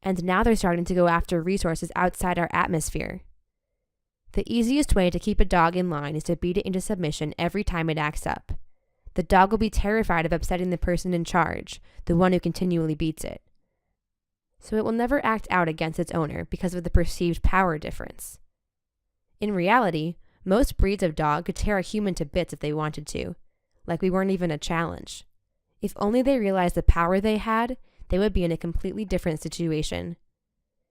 And now they're starting to go after resources outside our atmosphere. The easiest way to keep a dog in line is to beat it into submission every time it acts up. The dog will be terrified of upsetting the person in charge, the one who continually beats it. So it will never act out against its owner because of the perceived power difference. In reality, most breeds of dog could tear a human to bits if they wanted to, like we weren't even a challenge. If only they realized the power they had, they would be in a completely different situation.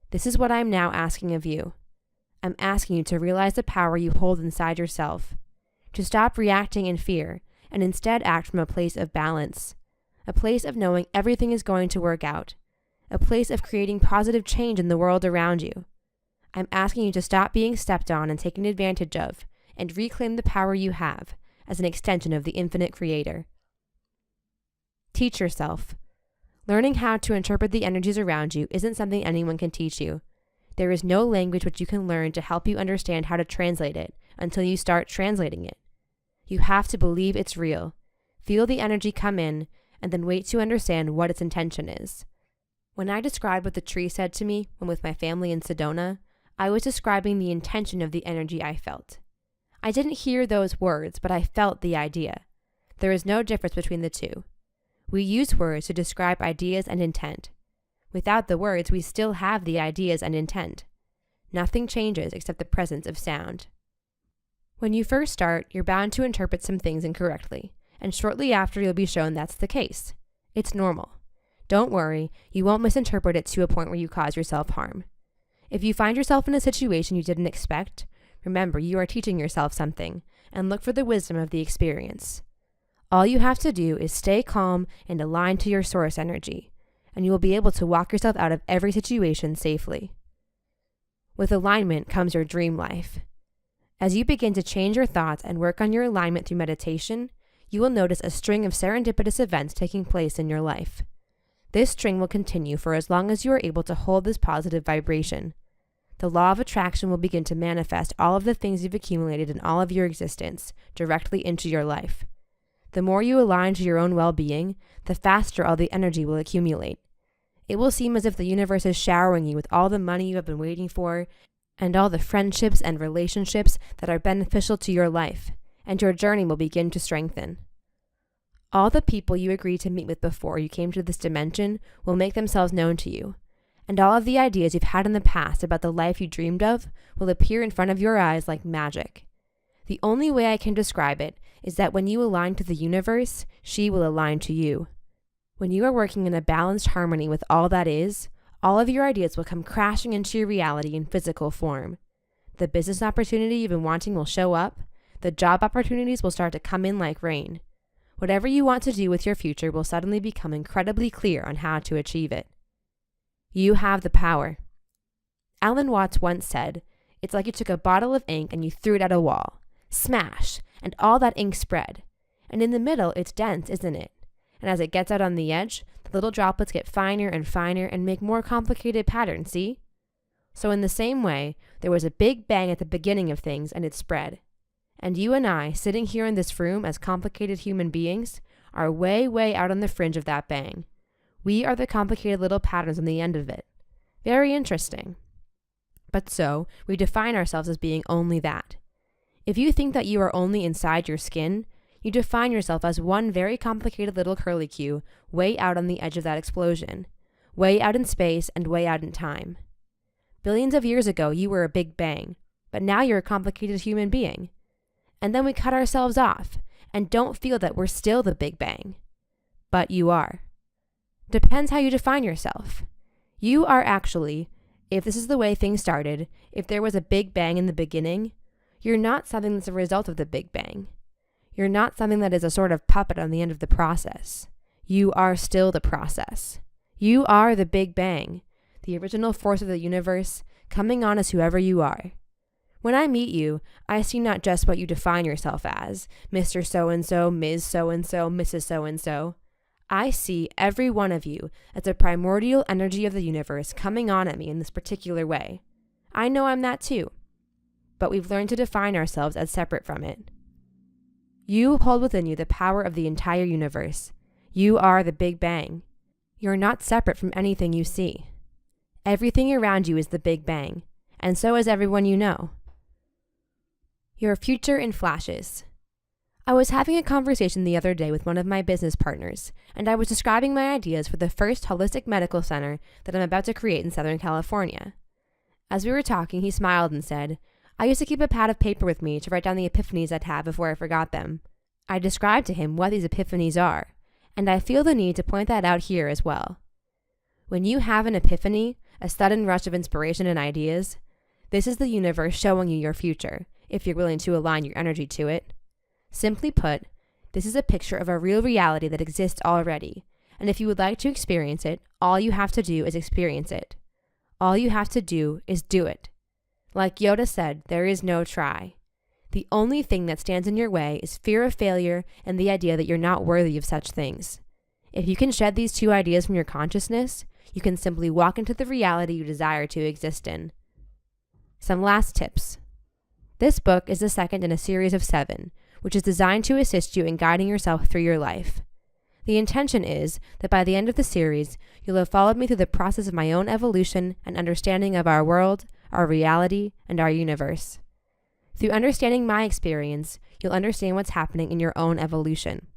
This is what I'm now asking of you. I'm asking you to realize the power you hold inside yourself, to stop reacting in fear, and instead act from a place of balance, a place of knowing everything is going to work out, a place of creating positive change in the world around you. I'm asking you to stop being stepped on and taken advantage of, and reclaim the power you have as an extension of the infinite creator. Teach yourself. Learning how to interpret the energies around you isn't something anyone can teach you. There is no language which you can learn to help you understand how to translate it until you start translating it. You have to believe it's real, feel the energy come in, and then wait to understand what its intention is. When I described what the tree said to me when with my family in Sedona, I was describing the intention of the energy I felt. I didn't hear those words, but I felt the idea. There is no difference between the two. We use words to describe ideas and intent. Without the words, we still have the ideas and intent. Nothing changes except the presence of sound. When you first start, you're bound to interpret some things incorrectly, and shortly after you'll be shown that's the case. It's normal. Don't worry, you won't misinterpret it to a point where you cause yourself harm. If you find yourself in a situation you didn't expect, remember you are teaching yourself something, and look for the wisdom of the experience. All you have to do is stay calm and aligned to your source energy, and you will be able to walk yourself out of every situation safely. With alignment comes your dream life. As you begin to change your thoughts and work on your alignment through meditation, you will notice a string of serendipitous events taking place in your life. This string will continue for as long as you are able to hold this positive vibration. The law of attraction will begin to manifest all of the things you've accumulated in all of your existence directly into your life. The more you align to your own well-being, the faster all the energy will accumulate. It will seem as if the universe is showering you with all the money you have been waiting for, and all the friendships and relationships that are beneficial to your life, and your journey will begin to strengthen. All the people you agreed to meet with before you came to this dimension will make themselves known to you, and all of the ideas you've had in the past about the life you dreamed of will appear in front of your eyes like magic. The only way I can describe it is that when you align to the universe, she will align to you. When you are working in a balanced harmony with all that is, all of your ideas will come crashing into your reality in physical form. The business opportunity you've been wanting will show up. The job opportunities will start to come in like rain. Whatever you want to do with your future will suddenly become incredibly clear on how to achieve it. You have the power. Alan Watts once said, "It's like you took a bottle of ink and you threw it at a wall. Smash! And all that ink spread. And in the middle, it's dense, isn't it? And as it gets out on the edge, the little droplets get finer and finer and make more complicated patterns, see? So in the same way, there was a big bang at the beginning of things and it spread. And you and I, sitting here in this room as complicated human beings, are way, way out on the fringe of that bang. We are the complicated little patterns on the end of it. Very interesting. But so, we define ourselves as being only that. If you think that you are only inside your skin, you define yourself as one very complicated little curlicue way out on the edge of that explosion, way out in space and way out in time. Billions of years ago, you were a big bang, but now you're a complicated human being. And then we cut ourselves off and don't feel that we're still the big bang. But you are. Depends how you define yourself. You are actually, if this is the way things started, if there was a big bang in the beginning, you're not something that's a result of the big bang. You're not something that is a sort of puppet on the end of the process. You are still the process. You are the big bang, the original force of the universe, coming on as whoever you are. When I meet you, I see not just what you define yourself as, Mr. So-and-so, Ms. So-and-so, Mrs. So-and-so. I see every one of you as a primordial energy of the universe coming on at me in this particular way. I know I'm that too. But we've learned to define ourselves as separate from it. You hold within you the power of the entire universe. You are the Big Bang. You're not separate from anything you see. Everything around you is the Big Bang, and so is everyone you know. Your future in flashes. I was having a conversation the other day with one of my business partners, and I was describing my ideas for the first holistic medical center that I'm about to create in Southern California. As we were talking, he smiled and said, I used to keep a pad of paper with me to write down the epiphanies I'd have before I forgot them. I described to him what these epiphanies are, and I feel the need to point that out here as well. When you have an epiphany, a sudden rush of inspiration and ideas, this is the universe showing you your future, if you're willing to align your energy to it. Simply put, this is a picture of a real reality that exists already, and if you would like to experience it, all you have to do is experience it. All you have to do is do it. Like Yoda said, there is no try. The only thing that stands in your way is fear of failure and the idea that you're not worthy of such things. If you can shed these two ideas from your consciousness, you can simply walk into the reality you desire to exist in. Some last tips. This book is the second in a series of 7, which is designed to assist you in guiding yourself through your life. The intention is that by the end of the series, you'll have followed me through the process of my own evolution and understanding of our world, our reality, and our universe. Through understanding my experience, you'll understand what's happening in your own evolution.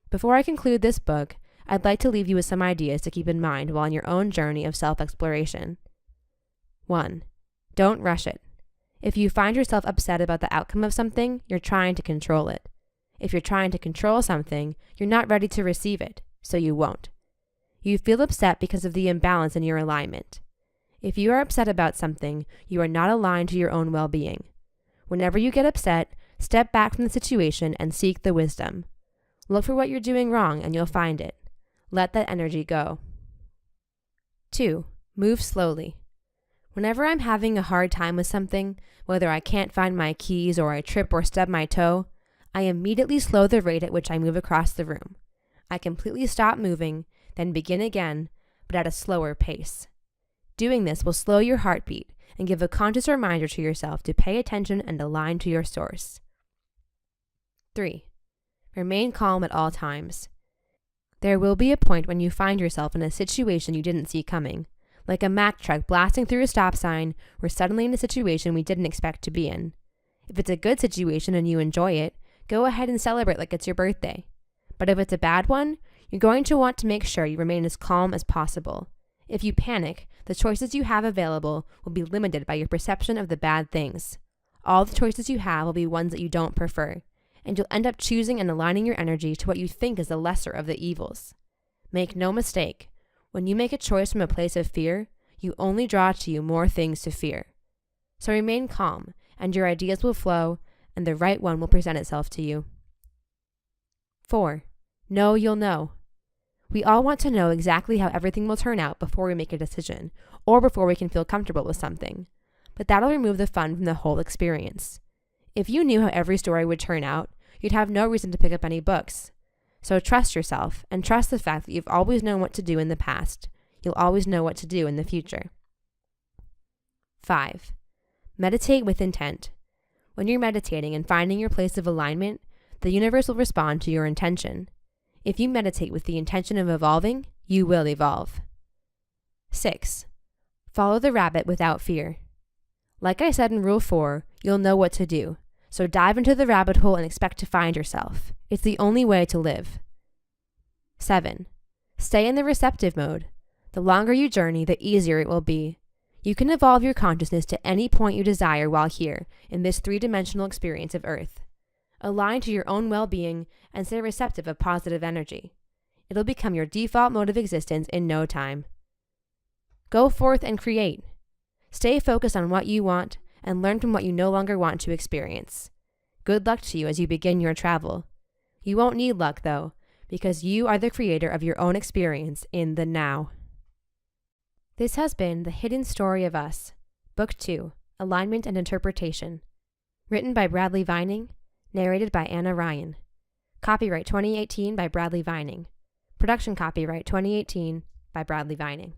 Before I conclude this book, I'd like to leave you with some ideas to keep in mind while on your own journey of self-exploration. 1. Don't rush it. If you find yourself upset about the outcome of something, you're trying to control it. If you're trying to control something, you're not ready to receive it, so you won't. You feel upset because of the imbalance in your alignment. If you are upset about something, you are not aligned to your own well-being. Whenever you get upset, step back from the situation and seek the wisdom. Look for what you're doing wrong and you'll find it. Let that energy go. 2. Move slowly. Whenever I'm having a hard time with something, whether I can't find my keys or I trip or stub my toe, I immediately slow the rate at which I move across the room. I completely stop moving, then begin again, but at a slower pace. Doing this will slow your heartbeat and give a conscious reminder to yourself to pay attention and align to your source. 3. Remain calm at all times. There will be a point when you find yourself in a situation you didn't see coming, like a Mack truck blasting through a stop sign or suddenly in a situation we didn't expect to be in. If it's a good situation and you enjoy it, go ahead and celebrate like it's your birthday. But if it's a bad one, you're going to want to make sure you remain as calm as possible. If you panic, the choices you have available will be limited by your perception of the bad things. All the choices you have will be ones that you don't prefer, and you'll end up choosing and aligning your energy to what you think is the lesser of the evils. Make no mistake, when you make a choice from a place of fear, you only draw to you more things to fear. So remain calm, and your ideas will flow, and the right one will present itself to you. 4. Know you'll know. We all want to know exactly how everything will turn out before we make a decision, or before we can feel comfortable with something. But that'll remove the fun from the whole experience. If you knew how every story would turn out, you'd have no reason to pick up any books. So trust yourself, and trust the fact that you've always known what to do in the past. You'll always know what to do in the future. 5. Meditate with intent. When you're meditating and finding your place of alignment, the universe will respond to your intention. If you meditate with the intention of evolving, you will evolve. 6. Follow the rabbit without fear. Like I said in Rule 4, you'll know what to do, so dive into the rabbit hole and expect to find yourself. It's the only way to live. 7. Stay in the receptive mode. The longer you journey, the easier it will be. You can evolve your consciousness to any point you desire while here, in this three-dimensional experience of Earth. Align to your own well-being and stay receptive of positive energy. It'll become your default mode of existence in no time. Go forth and create. Stay focused on what you want and learn from what you no longer want to experience. Good luck to you as you begin your travel. You won't need luck, though, because you are the creator of your own experience in the now. This has been The Hidden Story of Us, Book 2, Alignment and Interpretation. Written by Bradley Vining, narrated by Anna Ryan. Copyright 2018 by Bradley Vining. Production copyright 2018 by Bradley Vining.